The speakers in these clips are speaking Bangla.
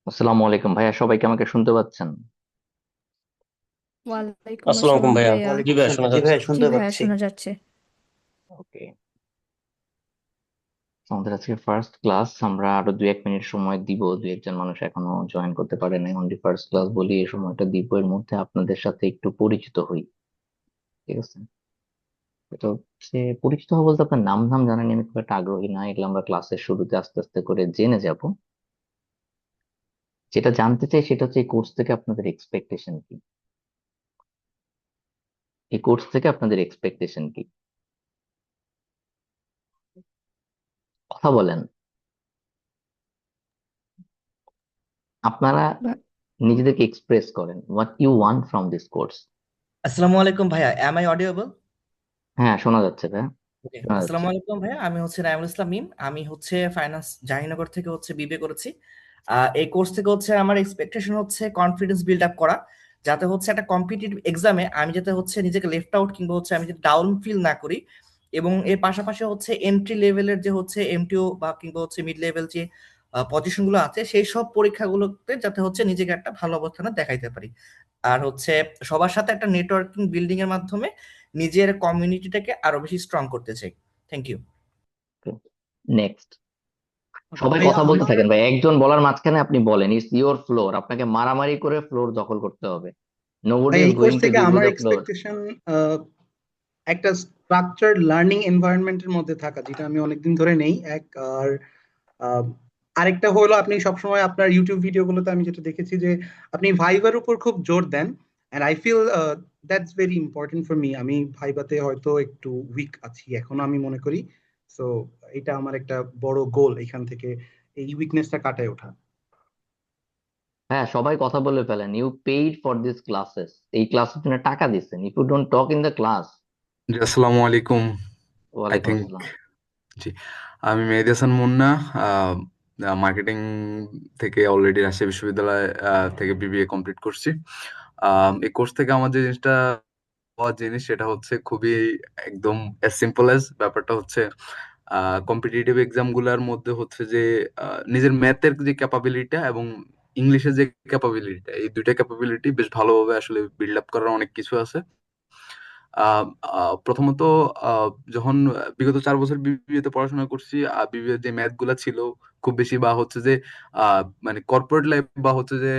আসসালামু আলাইকুম ভাইয়া, সবাইকে আমাকে শুনতে পাচ্ছেন? ওয়ালাইকুম আসসালামু আলাইকুম আসসালাম ভাইয়া। ভাইয়া। জি ওয়ালাইকুম ভাইয়া, সালাম। শোনা জি যাচ্ছে। ভাইয়া, জি শুনতে ভাইয়া পাচ্ছি। শোনা যাচ্ছে। ওকে। আমাদের আজকে ফার্স্ট ক্লাস, আমরা আরো 2-1 মিনিট সময় দিব। দুই একজন মানুষ এখনো জয়েন করতে পারে নাই, অনলি ফার্স্ট ক্লাস বলি এই সময়টা দিব। এর মধ্যে আপনাদের সাথে একটু পরিচিত হই, ঠিক আছে? তো সে পরিচিত হওয়া বলতে আপনার নাম নাম জানেন আমি খুব একটা আগ্রহী না, এগুলো আমরা ক্লাসের শুরুতে আস্তে আস্তে করে জেনে যাব। যেটা জানতে চাই সেটা হচ্ছে এই কোর্স থেকে আপনাদের এক্সপেকটেশন কি। এই কোর্স থেকে আপনাদের এক্সপেকটেশন কি? কথা বলেন। আপনারা বা- নিজেদেরকে এক্সপ্রেস করেন, what you want from this course. আসসালামু আলাইকুম ভাইয়া, এম আই অডিয়েবল? হ্যাঁ, শোনা যাচ্ছে ভাই, শোনা যাচ্ছে। আসসালামু আলাইকুম ভাইয়া, আমি হচ্ছে নাইমুল ইসলাম মিম। আমি হচ্ছে ফাইন্যান্স জাহিনগর থেকে হচ্ছে বিবিএ করেছি। এই কোর্স থেকে হচ্ছে আমার এক্সপেকটেশন হচ্ছে কনফিডেন্স বিল্ড আপ করা, যাতে হচ্ছে একটা কম্পিটিটিভ এক্সামে আমি যাতে হচ্ছে নিজেকে লেফট আউট কিংবা হচ্ছে আমি যাতে ডাউন ফিল না করি। এবং এর পাশাপাশি হচ্ছে এন্ট্রি লেভেলের যে হচ্ছে এমটিও বা কিংবা হচ্ছে মিড লেভেল যে পজিশনগুলো আছে সেই সব পরীক্ষাগুলোতে যাতে হচ্ছে নিজেকে একটা ভালো অবস্থানে দেখাইতে পারি। আর হচ্ছে সবার সাথে একটা নেটওয়ার্কিং বিল্ডিং এর মাধ্যমে নিজের কমিউনিটিটাকে আরো বেশি স্ট্রং করতে চাই। Thank you. নেক্সট। সবাই ভাইয়া কথা বলতে আমার থাকেন ভাই, একজন বলার মাঝখানে আপনি বলেন, ইটস ইওর ফ্লোর, আপনাকে মারামারি করে ফ্লোর দখল করতে হবে। নোবডি ভাই ইজ এই কোর্স গোয়িং টু থেকে গিভ ইউ আমার দ্য ফ্লোর। এক্সপেকটেশন একটা স্ট্রাকচার্ড লার্নিং এনভায়রনমেন্টের মধ্যে থাকা, যেটা আমি অনেকদিন ধরে নেই। আর আহ, আরেকটা হলো, আপনি সবসময় আপনার ইউটিউব ভিডিওগুলোতে আমি যেটা দেখেছি যে আপনি ভাইবার উপর খুব জোর দেন, and I feel that's very important for me. আমি ভাইবাতে হয়তো একটু উইক আছি এখনো, আমি মনে করি। সো এটা আমার একটা বড় গোল, এখান থেকে এই উইকনেসটা কাটায় ওঠা। হ্যাঁ, সবাই কথা বলে ফেলেন। You paid for this classes, এই ক্লাসের জন্য টাকা দিচ্ছেন। If you don't talk in the class. জি, আসসালামু আলাইকুম। আই ওয়ালাইকুম থিঙ্ক আসসালাম। জি, আমি মেহেদি হাসান মুন্না, মার্কেটিং থেকে অলরেডি রাজশাহী বিশ্ববিদ্যালয় থেকে বিবিএ কমপ্লিট করছি। এই কোর্স থেকে আমার যে জিনিসটা পাওয়া জিনিস সেটা হচ্ছে খুবই একদম অ্যাজ সিম্পল অ্যাজ ব্যাপারটা হচ্ছে কম্পিটিটিভ এক্সাম গুলার মধ্যে হচ্ছে যে নিজের ম্যাথের যে ক্যাপাবিলিটিটা এবং ইংলিশের যে ক্যাপাবিলিটিটা, এই দুইটা ক্যাপাবিলিটি বেশ ভালোভাবে আসলে বিল্ড আপ করার অনেক কিছু আছে। আহ, প্রথমত, যখন বিগত 4 বছর বিবিএ তে পড়াশোনা করছি, বিবিএ যে ম্যাথ গুলা ছিল খুব বেশি, বা হচ্ছে যে মানে কর্পোরেট লাইফ বা হচ্ছে যে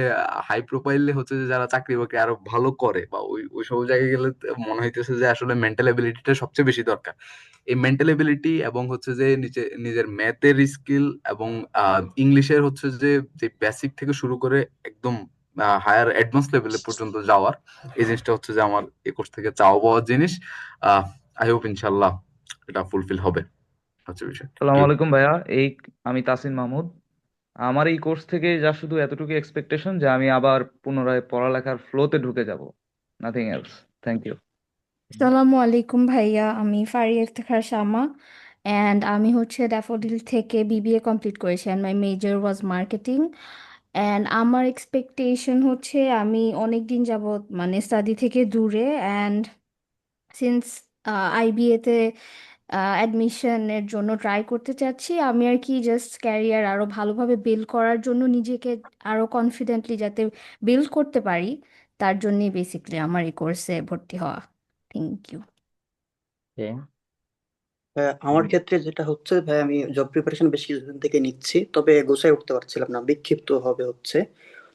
হাই প্রোফাইলে হচ্ছে যে যারা চাকরি বাকরি আরো ভালো করে বা ওই ওই সব জায়গায় গেলে মনে হইতেছে যে আসলে মেন্টাল এবিলিটিটা সবচেয়ে বেশি দরকার। এই মেন্টাল এবিলিটি এবং হচ্ছে যে নিজের ম্যাথের স্কিল এবং ইংলিশের হচ্ছে যে যে বেসিক থেকে শুরু করে একদম হায়ার অ্যাডভান্স লেভেলে পর্যন্ত যাওয়ার, এই জিনিসটা হচ্ছে যে আমার এই কোর্স থেকে চাওয়া পাওয়ার জিনিস। আই হোপ ইনশাল্লাহ এটা ফুলফিল হবে, হচ্ছে বিষয়। থ্যাংক সালাম ইউ। আলাইকুম ভাইয়া। এই আমি তাসিন মাহমুদ। আমার এই কোর্স থেকে যা শুধু এতটুকু এক্সপেকটেশন যে আমি আবার পুনরায় পড়ালেখার ফ্লোতে ঢুকে যাব, নাথিং এলস। Thank you. আসসালামু আলাইকুম ভাইয়া, আমি ফারিয়া ইফতেখার শামা। অ্যান্ড আমি হচ্ছে ড্যাফোডিল থেকে বিবিএ কমপ্লিট করেছি and my major was marketing. And আমার এক্সপেকটেশন হচ্ছে আমি অনেক দিন যাবত মানে স্টাডি থেকে দূরে, অ্যান্ড সিন্স আইবিএতে অ্যাডমিশনের জন্য ট্রাই করতে চাচ্ছি। আমি আর কি জাস্ট ক্যারিয়ার আরও ভালোভাবে বিল্ড করার জন্য নিজেকে আরও কনফিডেন্টলি যাতে বিল্ড করতে পারি, তার জন্যই বেসিকলি আমার এই কোর্সে ভর্তি হওয়া। Thank you. আমার ক্ষেত্রে যেটা হচ্ছে ভাই, আমি জব প্রিপারেশন বেশ কিছুদিন থেকে নিচ্ছি, তবে গোছায় উঠতে পারছিলাম না, বিক্ষিপ্ত হবে হচ্ছে।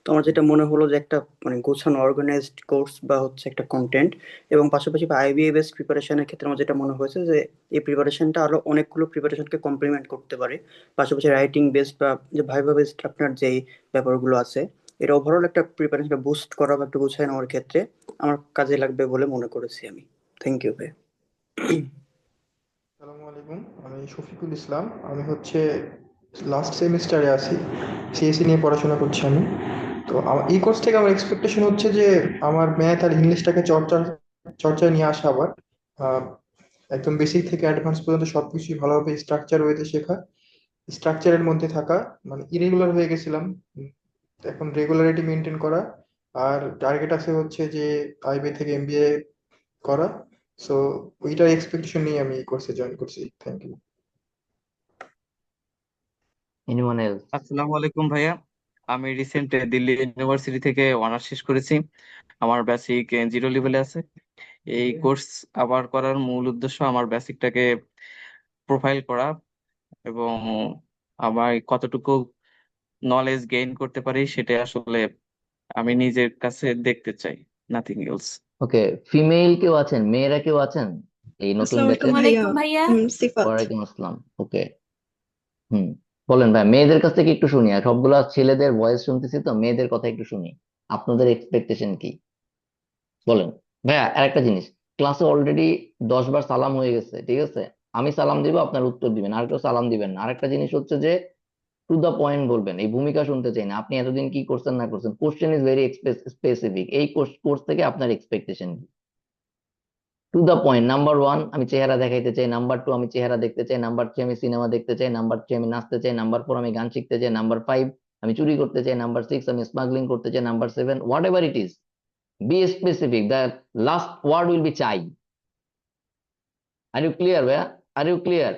তো আমার যেটা মনে হলো যে একটা মানে গোছানো অর্গানাইজড কোর্স বা হচ্ছে একটা কন্টেন্ট, এবং পাশাপাশি আইবিএ বেসড প্রিপারেশনের ক্ষেত্রে আমার যেটা মনে হয়েছে যে এই প্রিপারেশনটা আরো অনেকগুলো প্রিপারেশনকে কমপ্লিমেন্ট করতে পারে। পাশাপাশি রাইটিং বেসড বা যে ভাইভা বেসড আপনার যেই ব্যাপারগুলো আছে, এটা ওভারঅল একটা প্রিপারেশনটা বুস্ট করা বা একটু গোছায় নেওয়ার ক্ষেত্রে আমার কাজে লাগবে বলে মনে করেছি আমি। থ্যাংক ইউ ভাই। আসসালামু আলাইকুম। আমি শফিকুল ইসলাম। আমি হচ্ছে লাস্ট সেমিস্টারে আছি, সিএসসি নিয়ে পড়াশোনা করছি আমি। তো আমার এই কোর্স থেকে আমার এক্সপেকটেশন হচ্ছে যে আমার ম্যাথ আর ইংলিশটাকে চর্চায় নিয়ে আসা আবার। আহ, একদম বেসিক থেকে অ্যাডভান্স পর্যন্ত সবকিছুই ভালোভাবে স্ট্রাকচার ওয়েতে শেখা, স্ট্রাকচারের মধ্যে থাকা। মানে ইরেগুলার হয়ে গেছিলাম, এখন রেগুলারিটি মেনটেন করা। আর টার্গেট আছে হচ্ছে যে আইবি থেকে এমবিএ করা। সো ওইটার এক্সপেকটেশন নিয়ে আমি এই কোর্সে জয়েন করছি। Thank you. Anyone else? আসসালামু আলাইকুম ভাইয়া। আমি রিসেন্ট দিল্লি ইউনিভার্সিটি থেকে অনার্স শেষ করেছি। আমার বেসিক 0 লেভেলে আছে। এই কোর্স আমার করার মূল উদ্দেশ্য আমার বেসিকটাকে প্রোফাইল করা এবং আমার কতটুকু নলেজ গেইন করতে পারি সেটা আসলে আমি নিজের কাছে দেখতে চাই, নাথিং এলস। ওকে, ফিমেল কেউ আছেন, মেয়েরা কেউ আছেন এই নতুন আসসালামু ব্যাচে? আলাইকুম ভাইয়া। ওয়ালাইকুম ভাইয়া। সিফাত। ওয়ালাইকুম আসসালাম। ওকে, হুম, বলেন ভাই। মেয়েদের কাছ থেকে একটু শুনি, আর সবগুলা ছেলেদের ভয়েস শুনতেছি তো, মেয়েদের কথা একটু শুনি। আপনাদের এক্সপেকটেশন কি বলেন। ভাইয়া আরেকটা জিনিস, ক্লাসে অলরেডি 10 বার সালাম হয়ে গেছে, ঠিক আছে? আমি সালাম দিব, আপনার উত্তর দিবেন, আর কেউ সালাম দিবেন না। আরেকটা জিনিস হচ্ছে যে টু দা পয়েন্ট বলবেন, এই ভূমিকা শুনতে চাই না। আপনি এতদিন কি করছেন না করছেন, কোশ্চেন ইজ ভেরি স্পেসিফিক। এই কোর্স থেকে আপনার এক্সপেকটেশন কি? To the point. Number one, আমি চেহারা দেখাইতে চাই। নাম্বার টু, আমি চেহারা দেখতে চাই। নাম্বার থ্রি, আমি সিনেমা দেখতে চাই। নাম্বার থ্রি, আমি নাচতে চাই। নাম্বার ফোর, আমি গান শিখতে চাই। নাম্বার ফাইভ, আমি চুরি করতে চাই। নাম্বার সিক্স, আমি স্মাগলিং করতে চাই। Number seven, whatever it is, be specific. The last word will be চাই। আর ইউ ক্লিয়ার ভাইয়া? Are you clear?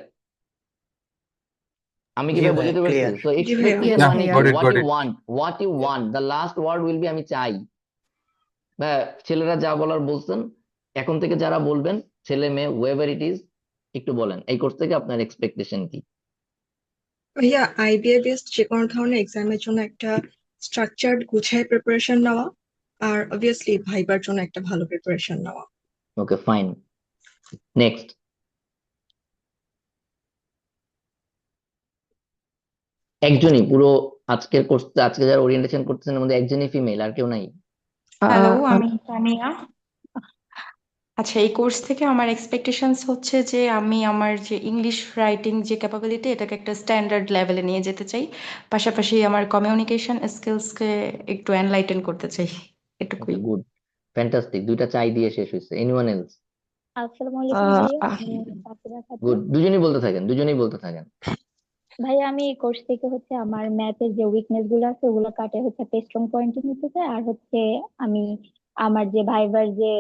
আমি কি জি ভাই ভাইয়া, বুঝতে পারছি? ক্লিয়ার। সো জি ভাইয়া। এক্সপেক্টেশন ইয়েস Yeah, মানে ভাইয়া। কি? got it, what got you it. Want, what you want, the last word will be আমি চাই। ভাই ছেলেরা যা বলার বলছেন, এখন থেকে যারা বলবেন, ছেলে মেয়ে হোয়েভার ইট ইজ, একটু বলেন এই কোর্স থেকে আপনার এক্সপেকটেশন কি? ভাইয়া, আইবিএ বেসড যে কোনো ধরনের এক্সামের জন্য একটা স্ট্রাকচার্ড গুছায় প্রিপারেশন নেওয়া, আর অবভিয়াসলি ভাইবার জন্য একটা ভালো প্রিপারেশন নেওয়া। ওকে, ফাইন। নেক্সট। একজনই পুরো আজকের কোর্স, আজকে যারা ওরিয়েন্টেশন করতেছেন এর মধ্যে একজনই ফিমেল, আর কেউ নাই? হ্যালো, আমি তানিয়া। আচ্ছা, এই কোর্স থেকে আমার এক্সপেকটেশনস হচ্ছে যে আমি আমার যে ইংলিশ রাইটিং যে ক্যাপাবিলিটি এটাকে একটা স্ট্যান্ডার্ড লেভেলে নিয়ে যেতে চাই। পাশাপাশি আমার কমিউনিকেশন স্কিলসকে একটু এনলাইটেন করতে চাই, এটুকুই। ওকে, গুড, ফ্যান্টাস্টিক। দুইটা চাই দিয়ে শেষ হয়েছে। Anyone else? আসসালামু আলাইকুম আহ, ভাইয়া, আহ, আমি তাসিরা খাতুন। গুড, দুজনেই বলতে থাকেন, দুজনেই বলতে থাকেন। ভাইয়া আমি এই কোর্স থেকে হচ্ছে আমার ম্যাথের যে উইকনেস গুলো আছে ওগুলো কাটে হচ্ছে একটা স্ট্রং পয়েন্ট নিতে চাই, আর হচ্ছে আমি আমার যে ভাইবার যে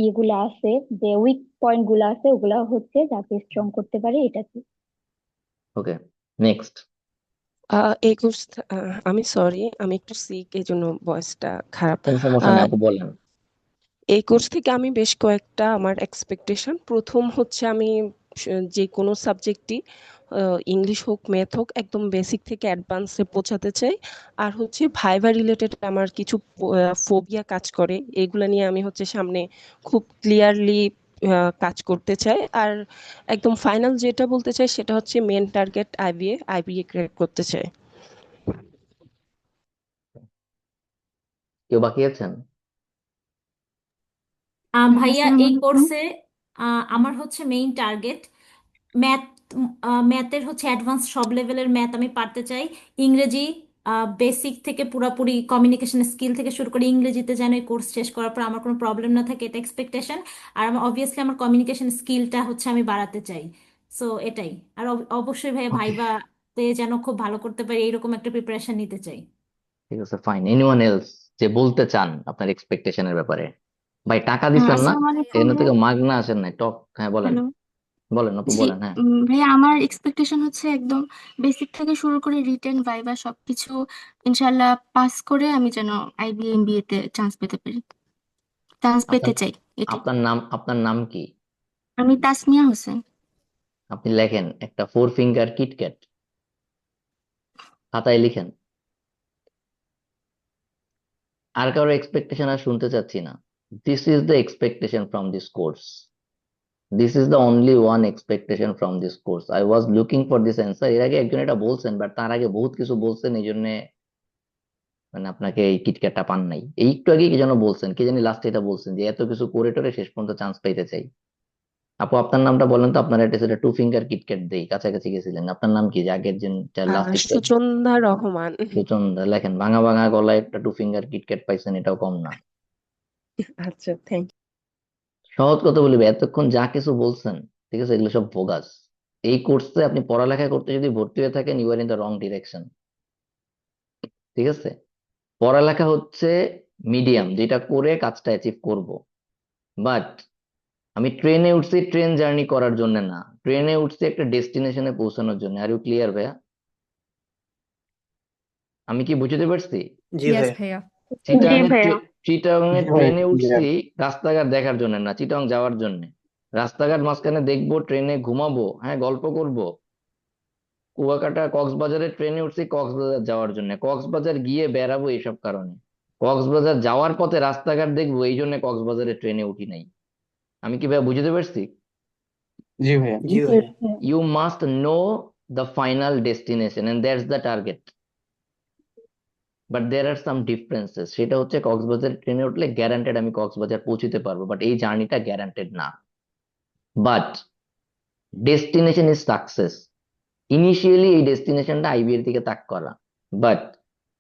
ইয়েগুলো আছে, যে উইক পয়েন্ট গুলো আছে ওগুলা হচ্ছে যাতে স্ট্রং করতে পারি এটা কি। ওকে, নেক্সট। এই কোর্স আমি সরি, আমি একটু সিক, এই জন্য ভয়েসটা খারাপ। কোন সমস্যা নেই আপু, বলেন। এই কোর্স থেকে আমি বেশ কয়েকটা আমার এক্সপেকটেশন। প্রথম হচ্ছে আমি যে কোনো সাবজেক্টই, ইংলিশ হোক ম্যাথ হোক, একদম বেসিক থেকে অ্যাডভান্সে পৌঁছাতে চাই। আর হচ্ছে ভাইভা রিলেটেড আমার কিছু ফোবিয়া কাজ করে, এগুলা নিয়ে আমি হচ্ছে সামনে খুব ক্লিয়ারলি কাজ করতে চাই। আর একদম ফাইনাল যেটা বলতে চাই সেটা হচ্ছে মেন টার্গেট আইবিএ ক্র্যাক করতে চাই। কেউ বাকি আছেন? ভাইয়া আসসালামু এই আলাইকুম। কোর্সে আমার হচ্ছে মেইন টার্গেট ম্যাথ। ম্যাথের হচ্ছে অ্যাডভান্স সব লেভেলের ম্যাথ আমি পারতে চাই। ইংরেজি বেসিক থেকে পুরোপুরি কমিউনিকেশন স্কিল থেকে শুরু করে ইংরেজিতে যেন এই কোর্স শেষ করার পর আমার কোনো প্রবলেম না থাকে, এটা এক্সপেকটেশন। আর আমার অবভিয়াসলি আমার কমিউনিকেশন স্কিলটা হচ্ছে আমি বাড়াতে চাই। সো এটাই। আর অবশ্যই ভাইয়া ওকে, ভাইবাতে যেন খুব ভালো করতে পারি এরকম একটা প্রিপারেশন নিতে চাই। ঠিক আছে, ফাইন। এনিওয়ান এলস যে বলতে চান আপনার এক্সপেকটেশনের ব্যাপারে? ভাই টাকা দিচ্ছেন না, আসসালামু আলাইকুম এখান ভাইয়া। থেকে মাগনা আসেন নাই, টক। হ্যাঁ বলেন, হ্যালো। বলেন আপু, জি, বলেন। হ্যাঁ, ভাইয়া আমার এক্সপেকটেশন হচ্ছে একদম বেসিক থেকে শুরু করে রিটেন ভাইবা সবকিছু ইনশাল্লাহ পাস করে আমি যেন আইবিএ এমবিএ তে চান্স পেতে পারি, চান্স পেতে আপনার চাই, এটাই। আপনার নাম কি? আমি তাসমিয়া হোসেন। আপনি লেখেন একটা 4 ফিঙ্গার কিটক্যাট, খাতায় লিখেন। আর কারো এক্সপেকটেশন আর শুনতে চাচ্ছি না। This is the expectation from this course. This is the only one expectation from this course. I was looking for this answer. এর আগে একজন এটা বলছেন, বাট তার আগে বহুত কিছু বলছেন, এই জন্য মানে আপনাকে এই কিটক্যাটটা পান নাই। এই একটু আগে কি যেন বলছেন, কি জানি লাস্টে এটা বলছেন যে এত কিছু করে টোরে শেষ পর্যন্ত চান্স পাইতে চাই। আপু আপনার নামটা বলেন তো, আপনার এটা সেটা 2 ফিঙ্গার কিটক্যাট দেই, কাছাকাছি গেছিলেন। আপনার নাম কি, যে আগের যে লাস্ট একটা? সুচন্দা রহমান। সুচন্দ্র। লেখেন, ভাঙা ভাঙা গলায় একটা 2 ফিঙ্গার কিটক্যাট পাইছেন, এটাও কম না। আচ্ছা, থ্যাংক সহজ কথা বলি ভাই, এতক্ষণ যা কিছু বলছেন, ঠিক আছে, এগুলো সব বোগাস। এই কোর্সে আপনি পড়ালেখা করতে যদি ভর্তি হয়ে থাকেন, you are in the wrong direction. ঠিক আছে, পড়ালেখা হচ্ছে মিডিয়াম, যেটা করে কাজটা অ্যাচিভ করব। বাট আমি ট্রেনে উঠছি ট্রেন জার্নি করার জন্য না, ট্রেনে উঠছি একটা ডেস্টিনেশনে পৌঁছানোর জন্য। আর ইউ ক্লিয়ার ভাইয়া? আমি কি বুঝতে পারছি? জি ইয়েস ভাইয়া। ভাইয়া। ভাইয়া। চিটাগাং জি ভাইয়া। ট্রেনে উঠছি রাস্তাঘাট দেখার জন্য না, চিটাগাং যাওয়ার জন্য। রাস্তাঘাট মাঝখানে দেখবো, ট্রেনে ঘুমাবো, হ্যাঁ গল্প করব। কুয়াকাটা কক্সবাজারের ট্রেনে উঠছি কক্সবাজার যাওয়ার জন্য, কক্সবাজার গিয়ে বেড়াবো এইসব কারণে। কক্সবাজার যাওয়ার পথে রাস্তাঘাট দেখবো, এই জন্য কক্সবাজারের ট্রেনে উঠি নাই। আমি কি ভাই বুঝতে পারছি? জি ভাইয়া। জি ভাইয়া। You must know the final destination and that's the target. But there are some differences. সেটা হচ্ছে কক্সবাজার ট্রেনে উঠলে গ্যারান্টেড আমি কক্সবাজার পৌঁছতে পারবো, বাট এই জার্নিটা গ্যারান্টেড না। But destination is success. Initially এই ডেস্টিনেশনটা আইবিএ থেকে তাক করা। বাট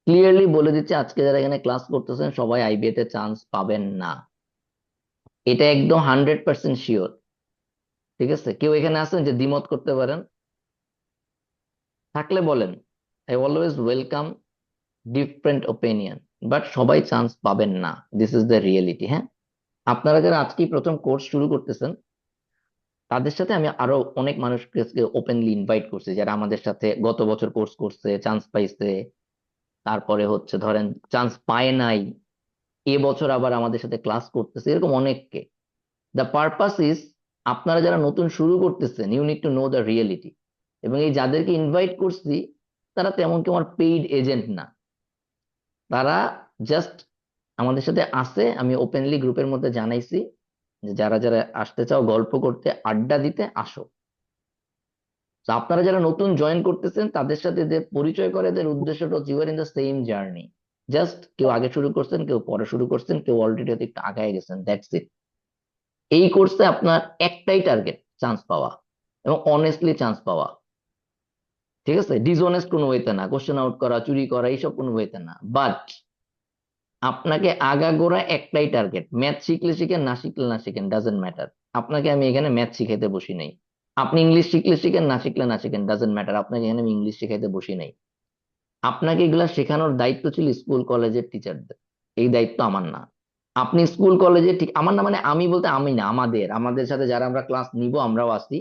ক্লিয়ারলি বলে দিচ্ছে, আজকে যারা এখানে ক্লাস করতেছেন সবাই আইবিএ তে চান্স পাবেন না, এটা একদম 100% শিওর। ঠিক আছে? কেউ এখানে আছেন যে দ্বিমত করতে পারেন? থাকলে বলেন, I always welcome different opinion, but সবাই চান্স পাবেন না, দিস ইজ দ্য রিয়েলিটি। হ্যাঁ, আপনারা যারা আজকেই প্রথম কোর্স শুরু করতেছেন তাদের সাথে আমি আরো অনেক মানুষকে ওপেনলি ইনভাইট করছি, যারা আমাদের সাথে গত বছর কোর্স করছে, চান্স পাইছে, তারপরে হচ্ছে ধরেন চান্স পায় নাই, এবছর আবার আমাদের সাথে ক্লাস করতেছে, এরকম অনেককে। দ্য পারপাস ইজ, আপনারা যারা নতুন শুরু করতেছেন you need to know the reality. এবং এই যাদেরকে ইনভাইট করছি তারা তেমন কি আমার পেইড এজেন্ট না, তারা জাস্ট আমাদের সাথে আসে। আমি ওপেনলি গ্রুপের মধ্যে জানাইছি যে যারা যারা আসতে চাও গল্প করতে, আড্ডা দিতে, আসো। তো আপনারা যারা নতুন জয়েন করতেছেন তাদের সাথে যে পরিচয় করে, এদের উদ্দেশ্যটা হচ্ছে you are in the same journey. Just কেউ আগে শুরু করছেন, কেউ পরে শুরু করছেন, কেউ অলরেডি একটু আগায় গেছেন, দ্যাটস ইট। এই কোর্সে আপনার একটাই টার্গেট, চান্স পাওয়া, এবং অনেস্টলি চান্স পাওয়া। ঠিক আছে? ডিসঅনেস্ট কোনো ওয়েতে না, কোশ্চেন আউট করা, চুরি করা, এইসব কোনো ওয়েতে না। বাট আপনাকে আগাগোড়া একটাই টার্গেট, ম্যাথ শিখলে শিখেন, না শিখলে না শিখেন, ডাজেন্ট ম্যাটার। আপনাকে আমি এখানে ম্যাথ শিখাইতে বসি নাই। আপনি ইংলিশ শিখলে শিখেন, না শিখলে না শিখেন, ডাজেন্ট ম্যাটার। আপনাকে এখানে আমি ইংলিশ শিখাইতে বসি নাই। আপনাকে এগুলা শেখানোর দায়িত্ব ছিল স্কুল কলেজের টিচারদের, এই দায়িত্ব আমার না। আপনি স্কুল কলেজে, ঠিক আমার না মানে আমি বলতে আমি না, আমাদের আমাদের সাথে যারা আমরা ক্লাস নিব আমরাও আসি,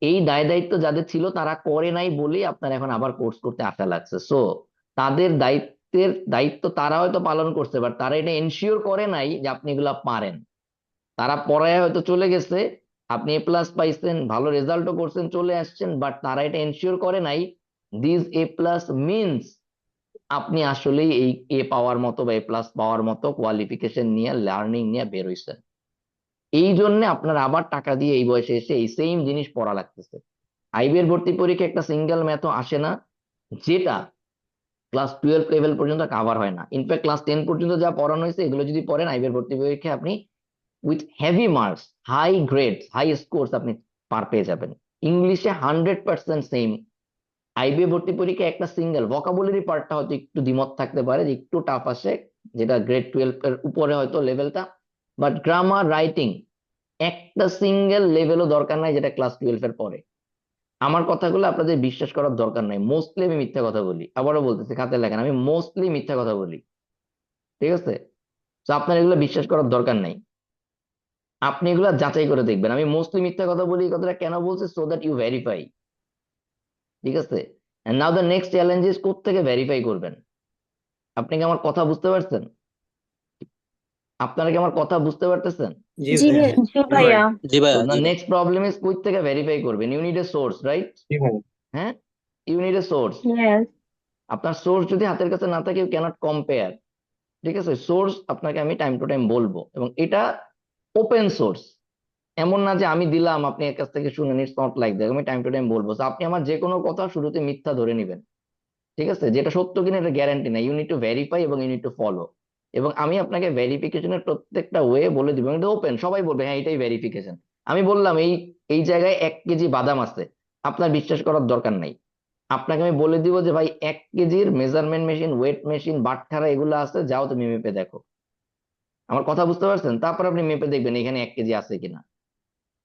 এই দায় দায়িত্ব যাদের ছিল তারা করে নাই বলেই আপনার এখন আবার কোর্স করতে আসা লাগছে। সো তাদের দায়িত্ব তারা হয়তো পালন করছে, বাট তারা এটা এনশিওর করে নাই যে আপনি এগুলা পারেন। তারা পড়ায় হয়তো চলে গেছে, আপনি এ প্লাস পাইছেন, ভালো রেজাল্টও করছেন, চলে আসছেন, বাট তারা এটা এনশিওর করে নাই দিস এ প্লাস মিনস আপনি আসলেই এই এ পাওয়ার মতো বা এ প্লাস পাওয়ার মতো কোয়ালিফিকেশন নিয়ে, লার্নিং নিয়ে বের হইছেন। এই জন্য আপনার আবার টাকা দিয়ে এই বয়সে এসে এই সেম জিনিস পড়া লাগতেছে। আইবিএর ভর্তি পরীক্ষা একটা সিঙ্গেল ম্যাথও আসে না যেটা ক্লাস 12 লেভেল পর্যন্ত কাভার হয় না। ইনফ্যাক্ট ক্লাস 10 পর্যন্ত যা পড়ানো হয়েছে এগুলো যদি পড়েন আইবিএর ভর্তি পরীক্ষায় আপনি with heavy marks, high grade, high scores আপনি পার পেয়ে যাবেন। ইংলিশে 100% সেম। আইবিএ ভর্তি পরীক্ষা একটা সিঙ্গেল ভোকাবুলারি পার্টটা হয়তো একটু দ্বিমত থাকতে পারে, যে একটু টাফ আসে, যেটা গ্রেড 12 এর উপরে হয়তো লেভেলটা, বাট গ্রামার, রাইটিং একটা সিঙ্গেল লেভেলও দরকার নাই যেটা ক্লাস 12 এর পরে। আমার কথাগুলো আপনাদের বিশ্বাস করার দরকার নাই, মোস্টলি আমি মিথ্যা কথা বলি, আবারও বলতেছি খাতে লেখেন, আমি মোস্টলি মিথ্যা কথা বলি। ঠিক আছে? তো আপনার এগুলো বিশ্বাস করার দরকার নাই, আপনি এগুলো যাচাই করে দেখবেন। আমি মোস্টলি মিথ্যা কথা বলি, এই কথাটা কেন বলছি, সো দ্যাট ইউ ভেরিফাই। ঠিক আছে? And now the next challenge is কোত্থেকে ভেরিফাই করবেন। আপনি কি আমার কথা বুঝতে পারছেন? আপনারা কি আমার কথা বুঝতে পারতেছেন? জি জি ভাইয়া। ভাইয়া। জি ভাইয়া। দ্য নেক্সট প্রবলেম ইজ কই থেকে ভেরিফাই করবেন। You need a source, right? জি ভাইয়া। হ্যাঁ, you need a source. Yes. আপনার সোর্স যদি হাতের কাছে না থাকে ইউ ক্যানট কম্পেয়ার। ঠিক আছে? সোর্স আপনাকে আমি টাইম টু টাইম বলবো, এবং এটা ওপেন সোর্স। এমন না যে আমি দিলাম আপনি এর কাছ থেকে শুনেন, ইটস নট লাইক দ্যাট। আমি টাইম টু টাইম বলবো। So আপনি আমার যে কোনো কথা শুরুতে মিথ্যা ধরে নেবেন। ঠিক আছে? যেটা সত্য কিনা এটা গ্যারান্টি নাই, ইউ নিড টু ভেরিফাই এবং ইউ নিড টু ফলো। এবং আমি আপনাকে ভেরিফিকেশনের প্রত্যেকটা ওয়ে বলে দিব, এটা ওপেন, সবাই বলবে হ্যাঁ এটাই ভেরিফিকেশন। আমি বললাম এই এই জায়গায় 1 কেজি বাদাম আছে, আপনার বিশ্বাস করার দরকার নাই। আপনাকে আমি বলে দিব যে ভাই 1 কেজির মেজারমেন্ট মেশিন, ওয়েট মেশিন, বাটখারা এগুলো আছে, যাও তুমি মেপে দেখো। আমার কথা বুঝতে পারছেন? তারপর আপনি মেপে দেখবেন এখানে 1 কেজি আছে কিনা।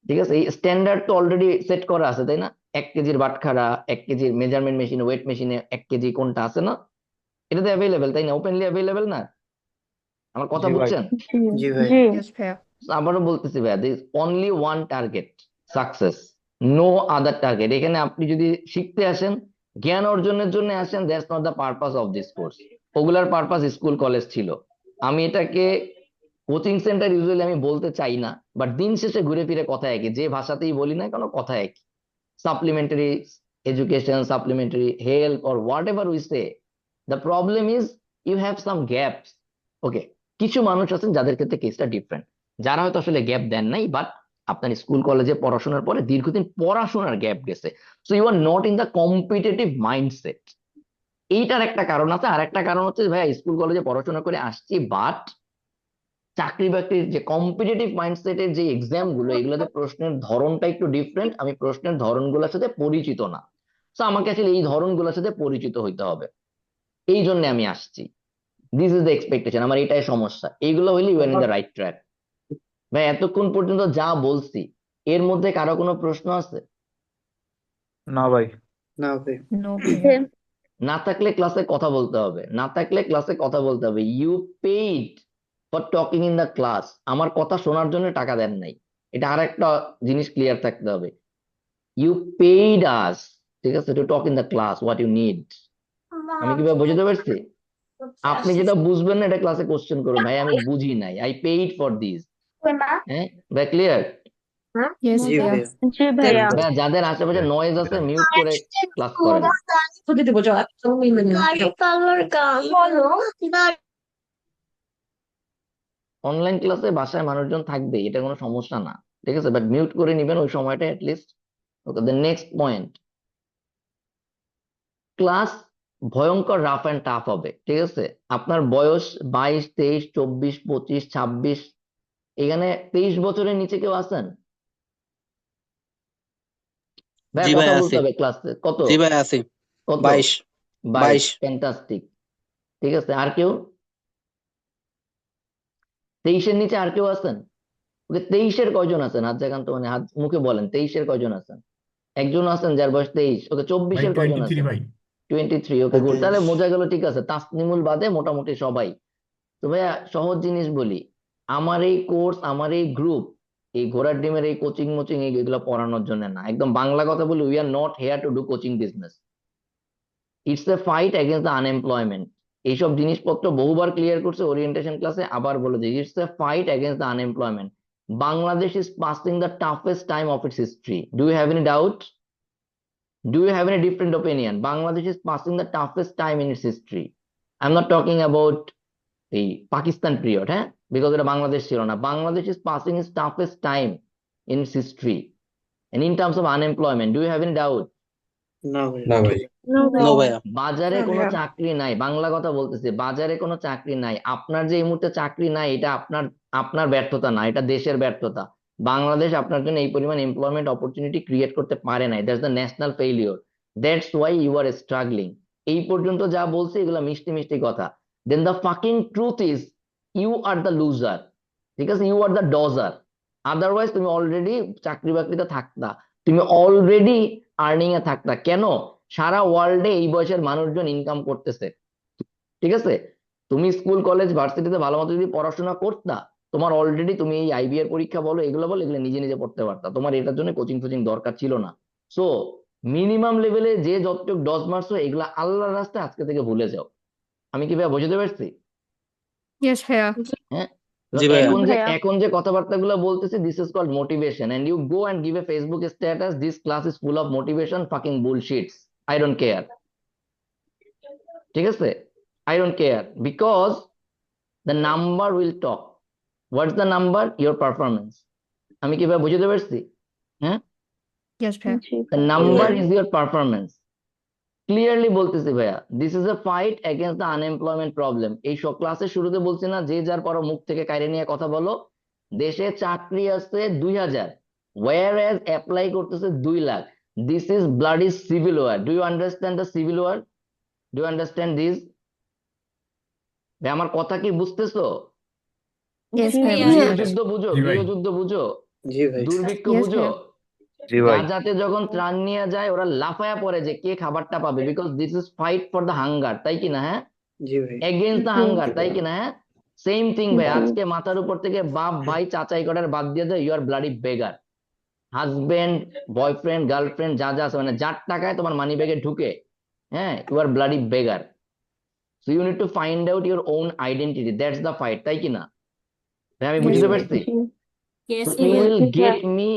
ঠিক আছে? এই স্ট্যান্ডার্ড তো অলরেডি সেট করা আছে, তাই না? 1 কেজির বাটখারা, 1 কেজির মেজারমেন্ট মেশিন, ওয়েট মেশিনে 1 কেজি কোনটা আছে না, এটা তো অ্যাভেলেবেল, তাই না? ওপেনলি অ্যাভেলেবেল না? আমার কথা জি ভাই। বুঝছেন? জি ভাই। ইয়েস ভাইয়া। আবারও বলতেছি ভাইয়া, this only one target, success, no other target. এখানে আপনি যদি শিখতে আসেন জ্ঞান অর্জনের জন্য আসেন, that's not the purpose of this course. ওগুলার পারপাস স্কুল কলেজ ছিল। আমি এটাকে কোচিং সেন্টার ইউজুয়ালি আমি বলতে চাই না, বাট দিন শেষে ঘুরে ফিরে কথা একই, যে ভাষাতেই বলি না কেন কথা একই। Supplementary education, supplementary help, or whatever we say, the problem is you have some gaps. ওকে, কিছু মানুষ আছেন যাদের ক্ষেত্রে কেসটা ডিফারেন্ট, যারা হয়তো আসলে গ্যাপ দেন নাই, বাট আপনার স্কুল কলেজে পড়াশোনার পরে দীর্ঘদিন পড়াশোনার গ্যাপ গেছে, so you are not in the competitive mindset. এইটার একটা কারণ আছে। আর একটা কারণ হচ্ছে ভাইয়া স্কুল কলেজে পড়াশোনা করে আসছি, বাট চাকরি বাকরির যে কম্পিটিটিভ মাইন্ডসেটের যে এক্সাম গুলো, এগুলোতে প্রশ্নের ধরনটা একটু ডিফারেন্ট। আমি প্রশ্নের ধরনগুলোর সাথে পরিচিত না, তো আমাকে আসলে এই ধরনগুলোর সাথে পরিচিত হইতে হবে। এই জন্য আমি আসছি। This is the expectation. আমার এটাই সমস্যা। এইগুলো হইলে you are in the right track. ভাই এতক্ষণ পর্যন্ত যা বলছি এর মধ্যে কারো কোনো প্রশ্ন আছে? না ভাই। না ভাই। নো ভাইয়া। না থাকলে ক্লাসে কথা বলতে হবে, না থাকলে ক্লাসে কথা বলতে হবে। You paid for talking in the class. আমার কথা শোনার জন্য টাকা দেন নাই, এটা আর একটা জিনিস ক্লিয়ার থাকতে হবে। ইউ পেইড আস, ঠিক আছে, to talk in the class what you need. আমি কিভাবে বুঝতে পারছি? আপনি যেটা বুঝবেন না এটা ক্লাসে কোশ্চেন করুন, ভাই আমি বুঝি নাই, আই পেইড ফর দিস। হ্যাঁ ভাই, ক্লিয়ার? ইয়েস জি ভাইয়া। ভাইয়া। জি ভাইয়া। ভাই যাদের আশেপাশে নয়েজ আছে মিউট করে ক্লাস করেন। অনলাইন ক্লাসে বাসায় মানুষজন থাকবে, এটা কোনো সমস্যা না, ঠিক আছে, বাট মিউট করে নিবেন ওই সময়টা at least. Okay, the next point, class ভয়ঙ্কর রাফ অ্যান্ড টাফ হবে, ঠিক আছে। আপনার বয়স 22, 23, 24, 25, 26, এখানে 23 বছরের নিচে কেউ আছেন? ভাই জি ভাই কথা আছি। বলতে হবে ক্লাসে। কত? জি ভাই আছি। কত? 22 22, 22 ফ্যান্টাস্টিক, ঠিক আছে। আর কেউ 23-এর নিচে আর কেউ আছেন? ওকে, 23-এর কয়জন আছেন? হাত জাগান তো, মানে হাত মুখে বলেন, 23-এর কয়জন আছেন? একজন আছেন যার বয়স 23। ওকে, 24-এর কয়জন আছেন? 23। ওকে, গুড, তাহলে বোঝা গেল, ঠিক আছে, তাসনিমুল বাদে মোটামুটি সবাই। তো ভাইয়া সহজ জিনিস বলি, আমার এই কোর্স, আমার এই গ্রুপ, এই ঘোড়ার ডিমের এই কোচিং মোচিং এগুলো পড়ানোর জন্য না। একদম বাংলা কথা বলি, we are not here to do coaching business. It's a fight against the unemployment. এইসব জিনিসপত্র বহুবার ক্লিয়ার করছে ওরিয়েন্টেশন ক্লাসে, আবার বলে দিই, it's a fight against the unemployment. Bangladesh is passing the toughest time of its history. Do you have any doubt? Do you have any different opinion? Bangladesh is passing the toughest time in its history. I am not talking about এই পাকিস্তান পিরিয়ড, হ্যাঁ, বিকজ এটা বাংলাদেশ ছিল না। Bangladesh is passing its toughest time in its history and in terms of unemployment. Do you have any doubt? না ভাই। না ভাই। নো ভাইয়া। বাজারে না কোনো ভাইয়া। চাকরি নাই, বাংলা কথা বলতেছে, বাজারে কোনো চাকরি নাই। আপনার যে এই মুহূর্তে চাকরি নাই, এটা আপনার আপনার ব্যর্থতা না, এটা দেশের ব্যর্থতা। বাংলাদেশ আপনার জন্য এই পরিমাণ এমপ্লয়মেন্ট অপরচুনিটি ক্রিয়েট করতে পারে নাই। That's the national failure, that's why you are struggling. এই পর্যন্ত যা বলছে এগুলো মিষ্টি মিষ্টি কথা। Then the fucking truth is you are the loser, ঠিক আছে, you are the dodger. Otherwise তুমি অলরেডি চাকরি বাকরিতে থাকতা, তুমি অলরেডি আর্নিং এ থাকতা। কেন? সারা ওয়ার্ল্ডে এই বয়সের মানুষজন ইনকাম করতেছে, ঠিক আছে। তুমি স্কুল কলেজ ভার্সিটিতে ভালো মতো যদি পড়াশোনা করতা, তোমার অলরেডি, তুমি এই আইবিএর পরীক্ষা বলো, এগুলো বলো, এগুলো নিজে নিজে পড়তে পারতা, তোমার এটার জন্য কোচিং ফোচিং দরকার ছিল না। সো মিনিমাম লেভেলে যে যতটুক ডজ মারছো এগুলা আল্লাহর রাস্তায় আজকে থেকে ভুলে যাও। আমি কি ভাইয়া বুঝতে পারছি? ইয়েস ভাইয়া। হ্যাঁ, জি ভাইয়া। এখন যে কথাবার্তাগুলো বলতেছি, this is called motivation, and you go and give a Facebook status, this class is full of motivation, fucking bullshits, I don't care, ঠিক আছে। I don't care because the number will talk. What's the number? Your performance. আমি কিভাবে বুঝতে পারছি? হ্যাঁ, ইয়েস ভাইয়া। the number is your performance. Clearly বলতেছি ভাইয়া, this is A fight against the unemployment problem. এই সব ক্লাসের শুরুতে বলছি না, যে যার পর মুখ থেকে কাইরে নিয়ে কথা বলো। দেশে চাকরি আছে 2000, ওয়ার এজ অ্যাপ্লাই করতেছে 2 lakh. This is bloody civil war. Do you understand the civil war? Do you understand this? ভাই আমার কথা কি বুঝতেছো? ইয়েস ভাইয়া, ভাইয়া। বুঝতে গৃহযুদ্ধ বুঝো, জি ভাই। গৃহযুদ্ধ বুঝো, জি ভাই। দুর্ভিক্ষ Yes, বুঝো। ভাইয়া। জি ভাই। গাজাতে যখন ত্রাণ নিয়ে যায় ওরা লাফায়া পড়ে যে কে খাবারটা পাবে, because this is fight for the hunger, তাই কি না? হ্যাঁ, জি ভাই। Against the G. হাঙ্গার, তাই কি না? হ্যাঁ, সেম থিং ভাই। জি। আজকে মাথার উপর থেকে বাপ ভাই চাচাই করার বাদ দিয়ে দেয়, you are bloody beggar. Husband, boyfriend, girlfriend যা যা আছে, মানে যার টাকায় তোমার মানি ব্যাগে ঢুকে হ্যাঁ, you are bloody beggar. So you need to find out your own identity, that's the fight, তাই কি না? ভাই আমি Yes, বুঝতে ভাই। পারছি? Yes, So জি you ভাই। will get me,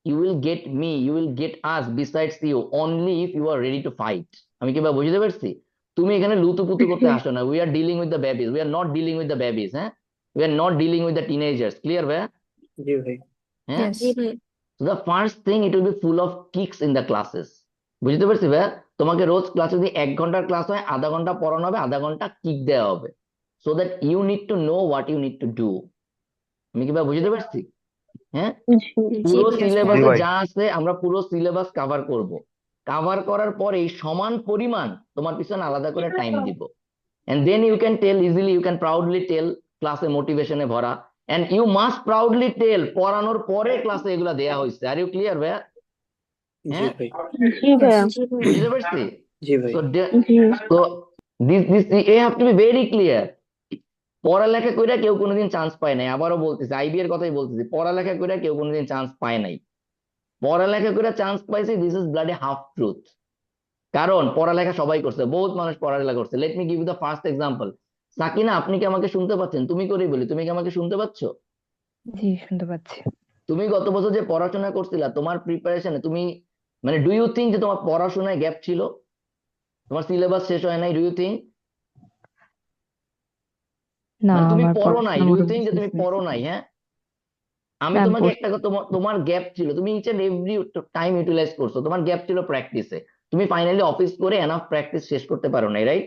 you will get me, you will get us besides you only if you are ready to fight. আমি কিভাবে বুঝতে পারছি? তুমি এখানে লুতুপুতু করতে আসো না। We are dealing with the babies. We are not dealing with the babies, হ্যাঁ? We are not dealing with the teenagers. Clear ভাই? জি ভাই। হ্যাঁ? Yes. জি ভাই। So the first thing, it will be full of kicks in the classes. বুঝতে পারছি ভাই? তোমাকে রোজ ক্লাসে যদি 1 ঘন্টার ক্লাস হয়, আধা ঘন্টা পড়ানো হবে, আধা ঘন্টা কিক দেওয়া হবে, so that you need to know what you need to do. আমি কিভাবে বুঝতে পারছি? হ্যাঁ, জি পুরো ভাই। সিলেবাসে ভাই। যা আছে আমরা পুরো সিলেবাস কভার করব। কভার করার পরে এই সমান পরিমাণ তোমার পিছনে আলাদা করে টাইম দিব, and then you can tell easily, you can proudly tell ক্লাসে মোটিভেশনে ভরা, and you must proudly tell পড়ানোর পরে ক্লাসে এগুলা দেয়া হয়েছে। আর ইউ ক্লিয়ার ভাইয়া? জি হ্যাঁ, ভাই। জি ভাই। বুঝতে পারছি? জি ভাই। So this you have to be very clear. পড়ালেখা কইরা কেউ কোনোদিন চান্স পায় নাই, আবারও বলতেছি, আইবি এর কথাই বলতেছি, পড়ালেখা কইরা কেউ কোনোদিন চান্স পায় নাই। পড়ালেখা করে চান্স পাইছে, this is bloody half truth. কারণ পড়ালেখা সবাই করছে, বহুত মানুষ পড়ালেখা করছে। Let me give you the first example. Sakina, আপনি কি আমাকে শুনতে পাচ্ছেন? তুমি করেই বলি, তুমি কি আমাকে শুনতে পাচ্ছ? জি শুনতে পাচ্ছি। তুমি গত বছর যে পড়াশোনা করছিলা, তোমার প্রিপারেশনে তুমি মানে ডু ইউ থিঙ্ক যে তোমার পড়াশোনায় গ্যাপ ছিল? তোমার সিলেবাস শেষ হয় নাই? Do you think? না মানে তুমি আমার পড়ো নাই? পড়াশোনা ডু ইউ মোটামুটি থিঙ্ক যে শেষ তুমি হয়েছে। পড়ো নাই? হ্যাঁ, আমি না আমি তোমাকে পড়ছি। একটা কথা, তোমার গ্যাপ ছিল, তুমি each and every time utilise করছো, তোমার গ্যাপ ছিল প্র্যাকটিসে। তুমি ফাইনালি অফিস করে এনাফ প্র্যাকটিস শেষ করতে পারো নাই, রাইট?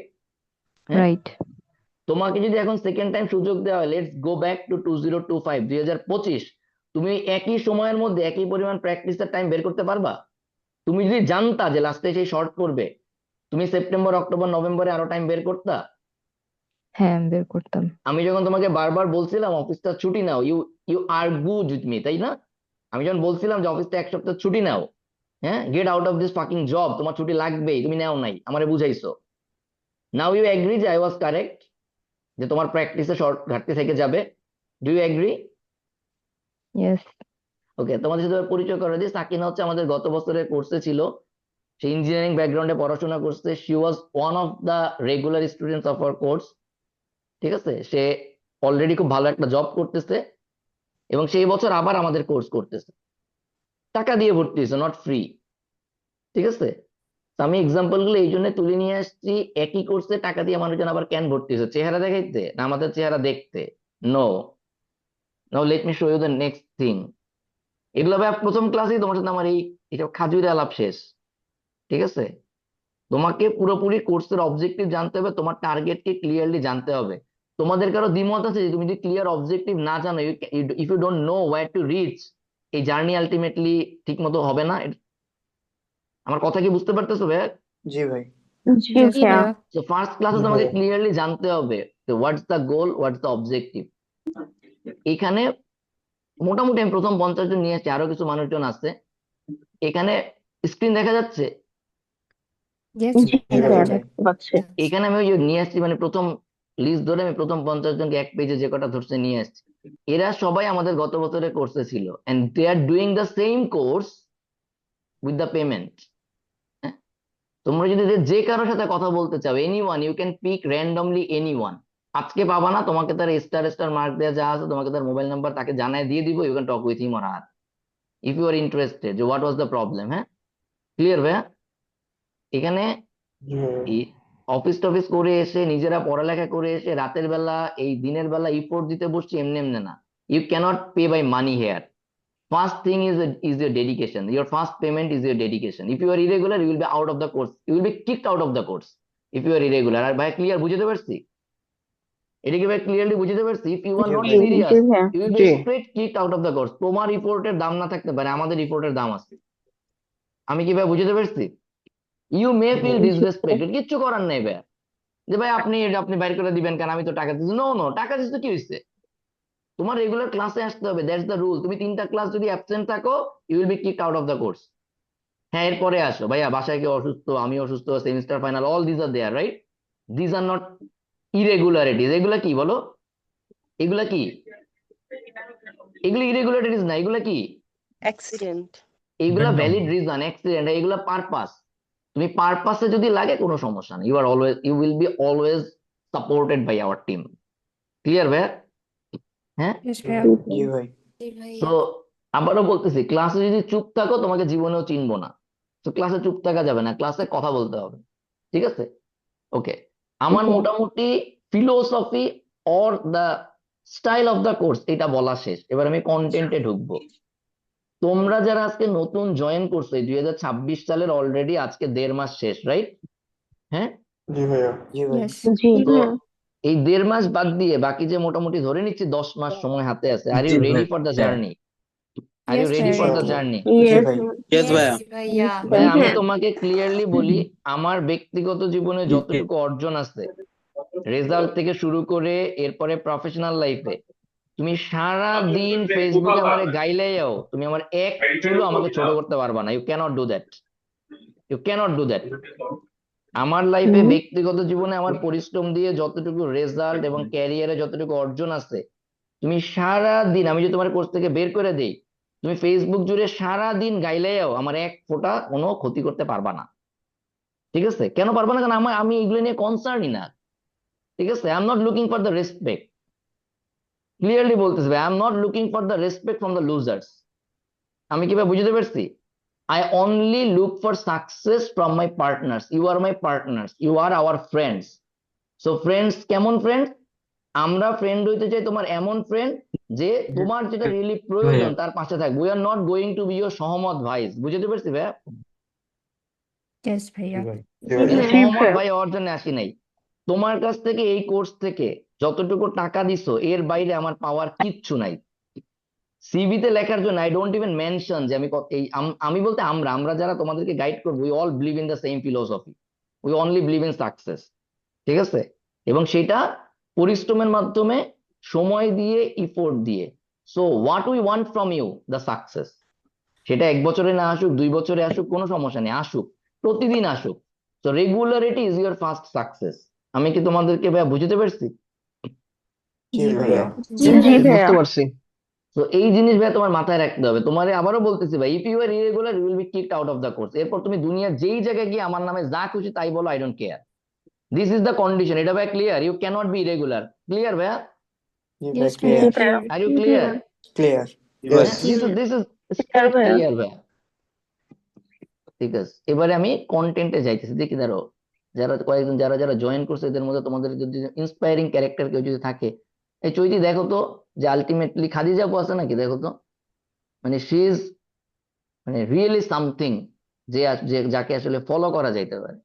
হ্যাঁ, রাইট। তোমাকে যদি এখন সেকেন্ড টাইম সুযোগ দেওয়া হয়, লেটস গো ব্যাক টু 2025, তুমি একই সময়ের মধ্যে একই পরিমাণ প্র্যাকটিসের টাইম বের করতে পারবা? তুমি যদি জানতা যে লাস্টে সেই শর্ট করবে, তুমি সেপ্টেম্বর, অক্টোবর, নভেম্বরে আরো টাইম বের করতা? হ্যাঁ আমি বের করতাম। আমি যখন তোমাকে বারবার বলছিলাম অফিসটা ছুটি নাও, you you argue with me, তাই না? আমি যখন বলছিলাম যে অফিসটা 1 সপ্তাহ ছুটি নাও, হ্যাঁ, get out of this fucking job, তোমার ছুটি লাগবেই, তুমি নাও নাই, আমারে বুঝাইছো। নাও ইউ এগ্রি যে আই ওয়াজ কারেক্ট, যে তোমার প্র্যাকটিসে শর্ট ঘাটতি থেকে যাবে। Do you agree? Yes. Okay, তোমাদের সাথে পরিচয় করে দিই। সাকিনা হচ্ছে আমাদের গত বছরের কোর্সে ছিল, সে ইঞ্জিনিয়ারিং ব্যাকগ্রাউন্ডে পড়াশোনা করছে। She was one of the regular students of our course. ঠিক আছে, সে অলরেডি খুব ভালো একটা জব করতেছে, এবং সেই বছর আবার আমাদের কোর্স করতেছে, টাকা দিয়ে ভর্তি হয়েছে, নট ফ্রি। ঠিক আছে, তো আমি এক্সাম্পল গুলো এই জন্য তুলে নিয়ে আসছি, একই কোর্সে টাকা দিয়ে মানুষজন আবার কেন ভর্তি হয়েছে? চেহারা দেখাইতে না আমাদের চেহারা দেখতে? No. Now let me show you the next thing. এগুলো ভাই প্রথম ক্লাসেই তোমার সাথে আমার এইসব খাজুরে আলাপ শেষ। ঠিক আছে, তোমাকে পুরোপুরি কোর্সের অবজেক্টিভ জানতে হবে, তোমার টার্গেটকে ক্লিয়ারলি জানতে হবে। তোমাদের কারো দ্বিমত আছে যে তুমি যদি ক্লিয়ার অবজেক্টিভ না জানো, if you don't know where to reach, এই জার্নি আলটিমেটলি ঠিক মতো হবে না। আমার কথা কি বুঝতে পারতেছো ভাই? জি ভাই। জি ভাইয়া। তো ফার্স্ট ক্লাসে জি তোমাকে ভাইয়া। ক্লিয়ারলি জানতে হবে what's the goal, what's the objective. এখানে মোটামুটি আমি প্রথম 50 জন নিয়ে আসছি, আরো কিছু মানুষজন আছে এখানে। স্ক্রিন দেখা যাচ্ছে? Yes. জি ভাইয়া দেখতে পাচ্ছি। এখানে আমি ওই যে নিয়ে আসছি, মানে প্রথম লিস্ট ধরে আমি প্রথম 50 জনকে এক পেজে যে কটা ধরছে নিয়ে আসছি। এরা সবাই আমাদের গত বছরের কোর্সে ছিল, and they are doing the same course with the payment. তোমরা যদি যে কারোর সাথে কথা বলতে চাও, anyone, you can pick randomly anyone. আজকে পাবা না, তোমাকে তার স্টার স্টার মার্ক দেওয়া যা আছে, তোমাকে তার মোবাইল নাম্বার তাকে জানায় দিয়ে দিব। You can talk with him or her if you are interested যে হোয়াট ওয়াজ দ্য প্রবলেম। হ্যাঁ, ক্লিয়ার ভাইয়া? এখানে জি ভাইয়া। এই অফিস টফিস করে এসে, নিজেরা পড়ালেখা করে এসে, রাতের বেলা এই দিনের বেলা ইফোর্ট দিতে বসছি, এমনি এমনি না। You can't pay by money here. First thing is your dedication. Your first payment is your dedication. If you are irregular, you will be out of the course. You will be kicked out of the course if you are irregular. আর ভাই ক্লিয়ার বুঝতে পারছি? এটাকে ভাই ক্লিয়ারলি বুঝতে পারছি? If you are G not ভাই। serious, জি ভাইয়া। you will be G. straight kicked out of the course. তোমার রিপোর্টের দাম না থাকতে পারে, আমাদের রিপোর্টের দাম আছে। আমি কি ভাই বুঝতে পারছি? ইউ মে ফিল ডিসরেসপেক্টেড, কিচ্ছু করার নেই ভাই, যে ভাই আপনি আপনি বাইর করে দিবেন কেন, আমি তো টাকা দিচ্ছি। নো নো, টাকা দিচ্ছি তো কি হয়েছে? তোমার রেগুলার ক্লাসে আসতে হবে, দ্যাটস দ্য রুল। তুমি 3টা ক্লাস যদি অ্যাবসেন্ট থাকো, you will be kicked out of the course. হ্যাঁ, এরপরে আসো ভাইয়া, বাসায় কেউ অসুস্থ, আমি অসুস্থ, semester final, all this are there, right? This are not irregularities. এগুলা কি বলো? এগুলা কি? এগুলো ইরেগুলারিটিস না, এগুলা কি? অ্যাক্সিডেন্ট। এগুলা একদম। ভ্যালিড রিজন, অ্যাক্সিডেন্ট, এগুলা পারপাস। তুমি পারপাসে যদি লাগে কোনো সমস্যা নেই, you will be always supported by our team. Clear ভাইয়া? হ্যাঁ। Yes, ভাইয়া। জি ভাই। তো আবারও বলতেছি, ক্লাসে যদি চুপ থাকো তোমাকে জীবনেও চিনবো না। তো ক্লাসে চুপ থাকা যাবে না, ক্লাসে কথা বলতে হবে। ঠিক আছে? ওকে। আমার মোটামুটি philosophy or the style of the course এটা বলা শেষ। এবার আমি কন্টেন্টে ঢুকবো। তোমরা যারা আজকে নতুন জয়েন করছো, এই 2026 সালের অলরেডি আজকে 1.5 মাস শেষ, রাইট? হ্যাঁ। জি ভাইয়া। জি ভাই। Yes. তো এই 1.5 মাস বাদ দিয়ে বাকি যে মোটামুটি ধরে নিচ্ছি 10 মাস সময় হাতে আছে, আর ইউ জি রেডি ভাই। ফর দ্য হ্যাঁ। Journey? Are you Yes, ready for the ভাইয়া। জার্নি? জি ভাই। ইয়েস ভাইয়া। ভাইয়া। ভাই আমি তোমাকে ক্লিয়ারলি বলি, আমার ব্যক্তিগত জীবনে যতটুকু অর্জন আছে, রেজাল্ট থেকে শুরু করে এরপরে প্রফেশনাল লাইফে, তুমি সারা দিন ফেসবুকে আমারে গাইলেও তুমি আমার এক চুলও আমাকে ছোট করতে পারবা না। You can't do that, you can't do that. আমার লাইফে ব্যক্তিগত জীবনে আমার পরিশ্রম দিয়ে যতটুকু রেজাল্ট এবং ক্যারিয়ারে যতটুকু অর্জন আছে, তুমি সারা দিন, আমি যদি তোমার কোর্স থেকে বের করে দেই, তুমি ফেসবুক জুড়ে সারা দিন গাইলেও আমার এক ফোঁটা কোনো ক্ষতি করতে পারবা না। ঠিক আছে? কেন পারবা না? কারণ আমি এগুলো নিয়ে কনসার্নই না। ঠিক আছে? I am not looking for the respect. Clearly বলতেছি ভাই, I am not looking for the respect from the losers. আমি কিভাবে বুঝতে পারছি? I only look for success from my partners. You are my partners. You are our friends. So friends, কেমন ফ্রেন্ড? আমরা ফ্রেন্ড হইতে চাই তোমার এমন ফ্রেন্ড যে তোমার যেটা রিয়েলি প্রয়োজন তার পাশে থাকবে। We are not going two B your সহমত ভাই। বুঝতে পারছি ভাই? Yes, ভাইয়া। এখানে সহমত ভাই হওয়ার জন্য আসি নাই। তোমার কাছ থেকে এই কোর্স থেকে যতটুকু টাকা দিছো এর বাইরে আমার পাওয়ার কিচ্ছু নাই। সিভিতে লেখার জন্য আই ডোন্ট ইভেন মেনশন যে আমি বলতে আমরা যারা তোমাদেরকে গাইড করবো, we all believe in the same philosophy. We only believe in success. ঠিক আছে? এবং সেটা পরিশ্রমের মাধ্যমে, সময় দিয়ে, ইফোর্ট দিয়ে। So what we want from you, the success. সেটা 1 বছরে না আসুক, 2 বছরে আসুক, কোনো সমস্যা নেই, আসুক, প্রতিদিন আসুক। তো regularity is your first success. আমি কি তোমাদেরকে ভাইয়া বুঝতে পারছি? জি ভাইয়া। বুঝতে পারছি। তো এই জিনিস ভাই তোমার মাথায় রাখতে হবে। তোমারে আবারও বলতেছি ভাই, if you are irregular you will be kicked out of the course. এরপর তুমি দুনিয়ার যেই জায়গায় গিয়ে আমার নামে যা খুশি তাই বলো, I don't care. This is the condition. এটা ভাই clear? You can't be irregular. Clear ভাইয়া? জি ভাই। Yes, ভাইয়া। Clear. Are you clear? Clear. This is clear ভাইয়া। ঠিক আছে, এবারে আমি কন্টেন্টে যাইতেছি। দেখি ধরো যারা কয়েকজন যারা যারা জয়েন করছে এদের মধ্যে তোমাদের যদি ইন্সপায়ারিং ক্যারেক্টার কেউ যদি থাকে, এই চৈতি দেখো তো যে আলটিমেটলি খাদিজা আপু আছে নাকি, দেখো তো। মানে শি ইজ মানে রিয়েলি সামথিং, যাকে আসলে ফলো করা যাইতে পারে।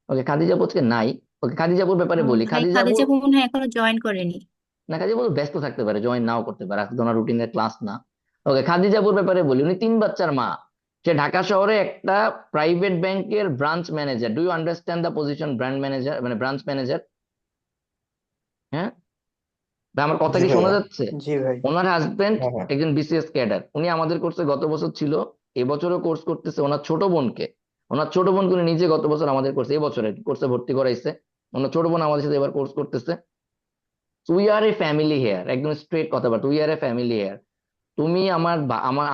ওকে, খাদিজা আপু আজকে নাই। ওকে, খাদিজাপুর ব্যাপারে বলি। ভাই খাদিজাপুর খাদিজা মনে হয় এখনো জয়েন করেনি। না, খাদিজাপুর ব্যস্ত থাকতে পারে, জয়েন নাও করতে পারে, আজকে ওনার রুটিনের ক্লাস না। ওকে, খাদিজাপুর ব্যাপারে বলি। উনি 3 বাচ্চার মা। সে ঢাকা শহরে একটা প্রাইভেট ব্যাংকের branch manager. Do you understand the position branch manager, মানে ব্রাঞ্চ ম্যানেজার? হ্যাঁ ভাই, আমার কথা জি কি শোনা ভাইয়া। যাচ্ছে? জি ভাই। ওনার হাজবেন্ড হ্যাঁ হ্যাঁ। একজন বিসিএস ক্যাডার। উনি আমাদের কোর্সে গত বছর ছিল, এবছরও কোর্স করতেছে। ওনার ছোট বোনকে উনি নিজে গত বছর আমাদের কোর্সে, এবছরে কোর্সে ভর্তি করাইছে। ওনার ছোট বোন আমাদের সাথে এবার কোর্স করতেছে। We are a family here, একদম স্ট্রেট কথাবার্তা, we are a family here. তুমি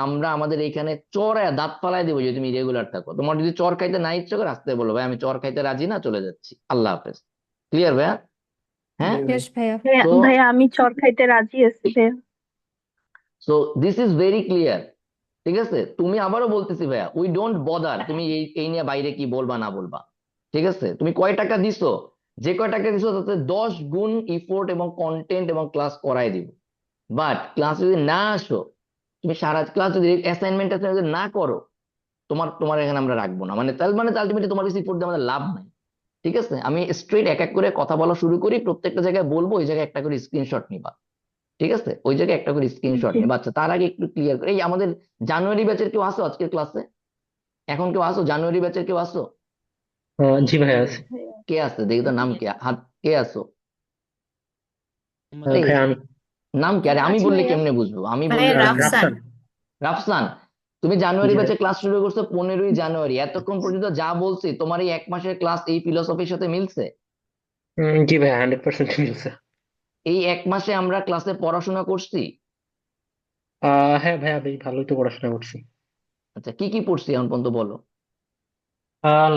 আমরা আমাদের এইখানে চড়ায় দাঁত ফালাই দেবো যদি তুমি রেগুলার থাকো। তোমার যদি চর খাইতে না ইচ্ছে করে আসতে বলো, ভাই আমি চর খাইতে রাজি না, চলে যাচ্ছি, আল্লাহ হাফেজ। ক্লিয়ার ভাইয়া? হ্যাঁ। জি ভাই। Yes, ভাইয়া। তো ভাইয়া আমি চর খাইতে রাজি আছি ভাইয়া। So this is very clear. ঠিক আছে? তুমি আবারও বলতেছি ভাইয়া, উই ডোন্ট বদার তুমি এই নিয়ে বাইরে কি বলবা না বলবা। ঠিক আছে? তুমি কয় টাকা দিছো, যে কয় টাকা দিছো তাতে 10 গুণ ইফোর্ট এবং কন্টেন্ট এবং ক্লাস করাই দিব। বাট ক্লাস যদি না আসো, তুমি সারা ক্লাস যদি অ্যাসাইনমেন্ট যদি না করো, তোমার এখানে আমরা রাখবো না। মানে আলটিমেটলি তোমার কাছে ইফোর্ট দিয়ে আমাদের লাভ নাই। ঠিক আছে? আমি স্ট্রেট এক এক করে কথা বলা শুরু করি, প্রত্যেকটা জায়গায় বলবো, ওই জায়গায় একটা করে স্ক্রিনশট নিবা। ঠিক আছে? ওই জায়গায় একটা করে স্ক্রিনশট নিবা। আচ্ছা, তার আগে একটু ক্লিয়ার করে, এই আমাদের জানুয়ারি ব্যাচের কেউ আসো আজকের ক্লাসে? এখন কেউ আসো জানুয়ারি ব্যাচের কেউ আসো? জি ভাইয়া আছে। কে আসছে দেখি তো, নাম কি? হাত কে আসো? এই ভাইয়া আমি। নাম কি? আরে আমি আছি বললে ভাইয়া। কেমনে বুঝবো? আমি ভাইয়া বললে কেমনে বুঝবো? রাফসান। রাফসান, তুমি জানুয়ারি জি ভাই। ব্যাচে ক্লাস শুরু করছো 15ই জানুয়ারি। এতক্ষণ পর্যন্ত যা বলছি তোমার এই 1 মাসের ক্লাস এই ফিলোসফির সাথে মিলছে? জি ভাইয়া 100% মিলছে। এই 1 মাসে আমরা ক্লাসে পড়াশোনা করছি? হ্যাঁ ভাইয়া বেশ ভালোই তো পড়াশোনা করছি। আচ্ছা, কি কি পড়ছি এখন পর্যন্ত বলো?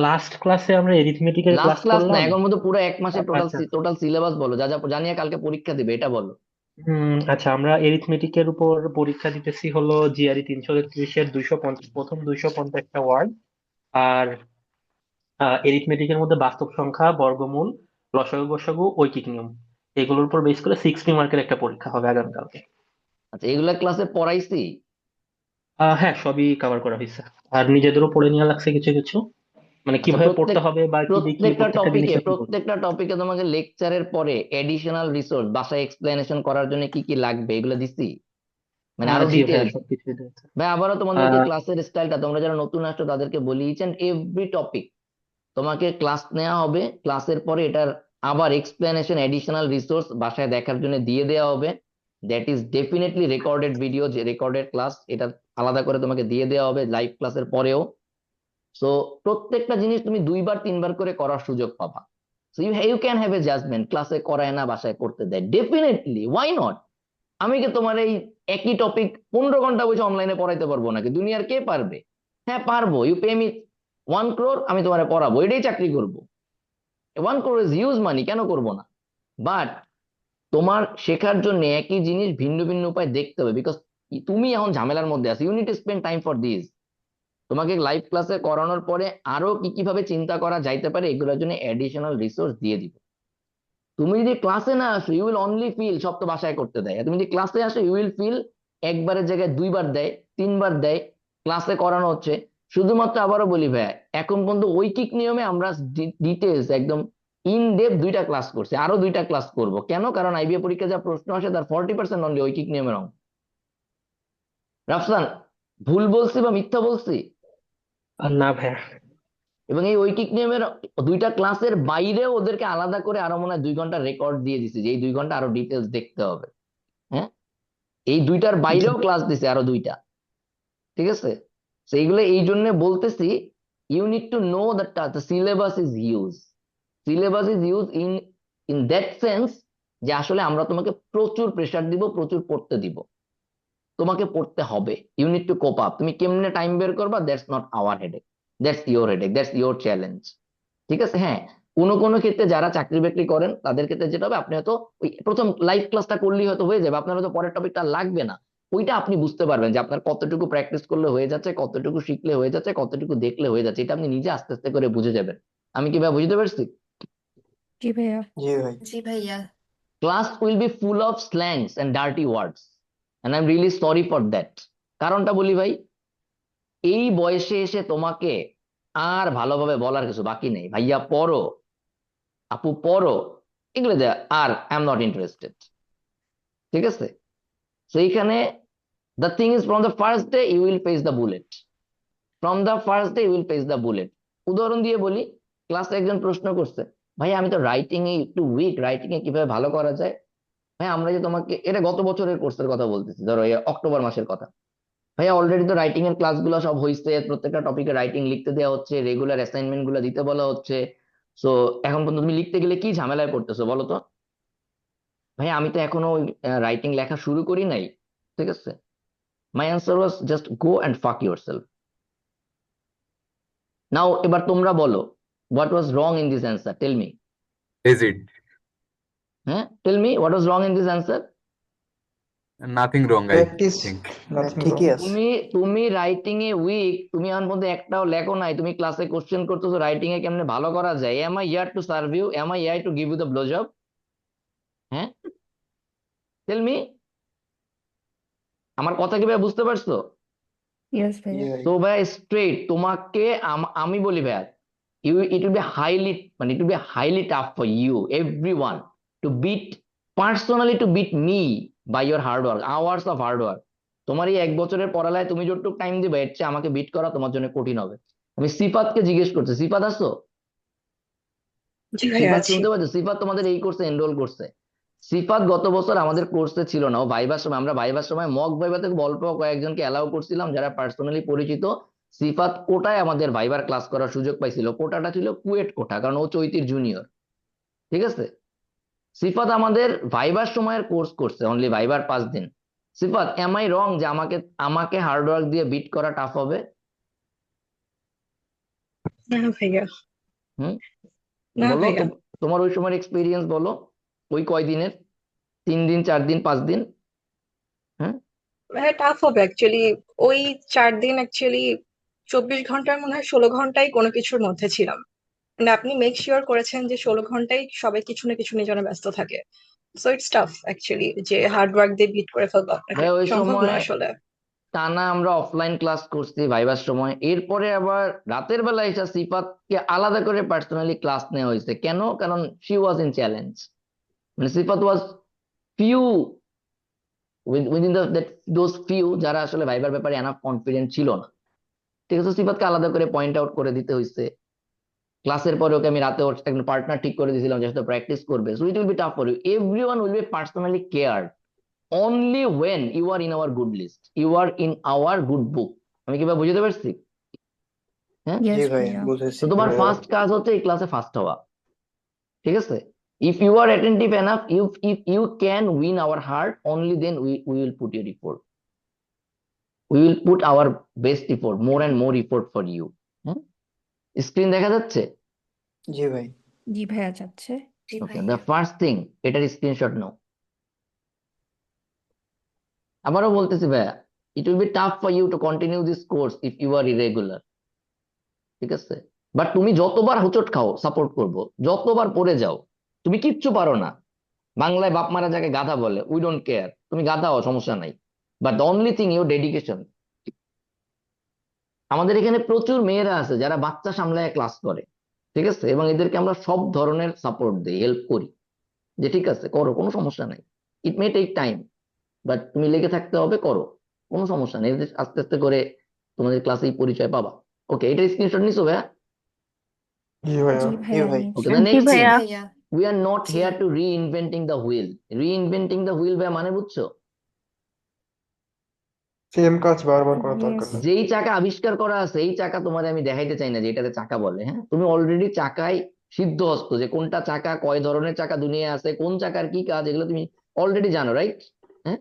লাস্ট ক্লাসে আমরা এরিথমেটিকের লাস্ট ক্লাস ক্লাস না, করলাম। এখন মতো পুরো এক মাসের টোটাল আচ্ছা আচ্ছা। টোটাল সিলেবাস বলো, যা যা জানিয়ে কালকে পরীক্ষা দিবে এটা বলো। আচ্ছা, আমরা এরিথমেটিকের উপর পরীক্ষা দিতেছি হলো জিআরই 331-এর 250, প্রথম 250টা ওয়ার্ড। আর এরিথমেটিকের মধ্যে বাস্তব সংখ্যা, বর্গমূল, লসাগু গসাগু, ঐকিক নিয়ম, এগুলোর উপর বেস করে 60 মার্কের একটা পরীক্ষা হবে আগামীকালকে। আচ্ছা, এগুলা ক্লাসে পড়াইছি। হ্যাঁ, সবই কভার করা হয়েছে। আর নিজেদেরও পড়ে নেওয়া লাগছে কিছু কিছু, মানে আচ্ছা, কিভাবে পড়তে হবে বা কি দিয়ে কি প্রত্যেকটা জিনিসের কি করতে হবে। প্রত্যেকটা টপিকে তোমাকে লেকচারের পরে এডিশনাল রিসোর্স বাসায় এক্সপ্লেনেশন করার জন্য কি কি লাগবে এগুলো দিছি, মানে আরো জি ভাইয়া, ডিটেলস। সবকিছুই দিয়েছে। ভাই আবারও তোমাদেরকে আহ ক্লাসের স্টাইলটা, তোমরা যারা নতুন আসছো তাদেরকে বলি, ইচ এন্ড এভরি টপিক তোমাকে ক্লাস নেওয়া হবে, ক্লাসের পরে এটার আবার এক্সপ্লেনেশন এডিশনাল রিসোর্স বাসায় দেখার জন্য দিয়ে দেওয়া হবে। That is definitely recorded video, যে রেকর্ডেড ক্লাস, এটা আলাদা করে তোমাকে দিয়ে দেওয়া হবে লাইভ ক্লাসের পরেও। সো প্রত্যেকটা জিনিস তুমি 2বার 3বার করে করার সুযোগ পাবা। So you can have a judgement, ক্লাসে করায় না বাসায় করতে দেয়, ডেফিনেটলি ওয়াই নট। আমি কি তোমার এই একই টপিক 15 ঘন্টা বসে অনলাইনে পড়াইতে পারবো নাকি? দুনিয়ার কে পারবে? হ্যাঁ পারবো। ইউ পে মি 1 crore, আমি তোমার পড়াবো, এটাই চাকরি করবো। 1 crore ইজ হিউজ মানি, কেন করব না? বাট তোমার শেখার জন্য একই জিনিস ভিন্ন ভিন্ন উপায় দেখতে হবে, বিকজ তুমি এখন ঝামেলার মধ্যে আছো। You need to spend time for this. তোমাকে লাইভ ক্লাসে করানোর পরে আরো কি কিভাবে চিন্তা করা যাইতে পারে এগুলোর জন্য এডিশনাল রিসোর্স দিয়ে দিব। তুমি যদি ক্লাসে না আসো, ইউ উইল অনলি ফিল সব তো বাসায় করতে দেয়। তুমি যদি ক্লাসে আসো, ইউ উইল ফিল একবারের জায়গায় 2বার দেয়, 3বার দেয়, ক্লাসে করানো হচ্ছে। শুধুমাত্র আবারও বলি ভাইয়া, এখন পর্যন্ত ঐকিক নিয়মে আমরা ডিটেলস একদম ইন ডেপথ 2টা ক্লাস করছি, আরো 2টা ক্লাস করব। কেন? কারণ আইবিএ পরীক্ষা যা প্রশ্ন আসে তার 40% অনলি ঐকিক নিয়মের অঙ্ক। রাফসান, ভুল বলছি বা মিথ্যা বলছি? না ভাইয়া। এবং এই ঐকিক নিয়মের 2টা ক্লাসের বাইরেও ওদেরকে আলাদা করে আরো মনে হয় 2 ঘন্টা রেকর্ড দিয়ে দিছে, যে এই 2 ঘন্টা আরো ডিটেলস দেখতে হবে। হ্যাঁ, এই 2টার জি। বাইরেও ক্লাস দিছে আরো 2টা। ঠিক আছে, তো এইগুলো এই জন্য বলতেছি, you need to know that the syllabus is huge. Syllabus is huge in that sense যে আসলে আমরা তোমাকে প্রচুর প্রেসার দিব, প্রচুর পড়তে দিব, তোমাকে পড়তে হবে। You need to cope up. তুমি কেমনে টাইম বের করবা, that's not our headache, that's your headache, that's your challenge. ঠিক আছে, হ্যাঁ, কোনো কোনো ক্ষেত্রে যারা চাকরি বাকরি করেন তাদের ক্ষেত্রে যেটা হবে, আপনি হয়তো ওই প্রথম লাইভ ক্লাসটা করলেই হয়তো হয়ে যাবে, আপনার হয়তো পরের টপিকটা লাগবে না। ওইটা আপনি বুঝতে পারবেন যে আপনার কতটুকু প্র্যাকটিস করলে হয়ে যাচ্ছে, কতটুকু শিখলে হয়ে যাচ্ছে, কতটুকু দেখলে হয়ে যাচ্ছে, এটা আপনি নিজে আস্তে আস্তে করে বুঝে যাবেন। আমি কি ভাই বুঝতে পারছি? জি ভাইয়া। জি ভাই। জি ভাইয়া। Class will be full of slangs and dirty words, and I am really sorry for that. কারণটা বলি ভাই, এই বয়সে এসে তোমাকে আর ভালোভাবে বলার কিছু বাকি নেই। ভাইয়া পড়ো, আপু পড়ো, এগুলো দেয়া আর আই এম নট ইন্টারেস্টেড। ঠিক আছে, তো এইখানে the thing is, from the first day you will face the bullet, from the first day you will face the bullet. উদাহরণ দিয়ে বলি, ক্লাসে একজন প্রশ্ন করছে, ভাই আমি তো রাইটিং এ একটু উইক, রাইটিং এ কিভাবে ভালো করা যায়? ভাই আমরা যে তোমাকে, এটা গত বছরের কোর্সের কথা বলতেছি, ধরো এই অক্টোবর মাসের কথা। ভাইয়া অলরেডি তো রাইটিং এর ক্লাসগুলো সব হয়েছে, প্রত্যেকটা টপিকে রাইটিং লিখতে দেওয়া হচ্ছে, রেগুলার অ্যাসাইনমেন্ট গুলো দিতে বলা হচ্ছে। সো এখন পর্যন্ত তুমি লিখতে গেলে কি ঝামেলায় পড়তেছো বলো তো? ভাই আমি তো এখনো রাইটিং লেখা শুরু করি নাই। ঠিক আছে, my answer was just go and fuck yourself. Now এবার তোমরা বলো, what was wrong in this answer, tell me. Is it? হ্যাঁ, tell me what was wrong in this answer. Nothing wrong, I practice think. Nothing ঠিকই আছে। তুমি তুমি রাইটিং এ উইক, তুমি এখন পর্যন্ত একটাও লেখো নাই, তুমি ক্লাসে কোশ্চেন করতেছো রাইটিং এ কেমনে ভালো করা যায়। Am I here to serve you? Am I here to give you the blow job? হ্যাঁ, টেল মি। আমার কথা কি ভাই বুঝতে পারছো? ইয়েস জি ভাইয়া। ভাই। তো ভাই স্ট্রেট তোমাকে আমি বলি ভাই, ইট উইল বি হাইলি, মানে it will be highly tough for you everyone to beat, personally to beat me by your hard work, hours of hard work. তোমার এই 1 বছরের পড়ালায় তুমি যতটুকু টাইম দিবে, এর চেয়ে আমাকে বিট করা তোমার জন্য কঠিন হবে। আমি সিফাতকে জিজ্ঞেস করছি, সিফাত আসো? জি ভাইয়া সিফাত আছি। শুনতে পাচ্ছ? সিফাত তোমাদের এই কোর্সে এনরোল করছে। সিফাত গত বছর আমাদের কোর্সে ছিল না, ও ভাইবার সময়, আমরা ভাইবার সময় মক ভাইভাতে খুব অল্প কয়েকজনকে অ্যালাউ করছিলাম যারা পার্সোনালি পরিচিত। সিফাত কোটায় আমাদের ভাইবার ক্লাস করার সুযোগ পাইছিল, কোটাটা ছিল কুয়েট কোটা, কারণ ও চৈতির জুনিয়র। ঠিক আছে, সিফাত আমাদের ভাইবার সময়ের কোর্স করছে, অনলি ভাইবার 5 দিন। সিফাত, এম আই রং যে আমাকে আমাকে হার্ডওয়ার্ক দিয়ে বিট করা টাফ হবে? না ভাইয়া, হুম না বলো ভাইয়া। তোমার ওই সময়ের এক্সপিরিয়েন্স বলো, ওই কয়দিনের, 3 দিন 4 দিন 5 দিন? হ্যাঁ ভাইয়া টাফ হবে অ্যাকচুয়ালি। ওই 4 দিন অ্যাকচুয়ালি 24 ঘন্টার মনে হয় 16 ঘন্টাই কোনো কিছুর মধ্যে ছিলাম। মানে আপনি মেক শিওর করেছেন যে 16 ঘন্টাই সবাই কিছু না কিছু নিয়ে যেন ব্যস্ত থাকে। সো ইটস টাফ অ্যাকচুয়ালি যে হার্ড ওয়ার্ক দিয়ে বিট করে ফেলবো আপনাকে, ভাই ওই সম্ভব না সময় আসলে। টানা আমরা অফলাইন ক্লাস করছি ভাইবার সময়, এরপরে আবার রাতের বেলা এসে সিফাতকে আলাদা করে পার্সোনালি ক্লাস নেওয়া হয়েছে। কেন? কারণ শি ওয়াজ ইন চ্যালেঞ্জ, মানে সিফাত ওয়াজ ফিউ উইদিন দোজ ফিউ যারা আসলে ভাইবার ব্যাপারে এনাফ কনফিডেন্ট ছিল না। ঠিক আছে, সিফাতকে আলাদা করে পয়েন্ট আউট করে দিতে হয়েছে। ক্লাসের পরে ওকে আমি রাতে ওর একটা পার্টনার ঠিক করে দিয়েছিলাম যার সাথে প্র্যাকটিস করবে। So it will be tough for you, everyone will be personally care only when you are in our good list, you are in our good book। আমি কিভাবে বুঝতে পারছি? হ্যাঁ জি ইয়েস ভাই, ভাইয়া। বুঝেছি তো তোমার ভাইয়া। ফার্স্ট কাজ হচ্ছে এই ক্লাসে ফার্স্ট হওয়া। ঠিক আছে, if you are attentive enough, if you can win our heart, only then we will put your effort, we will put our best effort, more and more effort for you। হ্যাঁ, স্ক্রিন দেখা যাচ্ছে? জি ভাই। জি ভাইয়া যাচ্ছে। ওকে, দ্য ফার্স্ট থিং, এটার স্ক্রিনশট নাও। আবারও বলতেছি ভাইয়া, it will be tough for you to continue this course if you are irregular। ঠিক আছে, বাট তুমি যতবার হোঁচট খাও সাপোর্ট করব, যতবার পড়ে যাও, তুমি কিচ্ছু পারো না, বাংলায় বাপ মারা যাকে গাধা বলে, উই ডোন্ট কেয়ার, তুমি গাধা হও সমস্যা নাই, but the only thing your dedication. আমাদের এখানে প্রচুর মেয়েরা আছে যারা বাচ্চা সামলায় ক্লাস করে, ঠিক আছে, এবং এদেরকে আমরা সব ধরনের সাপোর্ট দিই, হেল্প করি, যে ঠিক আছে করো, কোনো সমস্যা নাই, ইট মে টেক টাইম, বাট তুমি লেগে থাকতে হবে, করো, কোনো সমস্যা নেই, এদের আস্তে আস্তে করে তোমাদের ক্লাসেই পরিচয় পাবা। ওকে, এটা স্ক্রিনশট নিছো ভাইয়া? জি ভাইয়া। জি জি ভাইয়া ভাই। ওকে, নিয়েছি। দ্য জি নেক্সট থিং, ভাইয়া। we are not here to reinventing the wheel। reinventing the wheel ভাইয়া মানে বুঝছো? সেম কাজ বারবার করার দরকার ইয়েস। নেই। যেই চাকা আবিষ্কার করা আছে এই চাকা তোমার আমি দেখাইতে চাই না যে এটাতে চাকা বলে। হ্যাঁ, তুমি অলরেডি চাকায় সিদ্ধহস্ত, যে কোনটা চাকা, কয় ধরনের চাকা দুনিয়া আছে, কোন চাকার কি কাজ, এগুলো তুমি অলরেডি জানো, রাইট? হ্যাঁ,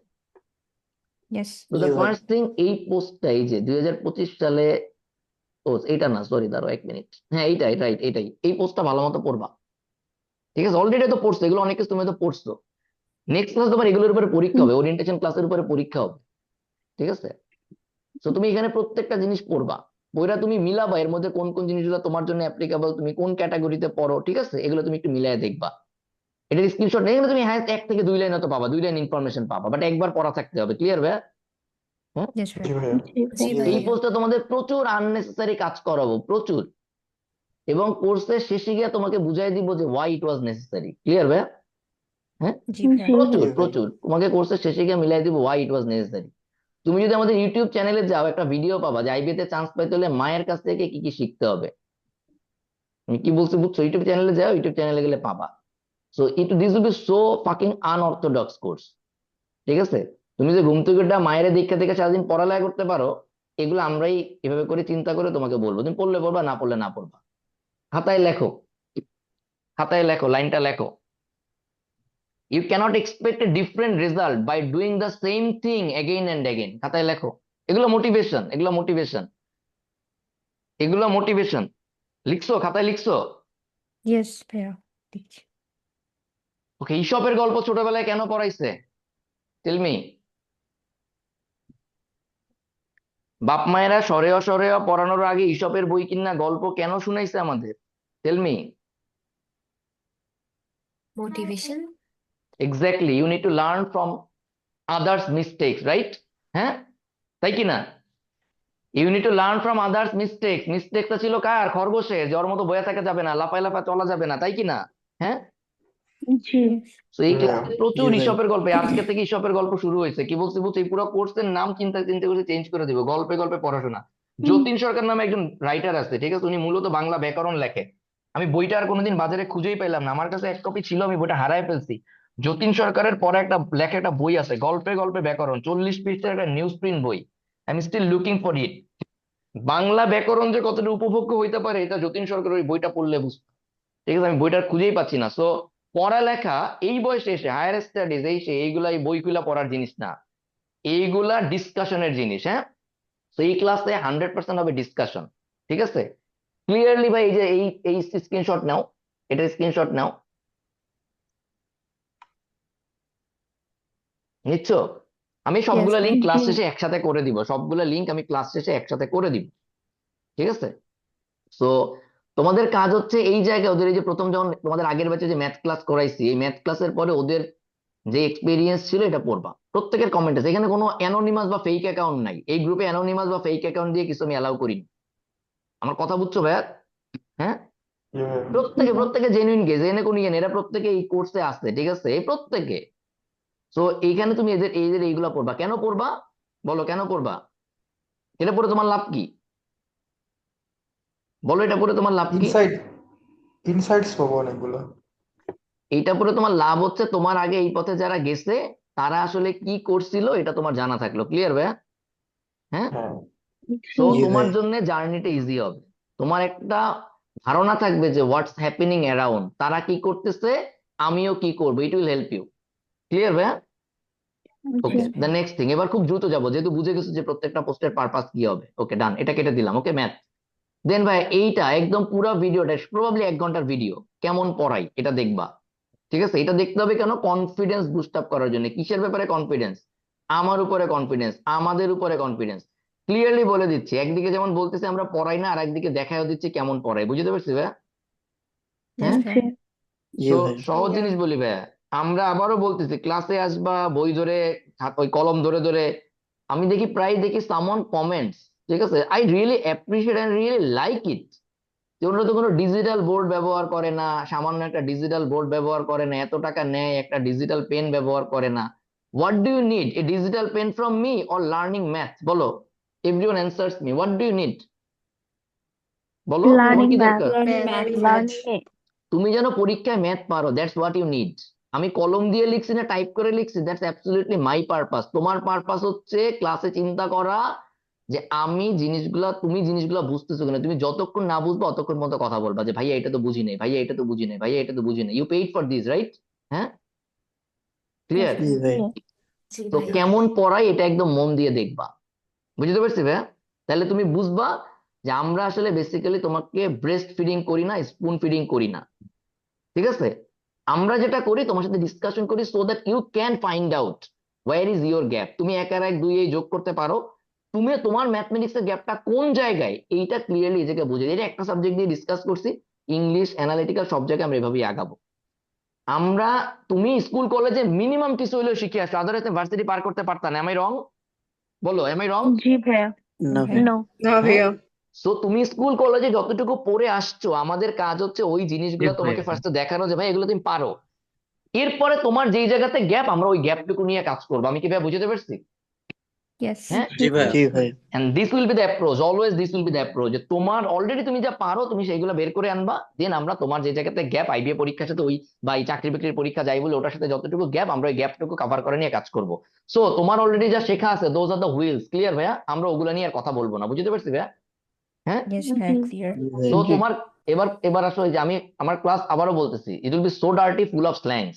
ইয়েস। তো জি দ্য ভাই। ফার্স্ট থিং, এই পোস্টটা, এই যে 2025 সালে, ও এটা না, সরি দাঁড়াও 1 মিনিট, হ্যাঁ এইটাই, রাইট, এটাই, এই পোস্টটা ভালো মতো পড়বা। ঠিক আছে, অলরেডি তো পড়ছো এগুলো, অনেক কিছু তুমি তো পড়ছো। নেক্সট ক্লাস তোমার এগুলোর উপরে পরীক্ষা হবে, ওরিয়েন্টেশন ক্লাসের উপরে পরীক্ষা হবে। ঠিক আছে, তো তুমি এখানে প্রত্যেকটা জিনিস পড়বা, বইটা তুমি মিলাবা, এর মধ্যে কোন কোন জিনিসগুলো তোমার জন্য অ্যাপ্লিকেবল, তুমি কোন ক্যাটাগরিতে পড়ো, ঠিক আছে, এগুলো তুমি একটু মিলাই দেখবা। এটার স্ক্রিনশট নেই, তুমি হায়েস্ট 1 থেকে 2 লাইন তো পাবা, 2 লাইন ইনফরমেশন পাবা, বাট একবার পড়া থাকতে হবে। ক্লিয়ার ভাই? হ্যাঁ, ইয়েস জি ভাইয়া। ভাইয়া। জি জি ভাইয়া। এই ভাইয়া। কোর্সটা তোমাদের প্রচুর আননেসেসারি কাজ করাবো, প্রচুর, এবং কোর্সের শেষে গিয়ে তোমাকে বুঝাই দিব যে why it was necessary. Clear ভাই? হ্যাঁ, জি জি ভাইয়া। প্রচুর জি ভাই। প্রচুর তোমাকে কোর্সের শেষে গিয়ে মিলাই দিব ওয়াই ইট ওয়াজ নেসেসারি। তুমি যদি আমাদের ইউটিউব চ্যানেলে যাও, একটা ভিডিও পাবা যে আইবিএ তে চান্স পেতে হলে মায়ের কাছ থেকে কি কি শিখতে হবে। আমি কি বলছি বুঝছো? ইউটিউব চ্যানেলে যাও, ইউটিউব চ্যানেলে গেলে পাবা। So this will be so fucking unorthodox course. ঠিক আছে, তুমি যে ঘুম থেকে উঠে মায়ের দীক্ষা থেকে সারাদিন পড়ালেখা করতে পারো, এগুলো আমরাই এভাবে করে চিন্তা করে তোমাকে বলবো, তুমি পড়লে পড়বা, না পড়লে না পড়বা। খাতায় লেখো, খাতায় লেখো, লাইনটা লেখো। You can't expect a different result by doing the same thing again and again. খাতায় লেখো, এগুলো মোটিভেশন, এগুলো মোটিভেশন, এগুলো মোটিভেশন। লিখছো? খাতায় লিখছো? ইয়েস ভাইয়া দেখছি। ওকে, ঈশপের গল্প ছোটবেলায় কেন পড়াইছে? Tell me. বাপ মায়েরা সরে অসরে পড়ানোর আগে ঈশপের বই কিনা গল্প কেন শুনাইছে আমাদের? Tell me. Motivation. Exactly, you need to learn from others mistakes, right? হ্যাঁ, তাই কি না? You need to learn from others mistakes. মিস্টেকটা ছিল কার? খরগোশের, যার মতো বয়ে থাকা যাবে না, লাফায় লাফায় চলা যাবে না, তাই কি না? হ্যাঁ, জি। ইয়েস। তো এই জি ভাইয়া। ক্লাসে জি প্রচুর ভাই। ঈশপের গল্প, আজকে থেকে ঈশপের গল্প শুরু হয়েছে। কি বলছি বুঝছো? এই পুরো কোর্সের নাম চিন্তা চিন্তা করে চেঞ্জ করে দিব, গল্পে গল্পে পড়াশোনা। যতীন সরকার নামে একজন রাইটার আছে, ঠিক আছে, উনি মূলত বাংলা ব্যাকরণ লেখে। আমি বইটা আর কোনোদিন বাজারে খুঁজেই পাইলাম না, আমার কাছে এক কপি ছিল, আমি বইটা হারাই ফেলছি। যতীন সরকারের পরে একটা লেখা একটা বই আছে, গল্পে গল্পে ব্যাকরণ, 40 পৃষ্ঠার একটা নিউজ প্রিন্ট বই। I am still looking for it. Bangla ব্যাকরণ যে কতটা উপভোগ্য হইতে পারে এটা যতীন সরকারের ওই বইটা পড়লে বুঝতে। ঠিক আছে, আমি বইটা খুঁজেই পাচ্ছি না। সো পড়ালেখা এই বয়সে এসে, হায়ার স্টাডিজ এই সে, এইগুলা এই বই খুলা পড়ার জিনিস না, এইগুলা ডিসকাশনের জিনিস। হ্যাঁ, তো এই ক্লাসে 100% হবে ডিসকাশন। ঠিক আছে, ক্লিয়ারলি ভাই, এই যে এই স্ক্রিনশট নাও, এটা স্ক্রিনশট নাও, নিচ্ছ? আমি ইয়েস সবগুলা ভাই। লিঙ্ক ক্লাস জি শেষে একসাথে করে দিব, সবগুলা লিঙ্ক আমি ক্লাস শেষে একসাথে করে দিব, ঠিক আছে? সো তোমাদের কাজ হচ্ছে এই জায়গায় ওদের এই যে প্রথম যখন তোমাদের আগের ব্যাচে যে ম্যাথ ক্লাস করাইছি, এই ম্যাথ ক্লাসের পরে ওদের যে এক্সপিরিয়েন্স ছিল এটা পড়বা। প্রত্যেকের কমেন্ট আছে, এখানে কোনো অ্যানোনিমাস বা ফেক অ্যাকাউন্ট নাই। এই গ্রুপে অ্যানোনিমাস বা ফেক অ্যাকাউন্ট দিয়ে কিছু আমি অ্যালাউ করি না। আমার কথা বুঝছো ভাইয়া? হ্যাঁ, জি ভাইয়া। প্রত্যেকে প্রত্যেকে জেনুইন গেছে, এনে কোনো ইয়ে নেই, এরা প্রত্যেকে এই কোর্সে আসছে, ঠিক আছে? এই প্রত্যেকে। সো এইখানে তুমি এদের এদের এইগুলা পড়বা। কেন পড়বা বলো, কেন পড়বা? এটা পড়ে তোমার লাভ কি? বলো, এটা পড়ে তোমার লাভ কি? ইনসাইটস পাবো অনেকগুলো। এইটা পড়ে তোমার লাভ হচ্ছে, তোমার আগে এই পথে যারা গেছে তারা আসলে কি করছিল এটা তোমার জানা থাকলো। ক্লিয়ার ভাইয়া? হ্যাঁ। হ্যাঁ তো জি তোমার ভাই। জন্য জার্নিটা ইজি হবে। তোমার একটা ধারণা থাকবে যে হোয়াটস হ্যাপেনিং অ্যারাউন্ড, তারা কি করতেছে, আমিও কি করবো। It will help you. Clear ভাইয়া? জি ওকে, দ্য নেক্সট থিং, এবার খুব দ্রুত যাবো যেহেতু বুঝে গেছো যে প্রত্যেকটা পোস্টের পারপাস কি হবে। ওকে ডান, এটা কেটে দিলাম। ওকে, ম্যাথ। দেন ভাই এইটা একদম পুরো ভিডিওটা প্রবাবলি 1 ঘন্টার ভিডিও, কেমন পড়াই এটা দেখবা, ঠিক আছে? এটা দেখতে হবে কেন? কনফিডেন্স বুস্ট আপ করার জন্য। কিসের ব্যাপারে কনফিডেন্স? আমার উপরে কনফিডেন্স, আমাদের উপরে কনফিডেন্স। ক্লিয়ারলি বলে দিচ্ছি, একদিকে যেমন বলতেছি আমরা পড়াই না, আর একদিকে দেখাও দিচ্ছি কেমন পড়াই। বুঝতে পারছি ভাই? ইয়েস হ্যাঁ। ভাই। জি জি সো ভাই। সহজ জিনিস বলি ভাইয়া, আমরা আবারও বলতেছি, ক্লাসে আসবা বই ধরে, ওই কলম ধরে ধরে। আমি দেখি, প্রায় দেখি সামন কমেন্টস, ঠিক আছে, I really appreciate and really like it, যে ওরা তো কোনো ডিজিটাল বোর্ড ব্যবহার করে না, সামান্য একটা ডিজিটাল বোর্ড ব্যবহার করে না, এত টাকা নেয়, একটা ডিজিটাল পেন ব্যবহার করে না। What do you need, a digital pen from me or learning math? বলো, everyone answers me, what do you need? বলো তোমার লার্নিং কি ম্যাথ, দরকার? Learning math. লার্নিং তুমি যেন পরীক্ষায় ম্যাথ পারো, দ্যাটস হোয়াট ইউ নিড। আমি কলম দিয়ে লিখছি না টাইপ করে লিখছি, দ্যাটস অ্যাবসলিউটলি মাই পারপাস। তোমার পারপাস হচ্ছে ক্লাসে চিন্তা করা যে আমি জিনিসগুলা, তুমি জিনিসগুলা বুঝতেছো কিনা। তুমি যতক্ষণ না বুঝবো অতক্ষণ মতো কথা বলবা যে ভাইয়া এটা তো বুঝি নাই, ভাইয়া এটা তো বুঝি নাই, ভাইয়া এটা তো বুঝি নাই। You paid for this, right? হ্যাঁ, ইয়েস ক্লিয়ার? ভাই। জি ভাই। জি তো ভাইয়া। কেমন পড়াই এটা একদম মন দিয়ে দেখবা। বুঝতে পারছি ভাইয়া? তাহলে তুমি বুঝবা যে আমরা আসলে বেসিক্যালি তোমাকে ব্রেস্ট ফিডিং করি না, স্পুন ফিডিং করি না, ঠিক আছে? আমরা যেটা করি, তোমার সাথে ডিসকাশন করি so that you can find out where is your gap. তুমি 1 আর 1 2 এই যোগ করতে পারো, তুমি তোমার ম্যাথমেটিক্স এর গ্যাপটা কোন জায়গায় এইটা ক্লিয়ারলি নিজেকে বুঝে। এটা একটা সাবজেক্ট দিয়ে ডিসকাস করছি, ইংলিশ অ্যানালিটিক্যাল সব জায়গায় আমরা এভাবেই আগাবো। আমরা, তুমি স্কুল কলেজে মিনিমাম কিছু হলেও শিখে আসো, আদারওয়াইজ ভার্সিটি পার করতে পারতা না। এম আই রং? বলো, এম আই রং? জি ভাইয়া। না ভাই। নো না হ্যাঁ। ভাইয়া। সো তুমি স্কুল কলেজে যতটুকু পড়ে আসছো, আমাদের কাজ হচ্ছে ওই জি জিনিসগুলো তোমাকে ভাইয়া। ফার্স্টে দেখানো যে ভাই এগুলো তুমি পারো। এরপরে তোমার যেই জায়গাতে গ্যাপ, আমরা ওই গ্যাপটুকু নিয়ে কাজ করবো। আমি কি ভাই বুঝতে পারছি? ইয়েস। হ্যাঁ। জি ভাইয়া। জি ভাই। And this will be the approach, always this will be the approach, যে তোমার অলরেডি তুমি যা পারো তুমি সেইগুলো বের করে আনবা। দেন আমরা তোমার যে জায়গাতে গ্যাপ, আইবিএ পরীক্ষার সাথে ওই, বা এই চাকরি বাকরির পরীক্ষা যাই বলে ওটার সাথে যতটুকু গ্যাপ, আমরা ওই গ্যাপটুকু কভার করে নিয়ে কাজ করব। সো তোমার অলরেডি যা শেখা আছে, those are the wheels. Clear ভাইয়া? আমরা ওগুলো নিয়ে আর কথা বলবো না। বুঝতে পারছি ভাইয়া? হ্যাঁ। ইয়েস জি ভাইয়া, ক্লিয়ার। জি ভাই। সো জি তোমার এবার এবার আসলে যে আমি আমার ক্লাস আবারও বলতেছি, it will be so dirty, full of slangs,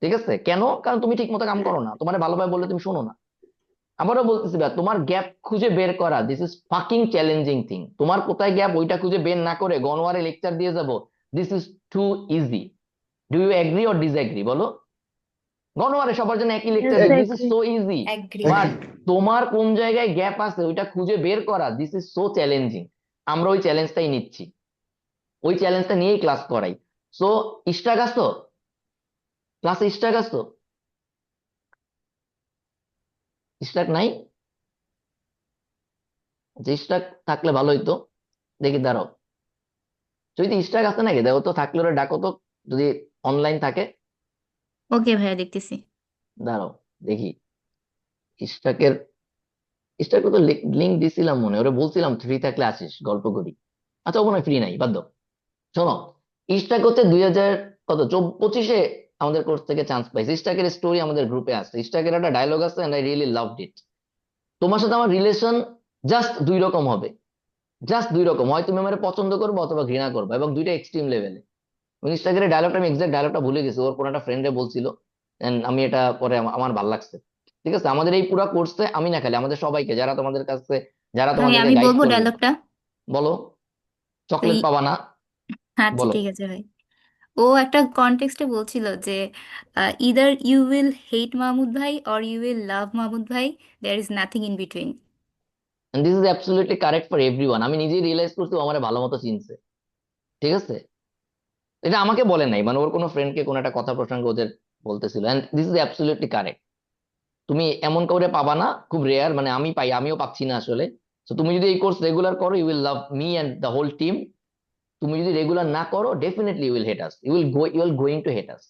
ঠিক আছে? কেন? কারণ তুমি ঠিক মতো কাম করো না, তোমার ভালোভাবে বললে তুমি শোনো না। আবারও বলতেছি ভাই, তোমার গ্যাপ খুঁজে বের করা, this is fucking challenging thing. তোমার কোথায় গ্যাপ ওইটা খুঁজে বের না করে গণওয়ারে লেকচার দিয়ে যাব, this is too easy. Do you agree or disagree? বলো। গণওয়ারে সবার জন্য একই লেকচার ইয়েস দিই, this is agree. So easy. Agree. But তোমার কোন জায়গায় গ্যাপ আছে ওইটা খুঁজে বের করা, দিস ইজ সো চ্যালেঞ্জিং। আমরা ওই চ্যালেঞ্জটাই নিচ্ছি, ওই চ্যালেঞ্জটা নিয়েই ক্লাস করাই। সো স্টাক আসতো, ক্লাসে স্টাক আসতো, স্টাক নাই? যে স্টাক থাকলে ভালো হইতো, দেখি দাঁড়াও, যদি স্টাক আছে নাকি দেখো তো, থাকলে ওরা ডাকো তো, যদি অনলাইন থাকে। ওকে ভাইয়া, দেখতেছি। দাঁড়াও দেখি, স্টাকের, স্টাকে তো লিঙ্ক দিছিলাম মনে হয়, ওরা বলছিলাম ফ্রি থাকলে আসিস গল্প করি। আচ্ছা ও মনে হয় ফ্রি নাই, বাদ দাও। শোনো, স্টাক হচ্ছে 2025-এ আমাদের কোর্স থেকে চান্স পাইছে। স্টাকের স্টোরি আমাদের গ্রুপে আছে, স্টাকের একটা ডায়লগ আছে, and I really loved it. তোমার সাথে আমার রিলেশন জাস্ট 2 রকম হবে, জাস্ট 2 রকম, হয় তুমি আমার পছন্দ করবে অথবা ঘৃণা করবে, এবং দুইটা এক্সট্রিম লেভেলে। ইনস্টাগ্রামের ডায়লগটা আমি এক্সাক্ট ডায়লগটা ভুলে গেছি, ওর কোনো একটা ফ্রেন্ডে বলছিল, and আমি এটা পরে আমার ভাল লাগছে। ঠিক আছে, আমাদের এই পুরো কোর্সে আমি না খালি, আমাদের সবাইকে, যারা তোমাদের কাছে, যারা ভাই তোমাদেরকে আমি গাইড বলবো করবে। ডায়লগটা। বলো। তো চকলেট পাবা না, আচ্ছা বলো। ঠিক আছে ভাই। ও একটা কনটেক্সটে বলছিল যে either you will hate Mahmud ভাই or you will love Mahmud ভাই, there is nothing in between. This is absolutely correct for everyone. আমি নিজেই রিয়েলাইজ করছি ও আমার ভালো মতো চিনছে। ঠিক আছে, এটা আমাকে বলে নাই, মানে ওর কোনো ফ্রেন্ডকে কোনো একটা কথা প্রসঙ্গে ওদের বলতেছিল, and this is absolutely correct. তুমি এমন কাউরে পাবা না, খুব রেয়ার, মানে আমি পাই, আমিও পাচ্ছি না আসলে। তো তুমি যদি এই কোর্স রেগুলার করো, you will love me and the whole team. তুমি যদি রেগুলার না করো, definitely you will hate us, you will going to hate us,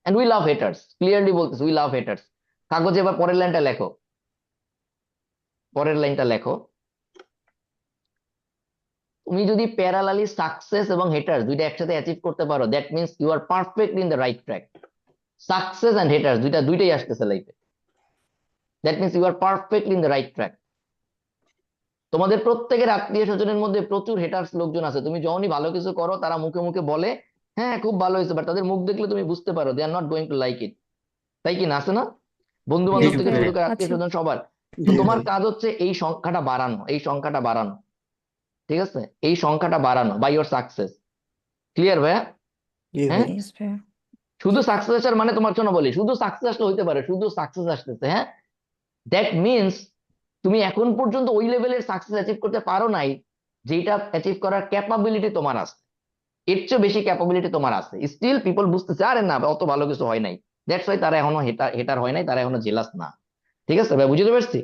and we love haters, clearly বলতেছি, উই লাভ হেটার্স। কাগজে এবার পরের লাইনটা লেখো, পরের লাইনটা লেখো। তুমি যদি প্যারালালি সাকসেস এবং হেটার্স দুইটা একসাথে অ্যাচিভ করতে পারো, that means you are perfect in the right track. Success and haters দুইটাই আসতেছে লাইফে, that means you are perfect in the right track. তোমাদের প্রত্যেকের আত্মীয় স্বজনের মধ্যে প্রচুর হেটার্স লোকজন আছে, তুমি যখনই ভালো কিছু করো তারা মুখে মুখে বলে হ্যাঁ খুব ভালো হয়েছে, বাট তাদের মুখ দেখলে তুমি বুঝতে পারো they are not going to like it. তাই কি না, আছে না? বন্ধু জি ইয়েস বান্ধব থেকে ভাইয়া শুরু করে আত্মীয় আছে। স্বজন সবার। তো জি তোমার ভাই। কাজ হচ্ছে এই সংখ্যাটা বাড়ানো, এই সংখ্যাটা বাড়ানো। ঠিক আছে, এই সংখ্যাটা বাড়ানো বাই ইয়োর সাকসেস। ক্লিয়ার ভাইয়া? জি হ্যাঁ, ভাই। ইয়েস ভাইয়া। শুধু সাকসেস আসার মানে তোমার জন্য বলি, শুধু সাকসেস আসলে হইতে পারে, শুধু সাকসেস আসতেছে, হ্যাঁ, দ্যাট মিনস তুমি এখন পর্যন্ত ওই লেভেলের সাকসেস অ্যাচিভ করতে পারো নাই যেটা অ্যাচিভ করার ক্যাপাবিলিটি তোমার আছে। এর চেয়ে বেশি ক্যাপাবিলিটি তোমার আছে, স্টিল পিপল বুঝতেছে আরে না অত ভালো কিছু হয় নাই, দ্যাটস ওয়াই তারা এখনো হেটার হেটার হয় নাই, তারা এখনো জেলাস না। ঠিক আছে ভাই, বুঝতে পারছি?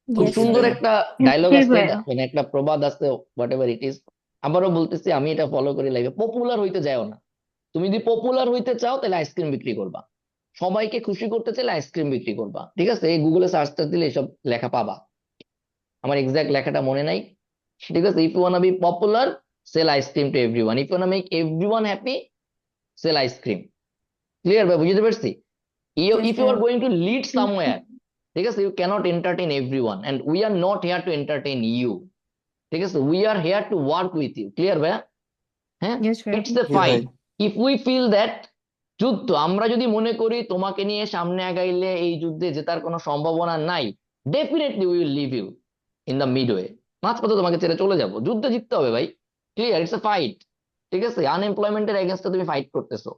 খুব ইয়েস সুন্দর ভাইয়া। একটা ডায়লগ জি আছে, ভাইয়া। মানে একটা প্রবাদ আছে, হোয়াট এভার ইট ইজ। আবারও বলতেছি, আমি এটা ফলো করি লাইফে, পপুলার হইতে যাও না। তুমি যদি পপুলার হইতে চাও তাহলে আইসক্রিম বিক্রি করবা, সবাইকে খুশি করতে চাইলে আইসক্রিম বিক্রি করবা। ঠিক আছে, এই গুগলে সার্চ দিলে এসব লেখা পাবা, আমার এক্সাক্ট লেখাটা মনে নাই। ঠিক আছে, if you wanna be popular, sell ice cream to everyone, if you wanna make everyone happy, sell ice cream. Clear ভাই, বুঝতে পারছি? ইয়েস ইফ ইউ আর ভাইয়া। গোয়িং টু লিড সামওয়্যার, ঠিক আছে, you can't entertain everyone, and we are not here to entertain you. ঠিক আছে, we are here to work with you. Clear ভাইয়া? হ্যাঁ, ইয়েস ভাইয়া। ইটস এ জি ভাই। Fight. If we feel that, যুদ্ধ আমরা যদি মনে করি তোমাকে নিয়ে সামনে আগাইলে এই যুদ্ধে জেতার কোনো সম্ভাবনা নাই, definitely we will leave you in the midway, মাঝপথে তোমাকে ছেড়ে চলে যাবো। যুদ্ধে জিততে হবে ভাই, ক্লিয়ার, ইটস এ ফাইট। ঠিক আছে, আনএমপ্লয়মেন্টের এগেনস্টে তুমি ফাইট করতেছো,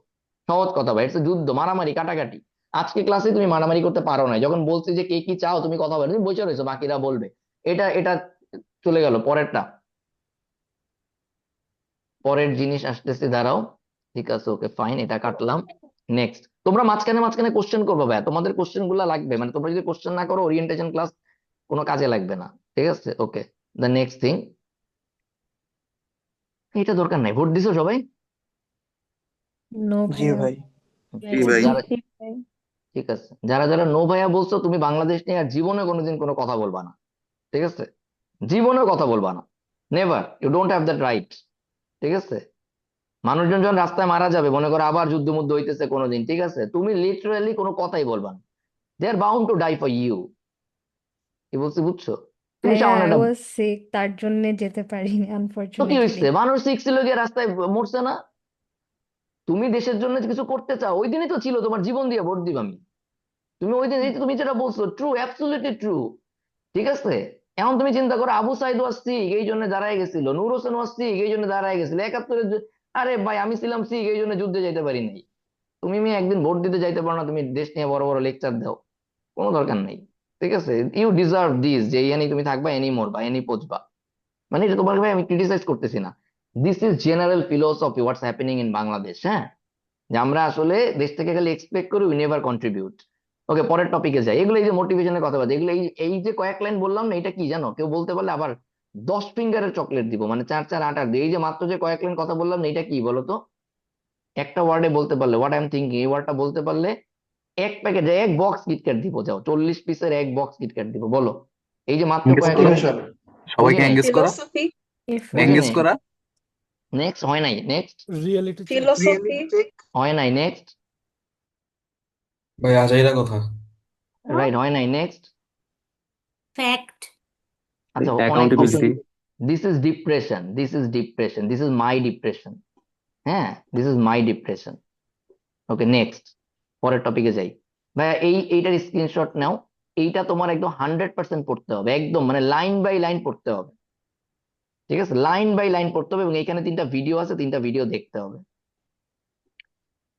সহজ কথা ভাই, ইটস এ যুদ্ধ, মারামারি কাটাকাটি। আজকে ক্লাসে তুমি মারামারি করতে পারো না, যখন বলছি যে কে কি চাও তুমি কথা বলো, তুমি বসে রয়েছো, বাকিরা বলবে। এটা এটা চলে গেল, পরেরটা, পরের জিনিস আসতেছে, দাঁড়াও। ঠিক আছে, ওকে ফাইন, এটা কাটলাম। নেক্সট, তোমরা মাঝখানে মাঝখানে কোশ্চেন করবে ভাই, তোমাদের কোশ্চেন গুলা লাগবে, মানে তোমরা যদি কোশ্চেন না করো ওরিয়েন্টেশন ক্লাস কোনো কাজে লাগবে না। ঠিক আছে, ওকে, দ্য নেক্সট থিং, এটা দরকার নাই, ভোট দিছো সবাই? নো জি ভাইয়া। ভাই। জি জি যারা, জি ভাই। ঠিক আছে, যারা যারা নো ভাইয়া বলছো, তুমি বাংলাদেশ নিয়ে আর জীবনে কোনোদিন কোনো কথা বলবা না। ঠিক আছে, জীবনেও কথা বলবা না, never, you don't have that right. ঠিক আছে, মানুষজন যখন রাস্তায় মারা যাবে, মনে করো আবার যুদ্ধ মুদ্ধ হইতেছে কোনোদিন, ঠিক আছে, তুমি লিটারালি কোনো কথাই বলবা না, they are bound to die for you. কি বলছি বুঝছো? তুমি ভাইয়া সামান্য আই একটা, ওয়াজ সিক, তার জন্য যেতে পারিনি তো কি আনফরচুনেটলি। হয়েছে, মানুষ সিক্স ছিল গিয়ে রাস্তায় মরছে না? তুমি দেশের জন্য কিছু করতে চাও, ওই দিনই তো ছিল তোমার জীবন দিয়ে ভোট দিব আমি। তুমি ওই দিন, এই যে তুমি যেটা বলছো, ট্রু, অ্যাবসলিউটলি ট্রু। ঠিক আছে, এখন তুমি চিন্তা করো, আবু সাইদ ওয়াজ সিক এই জন্য দাঁড়ায় গেছিল, নূর হোসেন ওয়াজ সিক এই জন্য দাঁড়ায় গেছিল 71-এর আরে ভাই আমি ছিলাম সিক এই জন্য যুদ্ধে যাইতে পারি নাই। তুমি মেয়ে একদিন ভোট দিতে যাইতে পারো না, তুমি দেশ নিয়ে বড় বড় লেকচার দাও, কোনো দরকার নেই। ঠিক আছে, ইউ ডিজার্ভ দিস, যে এনি তুমি থাকবা, এনি মরবা, এনি পচবা। মানে এটা তোমাকে ভাই আমি ক্রিটিসাইজ করতেছি না, this is general philosophy what's happening in Bangladesh. হ্যাঁ, যে আমরা আসলে দেশ থেকে খালি এক্সপেক্ট করি, উই নেভার কন্ট্রিবিউট। ওকে, পরের টপিকে যাই। এগুলো এই যে মোটিভেশনের কথা বলতে, এগুলো এই এই যে কয়েক লাইন বললাম না, এটা কি জানো, কেউ বলতে পারলে আবার 10 ফিঙ্গারের চকলেট দিব, মানে 4 4 8 8 দিয়ে। এই যে মাত্র যে কয়েক লাইন কথা বললাম না, এটা কি বলো তো? একটা ওয়ার্ডে বলতে পারলে, হোয়াট আই এম থিঙ্কিং, এই ওয়ার্ডটা বলতে পারলে এক প্যাকেট, এক বক্স কিটক্যাট দিব, যাও 40 পিসের এক বক্স কিটক্যাট দিব, বলো। এই যে মাত্র এঙ্গেজ কয়েক করা, লাইন, মোটিভেশন। বুঝি সবাইকে নাই, এঙ্গেজ করা, ফিলোসফি। এফোর্ট। বুঝি এঙ্গেজ নাই, করা। নেক্সট হয় নাই, next reality check. Philosophy. Reality check. হয় নাই, নেক্সট ভাই আজাইরা কথা। রাইট, হয় নাই, নেক্সট। ফ্যাক্ট। আচ্ছা, অনেক option. Accountability. This is depression, this is depression, this is my depression. হ্যাঁ, this is my depression. Okay, next, পরের টপিকে যাই। ভাইয়া এইটার স্ক্রিনশট নাও, এইটা তোমার একদম 100% পড়তে হবে, একদম মানে লাইন বাই লাইন পড়তে হবে। ঠিক আছে, লাইন বাই লাইন পড়তে হবে এবং এখানে 3টা ভিডিও আছে, 3টা ভিডিও দেখতে হবে।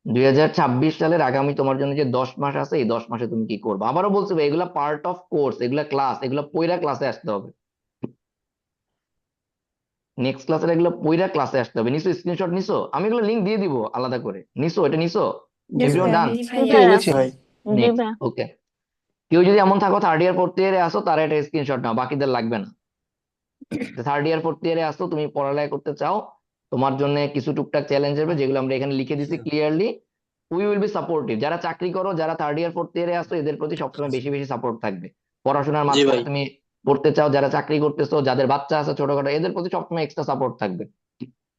2026 সালের আগামী তোমার জন্য যে 10 মাস আছে, এই 10 মাসে তুমি কি করবে। আবারও বলছি ভাই, এগুলা পার্ট অফ কোর্স, এগুলা ক্লাস, এগুলা পইরা ক্লাসে আসতে হবে। নেক্সট ক্লাসের এগুলো পইরা ক্লাসে আসতে হবে। নিছো স্ক্রিনশট নিছো? আমি এগুলো লিংক দিয়ে দিব আলাদা করে। নিছো? এটা নিছো? ইয়েস এভরিওয়ান ভাইয়া। ডান? জি জি ভাইয়া ভাইয়া এনেছি ভাই। জি নেক্সট, ভাইয়া ওকে। কেউ যদি এমন থাকো থার্ড ইয়ার ফোর্থ ইয়ারে আসো, তারা এটা স্ক্রিনশট নাও, বাকিদের লাগবে না। থার্ড ইয়ার ফোর্থ ইয়ারে আসো, তুমি পড়ালেখা করতে চাও, তোমার জন্য কিছু টুকটাক চ্যালেঞ্জ হবে যেগুলো আমরা এখানে লিখে দিছি clearly. We will B supportive. যারা চাকরি করো, যারা থার্ড ইয়ার ফোর্থ ইয়ারে আসো, এদের প্রতি সবসময় বেশি বেশি সাপোর্ট থাকবে। পড়াশোনার জি মাঝখানে ভাই। তুমি পড়তে চাও, যারা চাকরি করতেছো, যাদের বাচ্চা আছে ছোটখাটো, এদের প্রতি সবসময় এক্সট্রা সাপোর্ট থাকবে।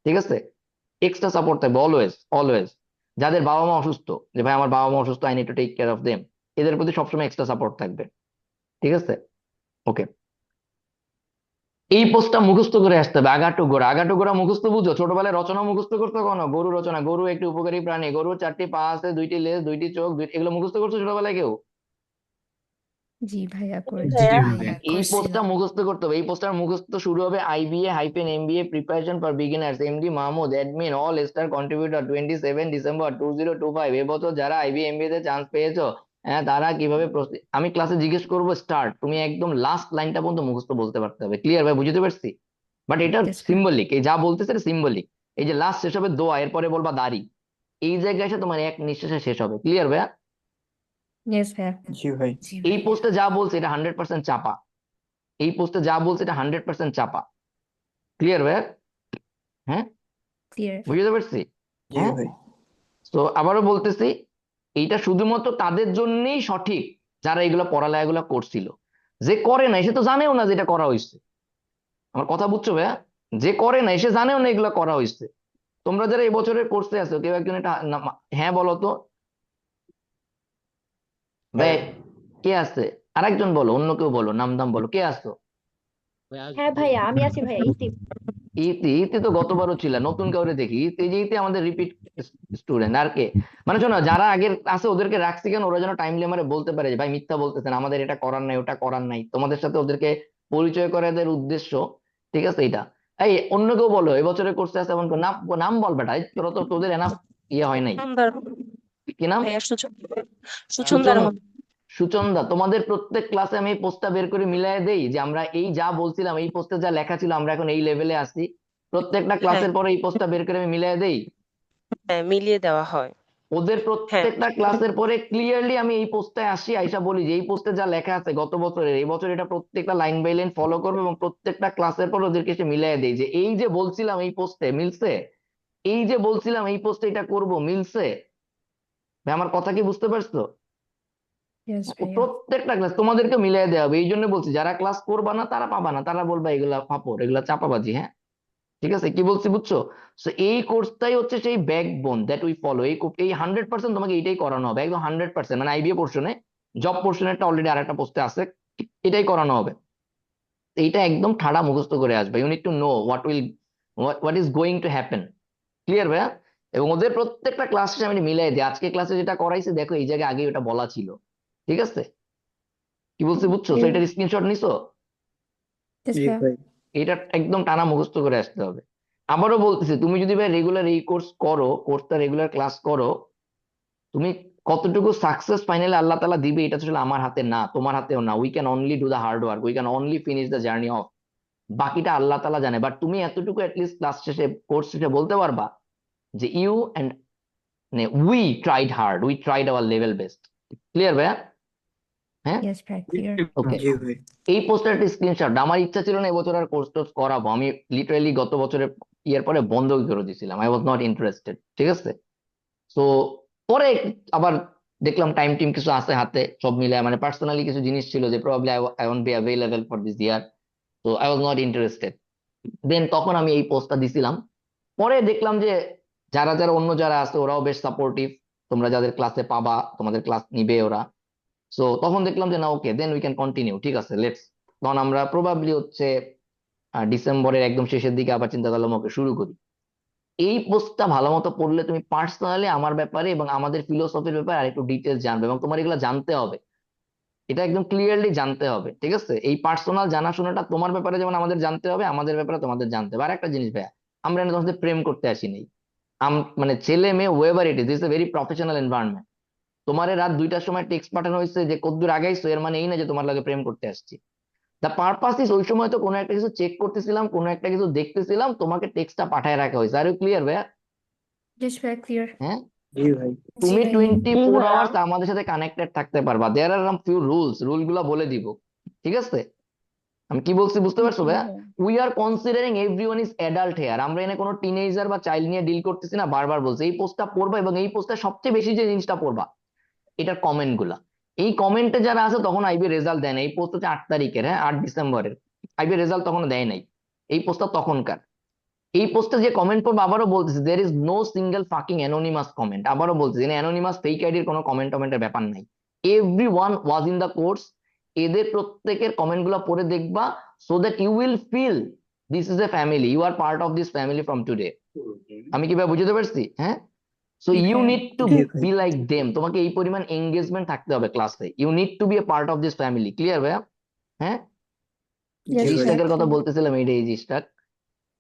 ঠিক আছে, এক্সট্রা সাপোর্ট থাকবে অলওয়েজ অলওয়েজ। যাদের বাবা মা অসুস্থ, যে ভাই আমার বাবা মা অসুস্থ, I need to take care of them, এদের প্রতি সবসময় এক্সট্রা সাপোর্ট থাকবে। ঠিক আছে, ওকে। এই পোস্টটা মুখস্থ করে আসতে হবে। আগাটু গোড়া, আগাটু গোড়া মুখস্থ বুঝো? ছোটবেলায় রচনা মুখস্থ করছো কোনো? গরু রচনা, গরু একটি উপকারী প্রাণী, গরুর 4টি পা আছে, 2টি লেজ, 2টি চোখ, এগুলো মুখস্থ করছো ছোটবেলায় কেউ? জি ভাইয়া জি করেছি। ভাইয়া এই পোস্টটা মুখস্থ করতে হবে। এই পোস্টার মুখস্থ শুরু হবে IBA-MBA preparation for beginners, MD Mahmud, admin, all star contributor, 27 December 2025। এবছর যারা IBA-MBA তে চান্স পেয়েছো, হ্যাঁ, তারা কিভাবে আমি ক্লাসে জিজ্ঞেস করবো স্টার্ট, তুমি একদম লাস্ট লাইনটা পর্যন্ত মুখস্থ বলতে পারতে হবে। ক্লিয়ার ভাই? বুঝতে পারছি? বাট এটা ইয়েস ভাইয়া। সিম্বলিক, এই যা বলতেছে সিম্বলিক। এই যে লাস্ট শেষ হবে দোয়া, এরপরে বলবা দাড়ি, এই জায়গায় এসে তোমার এক নিঃশ্বাসে শেষ হবে। ক্লিয়ার ভাইয়া? ইয়েস ভাইয়া। জি ভাই। এই পোস্টে যা বলছে এটা 100% চাপা। এই পোস্টে যা বলছে এটা 100% চাপা। ক্লিয়ার ভাইয়া? হ্যাঁ, ক্লিয়ার। বুঝতে পারছি? জি হ্যাঁ, ভাই। তো আবারও বলতেছি, এইটা শুধুমাত্র তাদের জন্যই সঠিক যারা এগুলো পড়ালেখাগুলো করছিল। যে করে না সে তো জানেও না যে এটা করা হয়েছে। আমার কথা বুঝছো ভাইয়া? যে করে না সে জানেও না এগুলো করা হয়েছে। তোমরা যারা এবছরের কোর্সে আছো, কেউ একজন এটা হ্যাঁ বলো তো ভাই। কে আছে? আরেকজন বলো, অন্য কেউ বলো, নাম দাম বলো, কে আসতো? হ্যাঁ ভাইয়া, আমি আছি ভাইয়া, ইতি। ইতি, ইতি তো গতবারও ছিল, নতুন কাউরে দেখি? ইতি, যে ইতি আমাদের রিপিট স্টুডেন্ট। আর কে? মানে শোনো, যারা আগের আছে ওদেরকে রাখছি কেন, ওরা যেন টাইমলি আমারে বলতে পারে যে ভাই মিথ্যা বলতেছেন, আমাদের এটা করার নাই, ওটা করার নাই। তোমাদের সাথে ওদেরকে পরিচয় করে দেওয়ার উদ্দেশ্য। ঠিক আছে, এটা। এই অন্য কেউ বলো এবছরের কোর্সে আছে এমন কেউ? নাম নাম বল বেটা, এই তোরা তো, তোদের এনাফ ইয়ে হয় নাই। সুন্দর কি নাম? ভাইয়া, সুচন্দার সুচন রহমান। সুচন্দা। তোমাদের প্রত্যেক ক্লাসে আমি এই পোস্টটা বের করে মিলাই দেই যে আমরা এই যা বলছিলাম, এই পোস্টে যা লেখা ছিল, আমরা এখন এই লেভেলে আসি। প্রত্যেকটা হ্যাঁ, ক্লাসের পরে এই পোস্টটা বের করে আমি মিলাই দেই। হ্যাঁ, মিলিয়ে দেওয়া হয়। ওদের হ্যাঁ, প্রত্যেকটা ক্লাসের পরে ক্লিয়ারলি আমি এই পোস্টে আসি, আইসা বলি যে এই পোস্টে যা লেখা আছে গত বছরের, এই বছর এটা প্রত্যেকটা লাইন বাই লাইন ফলো করবে, এবং প্রত্যেকটা ক্লাসের পর ওদেরকে এসে মিলাই দেই যে এই যে বলছিলাম এই পোস্টে মিলছে, এই যে বলছিলাম এই পোস্টে এটা করব, মিলছে। ভাই, আমার কথা কি বুঝতে পারছো? ইয়েস ভাইয়া। প্রত্যেকটা ক্লাস তোমাদেরকে মিলাই দেওয়া হবে। এই জন্য বলছি, যারা ক্লাস করবা না তারা পাবা না, তারা বলবা এগুলা ফাপড়, এগুলা চাপাবাজি। হ্যাঁ, ঠিক আছে, কি বলছি বুঝছো? সো এই কোর্সটাই হচ্ছে সেই ব্যাকবোন দ্যাট উই ফলো। এই 100% তোমাকে এইটাই করানো হবে, একদম 100%। মানে IBA পোর্শনে, জব পোর্শনেরটা অলরেডি আরেকটা পোস্টে আছে, এটাই করানো হবে। এইটা একদম ঠাড়া মুখস্থ করে আসবে। You need to know what is going to happen. Clear ভাইয়া? এবং ওদের প্রত্যেকটা ক্লাস আমি মিলাই দিই। আজকে ক্লাসে যেটা করাইছে দেখো, এই জায়গায় আগে ওটা বলা ছিল। ঠিক আছে, কি বলছি বুঝছো? তো এটার স্ক্রিনশট নিছো? ইয়েস জি ভাইয়া। ভাই। এটা একদম টানা মুখস্থ করে আসতে হবে। আবারও বলতেছি, তুমি যদি ভাই রেগুলার এই কোর্সটা রেগুলার ক্লাস করো, তুমি কতটুকু সাকসেস ফাইনালি আল্লাহ তাআলা দিবে এটা আসলে আমার হাতে না, তোমার হাতেও না। We can only do the hard work, we can only finish the journey of. বাকিটা আল্লাহ তাআলা জানে। বাট তুমি এতটুকু অ্যাটলিস্ট ক্লাস শেষে, কোর্স শেষে বলতে পারবা যে you and we tried hard, we tried our level best. Clear ভাইয়া? হ্যাঁ, ইয়েস ভাইয়া, ক্লিয়ার। ওকে। জি ভাই। এই পোস্টার একটা স্ক্রিনশট। আমার ইচ্ছা ছিল না এবছর আর কোর্স টোর্স করাবো, আমি লিটারালি গত বছরের ইয়ার পরে বন্ধ করে দিয়েছিলাম। I was not interested. ঠিক আছে, তো পরে আবার দেখলাম টাইম টিম কিছু আছে হাতে, সব মিলে মানে পার্সোনালি কিছু জিনিস ছিল যে probably I won't be available for this ইয়ার, তো আই ওয়াজ নট ইন্টারেস্টেড। দেন তখন আমি এই পোস্টটা দিছিলাম। পরে দেখলাম যে যারা যারা অন্য যারা আছে ওরাও বেশ সাপোর্টিভ, তোমরা যাদের ক্লাসে পাবা, তোমাদের ক্লাস নিবে ওরা। সো তখন দেখলাম যে না, ওকে, দেন উই ক্যান কন্টিনিউ। ঠিক আছে, লেটস। তখন আমরা প্রবাবলি হচ্ছে ডিসেম্বরের একদম শেষের দিকে আবার চিন্তা করলাম ওকে শুরু করি। এই পোস্টটা ভালো মতো পড়লে তুমি পার্সোনালি আমার ব্যাপারে এবং আমাদের ফিলোসফির ব্যাপারে আরেকটু ডিটেলস জানবে, এবং তোমার এগুলো জানতে হবে। এটা একদম ক্লিয়ারলি জানতে হবে, ঠিক আছে? এই পার্সোনাল জানাশোনাটা তোমার ব্যাপারে যেমন আমাদের জানতে হবে, আমাদের ব্যাপারে তোমাদের জানতে হবে। আর একটা জিনিস ভাইয়া, আমরা এখানে তোমার সাথে প্রেম করতে আসিনি। মানে ছেলে মেয়ে whatever it is, this a very professional environment. তোমারে রাত 2টার সময় টেক্সট পাঠানো হয়েছে যে কদ্দূর আগাইছো, এর মানে এই না যে তোমার লাগে প্রেম করতে আসছি। দ্য পারপাস ইজ ওই সময় তো কোনো একটা কিছু চেক করতেছিলাম, কোনো একটা কিছু দেখতেছিলাম, তোমাকে টেক্সটটা পাঠায় রাখা হয়েছে। আর ইউ ক্লিয়ার ভাইয়া? Yes, very clear. হ্যাঁ, জি ভাই। জি তুমি ভাইয়া। 24 আওয়ার্স আমাদের সাথে কানেক্টেড থাকতে পারবা। দেয়ার আর ফিউ রুল গুলা বলে দিব, ঠিক আছে? আমি কি বলছি বুঝতে পারছো জি ভাইয়া? ভাইয়া। We are considering everyone is adult here. আমরা এনে কোনো টিনেজার বা চাইল্ড নিয়ে ডিল করতেছি না। বারবার বলছি এই পোস্টটা পড়বা, এবং এই পোস্টটা সবচেয়ে বেশি যে জিনিসটা পড়বা এটার কমেন্ট গুলা। এই কমেন্টে যারা আছে তখন আইবি রেজাল্ট দেয় না। এই পোস্ট হচ্ছে 8 তারিখের, হ্যাঁ 8 ডিসেম্বরের। আইবি রেজাল্ট তখনো দেয় নাই। এই পোস্টটা তখনকার। এই পোস্টে যে কমেন্ট পড়বো, আবারও বলতেছি, there is no single fucking anonymous comment. আবারও বলতেছি, অ্যানোনিমাস ফেক আইডির কোনো কমেন্টের ব্যাপার নাই। Everyone was in the course. এদের প্রত্যেকের কমেন্ট গুলো পড়ে দেখবা, so that you will feel this is a family, you are part of this family from today. আমি কিভাবে বুঝতে পারছি? হ্যাঁ, সো জি ইউ ভাইয়া। নিড টু জি ভাই। Be like them. তোমাকে এই পরিমাণ এঙ্গেজমেন্ট থাকতে হবে ক্লাসে। You need to be a part of this family. Clear ভাইয়া? হ্যাঁ, Yes, জি যে ভাই। ভাইয়া, ইস্টাকের কথা clear. বলতেছিলাম, এই যে ইস্টাক,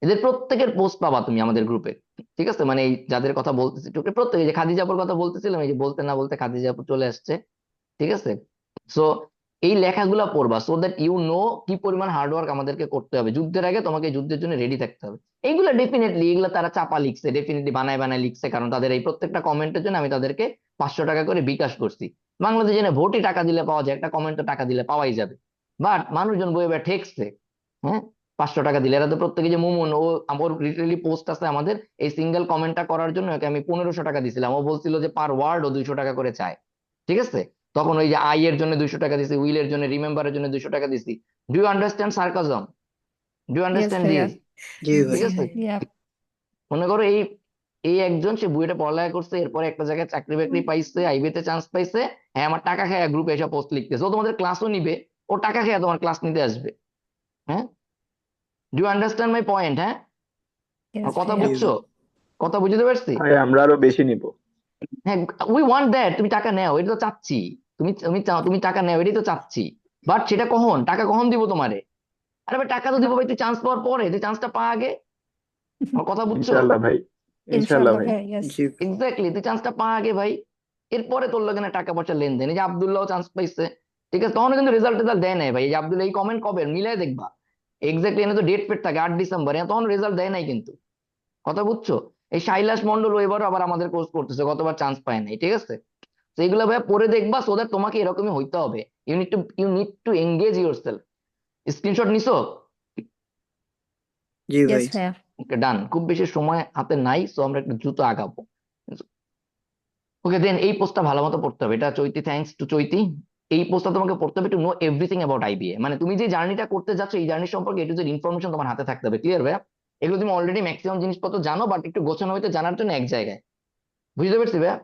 এদের প্রত্যেকের পোস্ট পাবা তুমি আমাদের গ্রুপে, ঠিক আছে? মানে এই যাদের কথা বলতেছি প্রত্যেকে, যে খাদিজাপুর কথা বলতেছিলাম, এই যে বলতে না বলতে খাদিজাপুর চলে আসছে, ঠিক আছে? সো এই লেখাগুলা পড়বা, সো দ্যাট ইউ নো কি পরিমাণ হার্ডওয়ার্ক আমাদেরকে করতে হবে। যুদ্ধের আগে তোমাকে যুদ্ধের জন্য রেডি থাকতে হবে। এইগুলা ডেফিনেটলি, এগুলা তারা চাপা লিখছে, ডেফিনেটলি বানায় বানায় লিখছে, কারণ তাদের এই প্রত্যেকটা কমেন্টের জন্য আমি তাদেরকে 500 টাকা করে বিকাশ করছি। বাংলাদেশে জেনে ভোটই টাকা দিলে পাওয়া যায়, একটা কমেন্টে টাকা দিলে পাওয়াই যাবে। বাট মানুষজন বই এবার ঠেকছে, হ্যাঁ, 500 টাকা দিলে। এরা তো প্রত্যেকে, যে মুমুন, ও আমার লিটারালি পোস্ট আছে আমাদের, এই সিঙ্গেল কমেন্টটা করার জন্য ওকে আমি 1500 টাকা দিছিলাম। ও বলছিল যে পার ওয়ার্ড ও 200 টাকা করে চায়, ঠিক আছে? তখন ওই যে আই এর জন্য 200 টাকা দিছি, উইলের জন্য, রিমেম্বারের জন্য 200 টাকা দিছি। Do you understand sarcasm? Do you Yes, understand ভাইয়া। দিস? জি ভাই। ঠিক আছে, Yeah. মনে করো এই এই একজন, সে বুয়েটে পড়ালেখা করছে, এরপরে একটা জায়গায় চাকরি বাকরি পাইছে, আইবিতে চান্স পাইছে, হ্যাঁ আমার টাকা খেয়ে গ্রুপে এসে পোস্ট লিখতেছে। ও তোমাদের ক্লাসও নিবে, ও টাকা খেয়ে তোমার ক্লাস নিতে আসবে। হ্যাঁ, ডু আন্ডারস্ট্যান্ড মাই পয়েন্ট? হ্যাঁ, Yes, আমার কথা ভাইয়া। জি বুঝছো? ভাই। কথা বুঝতে পারছি? ভাই আমরা আরো বেশি নিব। হ্যাঁ, উই ওয়ান্ট দ্যাট। তুমি টাকা নেও, এটা তো চাচ্ছি। তুমি তুমি চাও তুমি টাকা নেও, এটাই তো চাচ্ছি। বাট সেটা কখন, টাকা কখন দিব তোমারে? আরে ভাই টাকা তো দিব ভাই, তুই চান্স পাওয়ার পরে, তুই চান্সটা পা আগে। আমার কথা বুঝছো? ইনশাআল্লাহ ভাই, ইনশাআল্লাহ ইনশাআল্লাহ ভাই। ভাইয়া, yes. জি ভাই। এক্স্যাক্টলি, তুই চান্সটা পা আগে ভাই। এরপরে তোর লগে না টাকা পয়সা লেনদেন। এই যে আব্দুল্লাহ চান্স পাইছে, ঠিক আছে, তখন কিন্তু রেজাল্ট দেয় নাই ভাই। এই যে আব্দুল্লাহ, এই কমেন্ট কবে মিলাই দেখবা, এক্স্যাক্টলি এনে তো ডেট ফেট থাকে 8 ডিসেম্বর, তখন রেজাল্ট দেয় নাই কিন্তু। কথা বুঝছো? এই শাইলাস মন্ডল এবারও আবার আমাদের কোর্স করতেছে, গতবার চান্স পায় নাই, ঠিক আছে? তো এগুলো ভাই পরে দেখবা, সো দ্যাট তোমাকে এরকমই হইতে হবে। You need to engage yourself. Screenshot নিছো? জি Yes, ভাই। ভাইয়া. ওকে, ডান। খুব বেশি সময় হাতে নাই, সো আমরা একটু দ্রুত আগাবো। ওকে, দেন এই পোস্টটা ভালো মতো পড়তে হবে। এটা চৈতি, থ্যাঙ্কস টু চৈতি। এই পোস্টটা তোমাকে পড়তে হবে two know everything about IBA. মানে তুমি যে জার্নিটা করতে যাচ্ছ, এই জার্নি সম্পর্কে এটু যে ইনফরমেশন তোমার হাতে থাকতে হবে। ক্লিয়ার ভাইয়া? এগুলো তুমি অলরেডি ম্যাক্সিমাম জিনিসপত্র জানো, বাট একটু গোছানো হইতে জানার জন্য এক জায়গায়। বুঝতে পারছি ভাইয়া?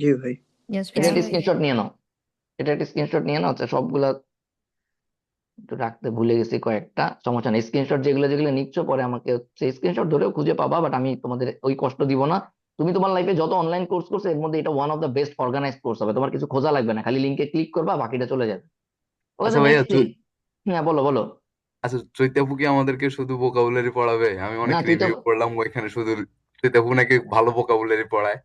জি ভাই। Yes, এটা ভাইয়া. একটা স্ক্রিনশট নিয়ে নাও, এটা একটা স্ক্রিনশট নিয়ে নাও। আচ্ছা, সবগুলা একটু রাখতে ভুলে গেছি কয়েকটা, সমস্যা নেই। স্ক্রিনশট যেগুলো যেগুলো নিচ্ছ, পরে আমাকে সেই স্ক্রিনশট ধরেও খুঁজে পাবা, বাট আমি তোমাদের ওই কষ্ট দিব না। তুমি তোমার লাইফে যত অনলাইন কোর্স করছো, এর মধ্যে এটা one of the best organize course হবে। তোমার কিছু খোঁজা লাগবে না, খালি লিঙ্কে ক্লিক করবা, বাকিটা চলে যাবে। ওকে, আচ্ছা ভাইয়া, নেক্সট থিং। হ্যাঁ, বলো বলো। আচ্ছা চৈতাপু কি আমাদেরকে শুধু ভোকাবুলারি পড়াবে? আমি অনেক না, রিভিউ পড়লাম, ওইখানে শুধু চৈতাপু নাকি ভালো ভোকাবুলারি পড়ায়।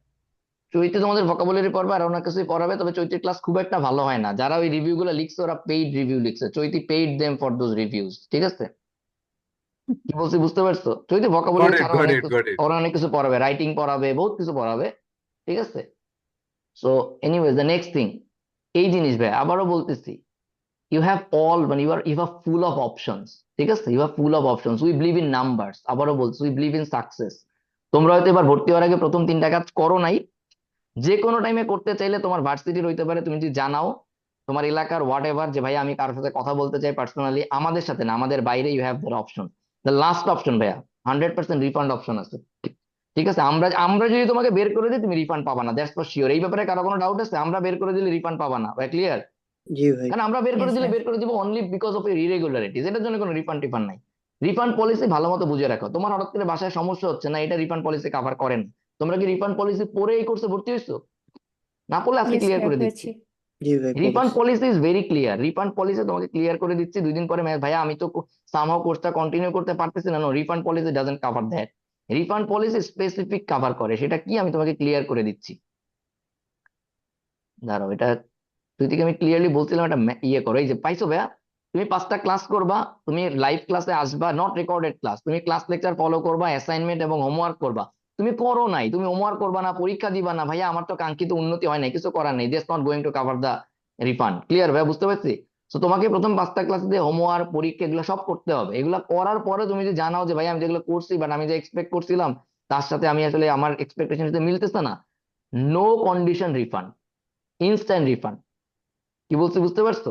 চৈতে তোমাদের ভোকাবুলারি পড়বে আর অনেক কিছুই পড়াবে, তবে চৈতির ক্লাস খুব একটা ভালো হয় না। যারা ওই রিভিউ গুলো লিখছে, ওরা পেইড রিভিউ লিখছে। Chaiti paid them for those reviews, ঠিক আছে? কি বলছি বুঝতে পারছো? চৈতি গট ভোকাবুলারি ইট, ছাড়া গট অনেক ইট, কিছু, গট ইট। ওরা অনেক কিছু পড়াবে, রাইটিং পড়াবে, বহুত কিছু পড়াবে, ঠিক আছে? So anyways, the next thing, এই জিনিস ভাই আবারও বলতেছি, ইউ হ্যাভ অল, মানে you have full of options, ঠিক আছে? You have full of options. We believe in numbers. আবারও বলছি, উই বিলিভ ইন সাকসেস। তোমরা হয়তো এবার ভর্তি হওয়ার আগে প্রথম 3টা কাজ করো নাই, যে কোনো টাইমে করতে চাইলে তোমার ভার্সিটির হইতে পারে, তুমি যদি জানাও তোমার এলাকার হোয়াট এভার, যে ভাই আমি কারোর সাথে কথা বলতে চাই পার্সোনালি, আমাদের সাথে না, আমাদের বাইরে, you have that option. The last option ভাইয়া, 100% রিফান্ড অপশন আছে, ঠিক আছে? আমরা আমরা যদি তোমাকে বের করে দিই, তুমি রিফান্ড পাবা না, দ্যাটস ফর শিওর। এই ব্যাপারে কারো কোনো ডাউট আছে? আমরা বের করে দিলে রিফান্ড পাবা না ভাই, ক্লিয়ার? জি ভাই। কারণ আমরা বের করে Yes, দিলে ভাইয়া. বের করে দিব অনলি বিকজ অফ ইরেগুলারিটিজ। এটার জন্য কোনো রিফান্ড টিফান্ড নাই। রিফান্ড পলিসি ভালো মতো বুঝে রাখো। তোমার হঠাৎ করে বাসায় সমস্যা হচ্ছে না, এটা রিফান্ড পলিসি কভার করেন। তোমরা কি রিফান্ড পলিসি পরে এই কোর্সে ভর্তি হইছো? না পড়লে আজকে Yes, ক্লিয়ার ভাইয়া, করে দিচ্ছি। হয়েছি. জি ভাই refund policy. Policy is very clear. Refund policy তোমাকে ক্লিয়ার করে দিচ্ছি 2 দিন পরে ভাইয়া আমি তো সামহাও কোর্সটা কন্টিনিউ করতে পারতেছি না। No, refund policy doesn't cover that. Refund policy specific cover করে, সেটা কি আমি তোমাকে ক্লিয়ার করে দিচ্ছি। দাঁড়াও, এটা তুই থেকে আমি ক্লিয়ারলি বলছিলাম, একটা ইয়ে করো। এই যে পাইছো ভাইয়া, তুমি 5টা ক্লাস করবা, তুমি লাইভ ক্লাসে আসবা, নট রেকর্ডেড ক্লাস, তুমি ক্লাস লেকচার ফলো করবা, অ্যাসাইনমেন্ট এবং হোমওয়ার্ক করবা। তুমি করো নাই, তুমি হোমওয়ার্ক করবা না, পরীক্ষা দিবা না, ভাইয়া আমার তো কাঙ্ক্ষিত উন্নতি হয় নাই, কিছু করার নেই, this not going to cover the refund. Clear ভাইয়া, বুঝতে পারছি? তো তোমাকে প্রথম 5টা ক্লাস দিয়ে হোমওয়ার্ক, পরীক্ষা এগুলো সব করতে হবে। এগুলো করার পরে তুমি যদি জানাও যে ভাই আমি যেগুলো করছি বাট আমি যে এক্সপেক্ট করছিলাম তার সাথে আমি আসলে আমার এক্সপেকটেশন সাথে মিলতেছে না, no condition refund, instant refund. কি বলছি বুঝতে পারছো?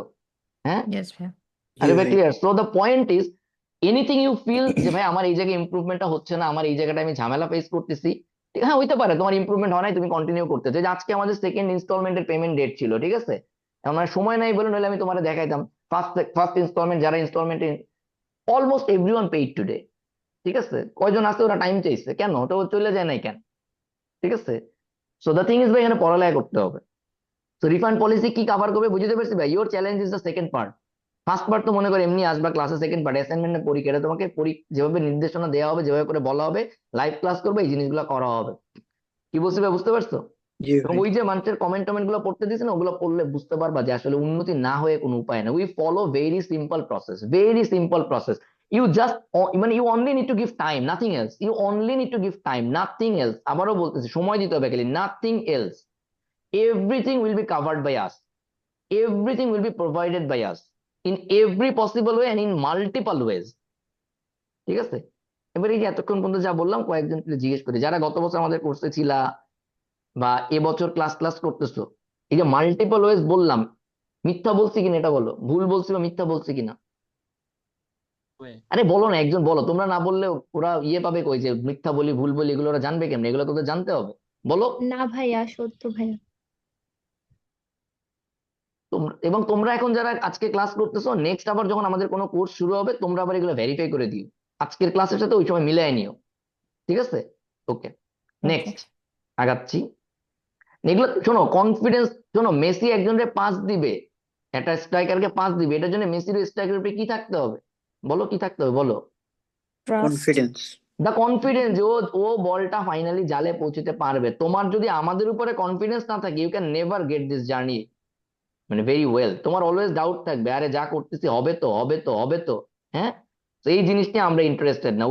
হ্যাঁ, ইয়েস ভাইয়া। জি আরে ভাই ভাই। Clear. So the point is, anything you feel যে ভাই আমার এই জায়গায় ইমপ্রুভমেন্টটা হচ্ছে না, আমার এই জায়গাটা আমি ঝামেলা ফেস করতেছি, হ্যাঁ হইতে পারে তোমার ইমপ্রুভমেন্ট হয় নাই, তুমি কন্টিনিউ করতেছো। যে আজকে আমাদের সেকেন্ড ইনস্টলমেন্টের পেমেন্ট ডেট ছিল, ঠিক আছে? আমার সময় নাই বলে, নইলে আমি তোমার দেখাইতাম। ফার্স্ট ইনস্টলমেন্ট, যারা instalment, almost everyone paid today, ঠিক আছে? কয়জন আছে ওরা টাইম চাইছে, কেন তো চলে যায় নাই কেন? ঠিক আছে। সো দ্য থিং ইজ ভাই, এখানে পড়ালেখা করতে হবে। তো রিফান্ড পলিসি কি কভার করবে বুঝতে পারছি ভাই। Your challenge is the second part. First part তো মনে করো এমনি আসবা ক্লাসে, সেকেন্ড পার্ট অ্যাসাইনমেন্টের পরীক্ষা, এটা তোমাকে যেভাবে নির্দেশনা দেওয়া হবে, যেভাবে করে বলা হবে, লাইভ ক্লাস করবে, এই জিনিসগুলো করা হবে। কি বলছি ভাই, বুঝতে পারছো? জি এবং ভাই। ওই যে মানুষের কমেন্ট টমেন্ট গুলো পড়তে দিচ্ছে না, ওগুলো পড়লে বুঝতে পারবা যে আসলে উন্নতি না হয়ে কোনো উপায় না। We follow very simple process, very simple process. You just, মানে you only need to give time, nothing else. You only need to give time, nothing else. আবারও বলতেছি, সময় দিতে হবে খালি, nothing else. Everything will be covered by us, everything will be provided by us in every possible way and in multiple ways। ঠিক আছে। এবারে এই যে এতক্ষণ পর্যন্ত যা বললাম, কয়েকজন জিজ্ঞেস করি যারা গত বছর আমাদের কোর্সে ছিলা বা এবছর ক্লাস ক্লাস করতেছো, এই যে মাল্টিপল ওয়েজ বললাম, মিথ্যা বলছি কিনা এটা বলো, ভুল বলছি বা মিথ্যা বলছি কিনা? আরে বলো না, একজন বলো। তোমরা না বললে ওরা ইয়ে পাবে কই যে মিথ্যা বলি ভুল বলি, এগুলো ওরা জানবে কেমনে? এগুলো তোদের জানতে হবে, বলো। না ভাইয়া, সত্য ভাইয়া। এবং তোমরা এখন যারা আজকে ক্লাস করতেছো, নেক্সট আবার যখন আমাদের কোনো কোর্স শুরু হবে, তোমরা আবার এগুলো ভেরিফাই করে দিও, আজকের ক্লাসের সাথে ওই সময় মিলাই নিও। ঠিক আছে, ওকে। ওকে। নেক্সট আগাচ্ছি। এগুলো শোনো, কনফিডেন্স। শোনো, মেসি একজনকে পাস দিবে, একটা স্ট্রাইকারকে পাস দিবে, এটার জন্য মেসির স্ট্রাইকারের উপরে কি থাকতে হবে? বলো, কি থাকতে হবে বলো? ট্রাস্ট। কনফিডেন্স। দ্য কনফিডেন্স, ও ও বলটা ফাইনালি জালে পৌঁছতে পারবে। তোমার যদি আমাদের উপরে কনফিডেন্স না থাকে, you can never get this journey মানে ভেরি ওয়েল। তোমার অলওয়েজ ডাউট থাকবে, আরে যা করতেছি হবে তো, হবে তো, হবে তো। হ্যাঁ, তো এই জিনিসটা আমরা ইন্টারেস্টেড না।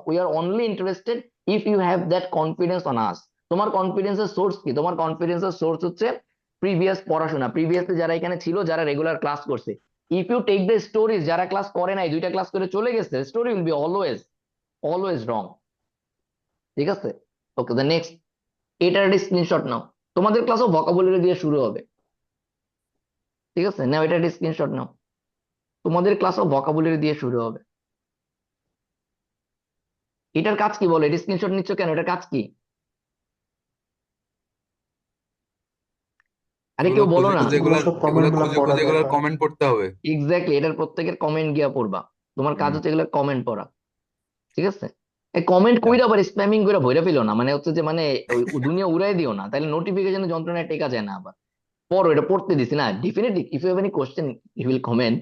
We are only interested if you have that confidence on us. তোমার কনফিডেন্সের সোর্স কি? তোমার কনফিডেন্সের সোর্স হচ্ছে প্রিভিয়াস পড়াশোনা, প্রিভিয়াসলি যারা এখানে ছিল, যারা রেগুলার ক্লাস করছে। If you take the stories, যারা ক্লাস করে নাই, 2টা ক্লাস করে চলে গেছে, story will be always always wrong. ঠিক আছে, ওকে। দ্য নেক্সট, এটার একটা স্ক্রিনশট নাও। তোমাদের ক্লাসও ভোকাবুলারি দিয়ে শুরু হবে, ঠিক আছে? নাও এটা একটা স্ক্রিনশট নাও, তোমাদের ক্লাসও ভোকাবুলারি দিয়ে শুরু হবে। এটার কাজ কি বলো? এটা স্ক্রিনশট নিচ্ছ কেন? এটার কাজ কি? আরে এগুলো কেউ বলো খুঁজে না। খুঁজে এগুলো সব এগুলো কমেন্ট গুলা খুঁজে পড়া খুঁজে এগুলোর দেখা। কমেন্ট পড়তে হবে। এক্স্যাক্টলি, এটার প্রত্যেকের কমেন্ট গিয়া পড়বা। তোমার কাজ হুম। হচ্ছে এগুলো কমেন্ট পড়া, ঠিক আছে? এই কমেন্ট কইরা আবার স্প্যামিং করে ভইরা ফেলো না, মানে হচ্ছে যে মানে ওই দুনিয়া উড়াই দিও না, তাহলে নোটিফিকেশন যন্ত্রণায় টেকা যায় না আবার। পড়ো, এটা পড়তে দিছি না, definitely if you have any question you will comment,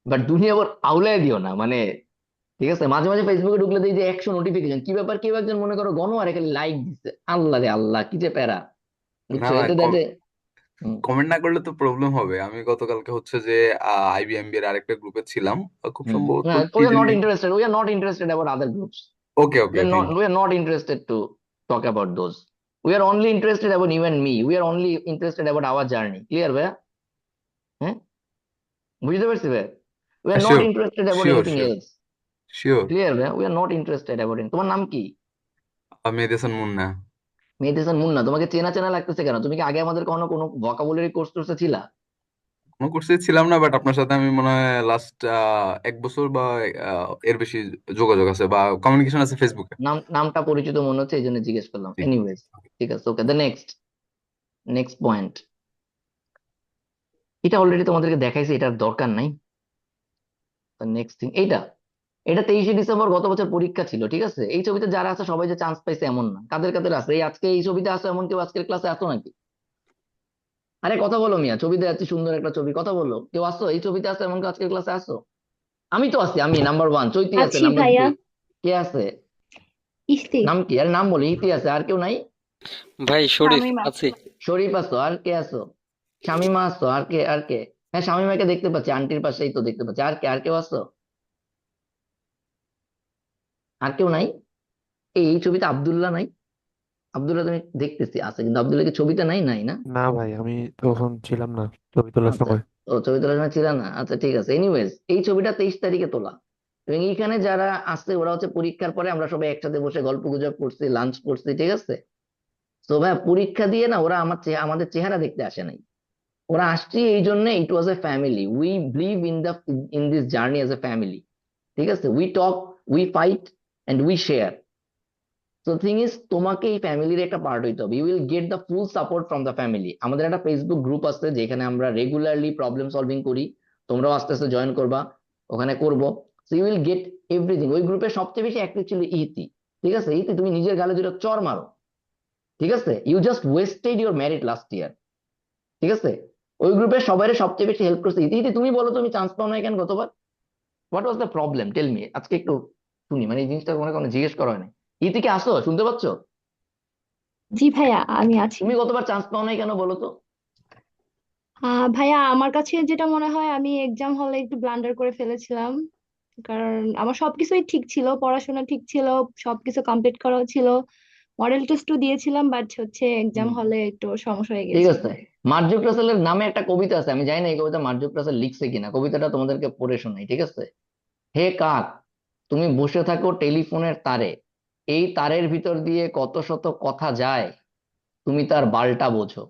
but দুনিয়া আবার আউলাই দিও না মানে। ঠিক আছে, মাঝে মাঝে ফেসবুকে ঢুকলে দেখি যে 100 নোটিফিকেশন, কি ব্যাপার? কেউ একজন মনে করো গণ আর খালি লাইক দিচ্ছে, আল্লাহ রে আল্লাহ, কি যে প্যারা, না বুঝছো? ভাই, এতে দেখে কমেন্ট না করলে তো প্রবলেম হবে। আমি গতকালকে হচ্ছে যে আইবিএমবি এর আরেকটা গ্রুপে ছিলাম, খুব সম্ভবত কি we are not জানি। interested, we are not interested about other groups, okay okay, thank we are not interested to talk about those. We are only interested about you and me, we are only interested about our journey. Clear ভাইয়া? হ্যাঁ, বুঝতে পারছি ভাইয়া? We you. are not sure interested about sure anything sure else. Sure. Clear ভাইয়া? We are not interested about it. তোমার নাম কি? মেহেদী হাসান মুন্না। মেহেদী হাসান মুন্না। তোমাকে চেনা চেনা লাগতেছে কেন? তুমি কি আগে আমাদের কোনো ভোকাবুলারি কোর্স টোর্সে ছিলা? কোনো কোর্সে ছিলাম না, বাট আপনার সাথে আমি মনে হয় লাস্ট 1 বছর বা এর বেশি যোগাযোগ আছে বা কমিউনিকেশন আছে ফেসবুকে। নামটা পরিচিত মনে হচ্ছে, এই জন্য জিজ্ঞেস করলাম। জি। এনিওয়েজ, ঠিক আছে, ওকে। দ্য নেক্সট পয়েন্ট, এটা অলরেডি তোমাদেরকে দেখাইছি, এটার দরকার নাই। নেক্সট থিং, এটা 23শে ডিসেম্বর গত বছর পরীক্ষা ছিল, ঠিক আছে? এই ছবিতে যারা আছে সবাই যে চান্স পাইছে এমন না, কাদের কাদের আছে? এই আজকে এই ছবিতে আসো এমন কেউ আজকের ক্লাসে আসো নাকি? আরে কথা বলো মিয়া, ছবিতে এত সুন্দর একটা ছবি, কথা বলো। কেউ আসছো এই ছবিতে? আসছো এমন কেউ আজকের ক্লাসে আসছো? আমি তো আছি, আমি নাম্বার 1, চৈতি আছে আছি নাম্বার 2। ভাইয়া। কে আছে? ইস্তি। নাম কি? আরে নাম বলি। ইতি আছে, আর কেউ নাই? ভাই শরীফ শামিমা। আছি। শরীফ আছো, আর কে আছো? শামিমা আছো, আর কে? আর কে? হ্যাঁ, শামিমাকে দেখতে পাচ্ছি, আন্টির পাশেই তো দেখতে পাচ্ছি। আর কে? আর কেউ আছো? আর কেউ নাই? এই ছবিতে আব্দুল্লাহ নাই? আব্দুল্লাহ তুমি দেখতেছি আছে, কিন্তু আব্দুল্লাহ কি ছবিতে নাই? নাই না? না ভাই, আমি তখন ছিলাম না ছবি তোলার আচ্ছা, সময়। ও ছবি তোলার সময় ছিল না, আচ্ছা ঠিক আছে। এনিওয়েজ, এই ছবিটা 23 তারিখে তোলা, এবং এইখানে যারা আসছে ওরা হচ্ছে পরীক্ষার পরে আমরা সবাই একসাথে বসে গল্প গুজব করছি, লাঞ্চ করছি, ঠিক আছে? তো ভাই পরীক্ষা দিয়ে না ওরা আমাদের চেহারা দেখতে আসে নাই। ওরা আসছে এই জন্য, it was a family, we believe in this journey as a family. ঠিক আছে, we talk, we fight and we share. তো থিং ইজ, তোমাকে এই ফ্যামিলির একটা পার্ট হইতে হবে। You will get the full support from the family. আমাদের একটা ফেসবুক গ্রুপ আছে যেখানে আমরা রেগুলারলি প্রবলেম সলভিং করি, তোমরাও আস্তে আস্তে জয়েন করবা, ওখানে করব। So you will get everything. ওই গ্রুপে সবচেয়ে বেশি অ্যাক্টিভ ছিল ইতি। ঠিক আছে, ইতি তুমি নিজের গালে দুটো চড় মারো। ঠিক আছে, you just wasted your merit last year. ঠিক আছে, ওই গ্রুপে সবাই সবচেয়ে বেশি হেল্প করছে ইতি। ইতি তুমি বলো, তুমি চান্স পাও না কেন গতবার? What was the problem, tell me. আজকে একটু শুনি, মানে এই জিনিসটা মনে কোনো জিজ্ঞেস করা হয় না। ইতিকে আসো, শুনতে পাচ্ছ? জি ভাইয়া, আমি আছি। তুমি গতবার চান্স পাও নাই কেন বলো তো? ভাইয়া, আমার কাছে যেটা মনে হয় আমি এক্সাম হলে একটু ব্লান্ডার করে ফেলেছিলাম। কারণ আমার সবকিছুই ঠিক ছিল, পড়াশোনা ঠিক ছিল, সবকিছু কমপ্লিট করা ছিল, মডেল টেস্টও দিয়েছিলাম, বাট হচ্ছে এক্সাম হুম, হলে একটু সমস্যা হয়ে ঠিক গেছিল। আছে। মার্জুক রাসেলের নামে একটা কবিতা আছে, আমি জানি না এই কবিতা মার্জুক রাসেল লিখছে কিনা, কবিতাটা তোমাদেরকে পড়ে শোনাই, ঠিক আছে? হে কাক, তুমি বসে থাকো টেলিফোনের তারে, এই তারের ভিতর দিয়ে কত শত কথা যায়, তুমি তার বালটা বোঝো।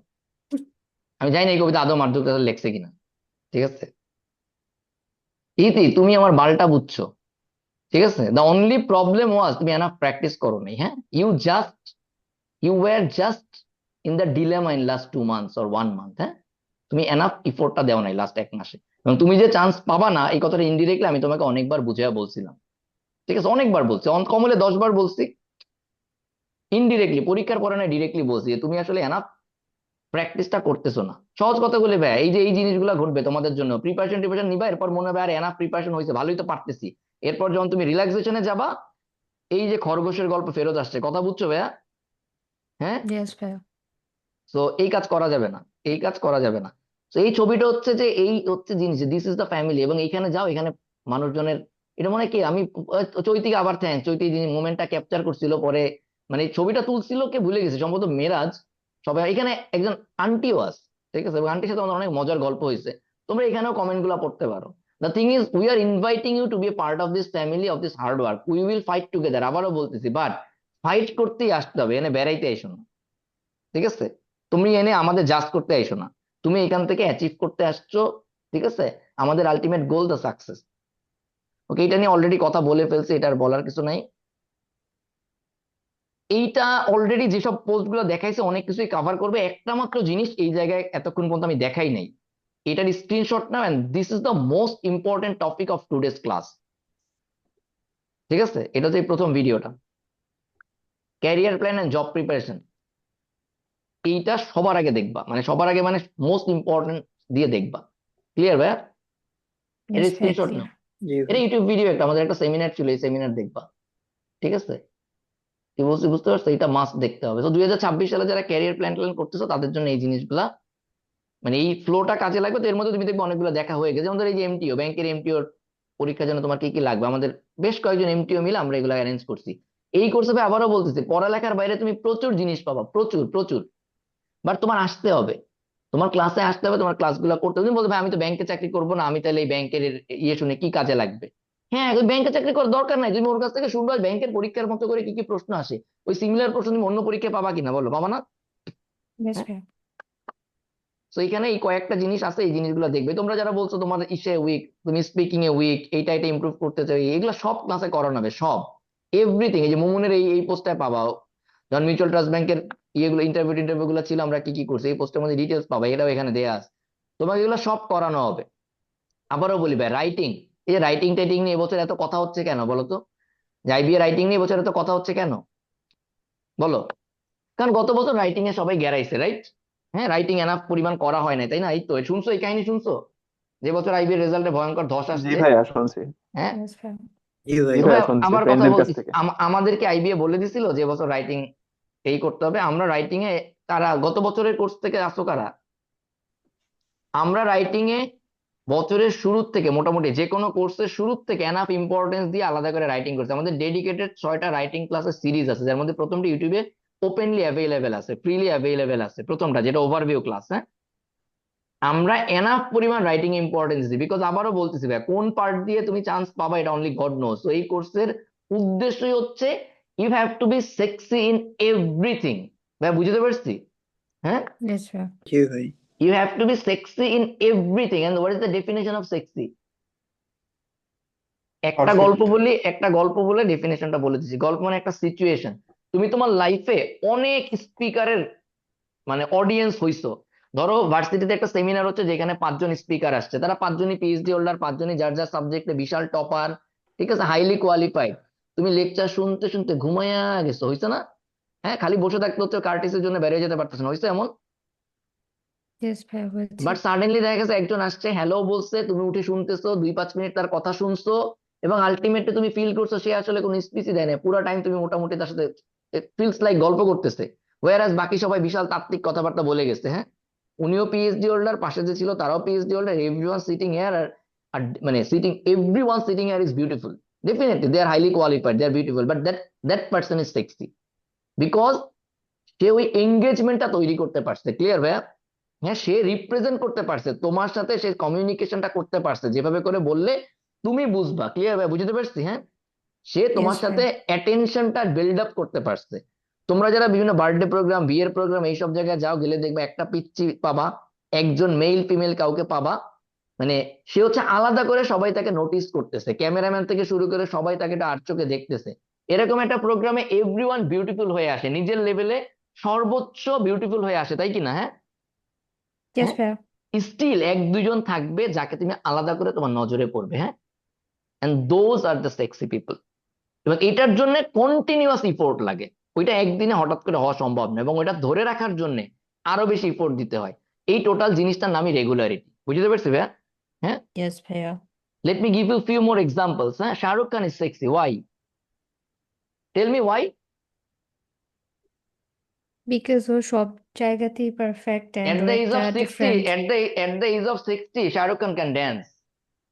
আমি জানি না এই কবিতা আদৌ মার্জুক রাসেল লিখছে কিনা, ঠিক আছে? ইতি, তুমি আমার বালটা বুঝছো, ঠিক আছে? দ্য অনলি প্রবলেম ওয়াজ তুমি এনাফ প্র্যাকটিস করো নাই। হ্যাঁ, you were just in the dilemma in last 2 months or 1 month। হ্যাঁ, তুমি এনাফ ইফোর্টটা দেও নাই লাস্ট 1 মাসে। এবং তুমি যে চান্স পাবা না, এই কথাটা ইনডিরেক্টলি আমি তোমাকে অনেকবার বুঝিয়ে বলছিলাম। ঠিক আছে, অনেকবার বলছি, কমলে 10 বার বলছি। ইনডিরেক্টলি, পরীক্ষার পরে না ডিরেক্টলি বলছি যে তুমি আসলে এনাফ প্র্যাকটিসটা করতেছো না। সহজ কথা বলে ভাই, এই যে এই জিনিসগুলো ঘটবে তোমাদের জন্য, প্রিপারেশন নিবা, এরপর মনে হবে আর এনাফ প্রিপারেশন হয়েছে, ভালোই তো পারতেছি। এরপর যখন তুমি রিল্যাক্সেশনে যাবা, এই যে খরগোশের গল্প ফেরত আসছে, কথা বুঝছো ভাইয়া? হ্যাঁ, ইয়েস ভাইয়া। তো এই কাজ করা যাবে না, এই কাজ করা যাবে না। তো এই ছবিটা হচ্ছে যে এই হচ্ছে জিনিস, দিস ইজ দ্য ফ্যামিলি। এবং এইখানে যাও, এখানে মানুষজনের, এটা মনে হয় কি, আমি চৈতিকে আবার থ্যাংক, চৈতি যিনি মোমেন্টটা ক্যাপচার করছিল পরে, মানে এই ছবিটা তুলছিল কে ভুলে গেছে, সম্ভবত মেরাজ। সবাই এখানে, একজন আন্টিও আছে, ঠিক আছে? এবং আন্টির সাথে আমাদের অনেক মজার গল্প হয়েছে। তোমরা এখানেও কমেন্ট গুলা পড়তে পারো। The thing is, we are inviting you to be a part of this family, of this hard work. We will fight together, আবারও বলতেছি, বাট ফাইট করতেই আসতে হবে, এনে বেড়াইতে আইসো না। ঠিক আছে, তুমি এনে আমাদের জাজ করতে আইসো না, তুমি এখান থেকে অ্যাচিভ করতে আসছো। ঠিক আছে, আমাদের আলটিমেট গোল দ্য সাকসেস। ওকে, এটা নিয়ে অলরেডি কথা বলে ফেলছি, এটা আর বলার কিছু নাই। এইটা অলরেডি যেসব পোস্ট গুলো দেখাইছে অনেক কিছুই কভার করবে। একটা মাত্র জিনিস এই জায়গায় এতক্ষণ পর্যন্ত আমি দেখাই নাই, এটার স্ক্রিনশট নাও, and this is the most important topic of today's class. ঠিক আছে, এটা হচ্ছে এই প্রথম ভিডিওটা, career plan and job preparation. এইটা সবার আগে দেখবা, মানে সবার আগে, মানে মোস্ট ইম্পর্টেন্ট দিয়ে দেখবা। ক্লিয়ার ভাইয়া? এর ইয়েস ভাইয়া, স্ক্রিনশট নাও। ক্লিয়ার। জি এটা ভাই। ইউটিউব ভিডিও, একটা আমাদের একটা সেমিনার ছিল, এই সেমিনার দেখবা। ঠিক আছে, কি বলছি বুঝতে পারছো? এটা মাস্ট দেখতে হবে। তো 2026 সালে যারা ক্যারিয়ার প্ল্যান করতেছো তাদের জন্য এই জিনিসগুলা, মানে এই ফ্লোটা কাজে লাগবে। তো এর মধ্যে তুমি দেখবে অনেকগুলো দেখা হয়ে গেছে। যেমন ধরো এই যে এমটিও, ব্যাংকের এমটিও পরীক্ষার জন্য তোমার কি কি লাগবে, আমাদের বেশ কয়েকজন এমটিও মিলে আমরা এগুলো অ্যারেঞ্জ করছি। এই কোর্সে আবারও বলতেছি, পড়ালেখার বাইরে তুমি প্রচুর জিনিস পাবা, প্রচুর প্রচুর। বাট তোমার আসতে হবে, তোমার ক্লাসে আসতে হবে, তোমার ক্লাসগুলো করতে হবে। তুমি বলতে ভাই আমি তো ব্যাংকে চাকরি করবো না, আমি তাহলে এই ব্যাংকের ইয়ে শুনে কি কাজে লাগবে? হ্যাঁ, ওই ব্যাংকে চাকরি করার দরকার নাই, তুমি ওর কাছ থেকে শুনবা ব্যাংকের পরীক্ষার মতো করে কি কি প্রশ্ন আসে। ওই সিমিলার প্রশ্ন তুমি অন্য পরীক্ষায় পাবা কিনা বলো? পাবা না? ইয়েস হ্যাঁ, ভাইয়া। তো এখানে এই কয়েকটা জিনিস আছে, এই জিনিসগুলো দেখবে। তোমরা যারা বলছো তোমার ইসে উইক, তুমি স্পিকিং এ উইক, এইটা এটা ইমপ্রুভ করতে চাই, এগুলো সব ক্লাসে করানো হবে, সব এভরিথিং। এই যে মুমুনের এই এই পোস্টটায় পাবা, যখন মিউচুয়াল ট্রাস্ট ব্যাংকের ইয়েগুলো ইন্টারভিউ গুলো ছিল, আমরা কি কি করছি এই পোস্টের মধ্যে ডিটেলস পাবা, এটাও এখানে দেয়া আছে। তোমাকে এগুলো সব করানো হবে। আবারও বলি ভাই, রাইটিং, এই যে রাইটিং টাইটিং নিয়ে এবছর এত কথা হচ্ছে কেন বলো তো? যে আইবিএ রাইটিং নিয়ে এবছর এত কথা হচ্ছে কেন বলো? কারণ গত বছর রাইটিং এ সবাই গেরাইছে, রাইট? হ্যাঁ, রাইটিং এনাফ পরিমাণ করা হয় না, তাই না? এই তো শুনছো, এই কাহিনী শুনছো যে বছর আইবি রেজাল্টে ভয়ঙ্কর ধস জি আসছে। ভাইয়া শুনছি। হ্যাঁ, Yes, ভাইয়া। জি ভাই জি তো ভাই ভাইয়া শুনছি আবার কথা ফ্রেন্ডদের কাছ বলতেছি, থেকে। আমাদেরকে আইবিএ বলে দিছিল যে বছর রাইটিং এই করতে হবে। আমরা রাইটিং এ কারা গত বছরের কোর্স থেকে আসো কারা? আমরা রাইটিং এ বছরের শুরুর থেকে মোটামুটি যে কোনো কোর্সের শুরুর থেকে এনাফ ইম্পর্টেন্স দিয়ে আলাদা করে রাইটিং করছে। আমাদের ডেডিকেটেড 6টা রাইটিং ক্লাসের সিরিজ আছে, যার মধ্যে প্রথমটি ইউটিউবে ওপেনলি অ্যাভেলেবেল আছে, ফ্রিলি অ্যাভেলেবেল আছে, প্রথমটা যেটা ওভারভিউ ক্লাস। হ্যাঁ, আমরা এনাফ পরিমাণ রাইটিং ইম্পর্টেন্স দিই, বিকজ আবারও বলতেছি ভাই, কোন পার্ট দিয়ে তুমি চান্স পাবা এটা অনলি গড নোস। তো এই কোর্সের উদ্দেশ্যই হচ্ছে you have to be sexy in everything. ভাই বুঝতে পারছি? হ্যাঁ, Yes, ভাইয়া। জি ভাই you have to be sexy in everything. And what is the definition of sexy? একটা গল্প পারফেক্ট। বলি, একটা গল্প বলে ডেফিনেশনটা বলে দিচ্ছি। গল্প মানে একটা সিচুয়েশন। তুমি তোমার লাইফে অনেক স্পিকারের মানে অডিয়েন্স হইছো। ধরো ভার্সিটিতে একটা সেমিনার হচ্ছে যেখানে 5জন স্পিকার আসছে, তারা 5জনই পিএইচডি হোল্ডার, 5জনই যার যার সাবজেক্টে বিশাল টপার, ঠিক আছে, হাইলি কোয়ালিফাইড। তুমি লেকচার শুনতে শুনতে ঘুমায়া গেছো, হইছে না? হ্যাঁ, খালি বসে থাকতে হচ্ছে, কার্টিসের জন্য বেরিয়ে যেতে পারতেছে না, হইছে এমন? Yes, ভাইয়া, হয়েছে। বাট সাডেনলি দেখা গেছে একজন আসছে, হ্যালো বলছে, তুমি উঠে শুনতেছো, 2-5 মিনিট তার কথা শুনছো, এবং আলটিমেটলি তুমি ফিল করছো সে আসলে কোনো স্পিচই দেয় না, পুরো টাইম তুমি মোটামুটি তার সাথে ফিলস লাইক গল্প করতেছে, ওয়ারাস বাকি সবাই বিশাল তাত্ত্বিক কথাবার্তা বলে গেছে। হ্যাঁ, উনিও পিএইচডি হোল্ডার, পাশে যে ছিল তারাও PhD holder, everyone sitting here, আর মানে everyone sitting here is beautiful. Definitely they are highly qualified, they are beautiful, but that person is sexy because সে ওই এঙ্গেজমেন্টটা তৈরি করতে পারছে। ক্লিয়ার ভাইয়া? হ্যাঁ, সে রিপ্রেজেন্ট করতে পারছে, তোমার সাথে সে কমিউনিকেশনটা করতে পারছে, যেভাবে করে বললে তুমি বুঝবা। ক্লিয়ার ভাই? বুঝতে পারছি? হ্যাঁ, সে তোমার Yes, সাথে ভাইয়া। অ্যাটেনশনটা বিল্ড আপ করতে পারছে। তোমরা যারা বিভিন্ন বার্থডে প্রোগ্রাম, বিয়ের প্রোগ্রাম, এইসব জায়গায় যাও, গেলে দেখবে একটা পিচ্চি পাবা, একজন মেল ফিমেল কাউকে পাবা, মানে সে হচ্ছে আলাদা করে সবাই তাকে নোটিস করতেছে, ক্যামেরাম্যান থেকে শুরু করে সবাই তাকে একটা আর চোখে দেখতেছে। এরকম একটা প্রোগ্রামে এভরিওয়ান বিউটিফুল হয়ে আসে, নিজের লেভেলে সর্বোচ্চ বিউটিফুল হয়ে আসে, তাই কি না? হ্যাঁ, Yes, হ্যাঁ, ভাইয়া। স্টিল 1-2জন থাকবে যাকে তুমি আলাদা করে তোমার নজরে পড়বে। হ্যাঁ, and those are the sexy people. এবং এটার জন্য কন্টিনিউয়াস ইফোর্ট লাগে, ওইটা একদিনে হঠাৎ করে হওয়া সম্ভব না, এবং ওইটা ধরে রাখার জন্য আরো বেশি ইফোর্ট দিতে হয়। এই টোটাল জিনিসটার নামই রেগুলারিটি। বুঝতে পারছি ভাইয়া? হ্যাঁ, Yes, ভাইয়া। Let me give you few more examples. হ্যাঁ, Shahrukh Khan is sexy, why? Tell me why. Because ও সব জায়গাতেই পারফেক্ট এট অ্যান্ড ও দ্য এজ একটা of 60, different. At the age of 60 Shahrukh Khan can dance.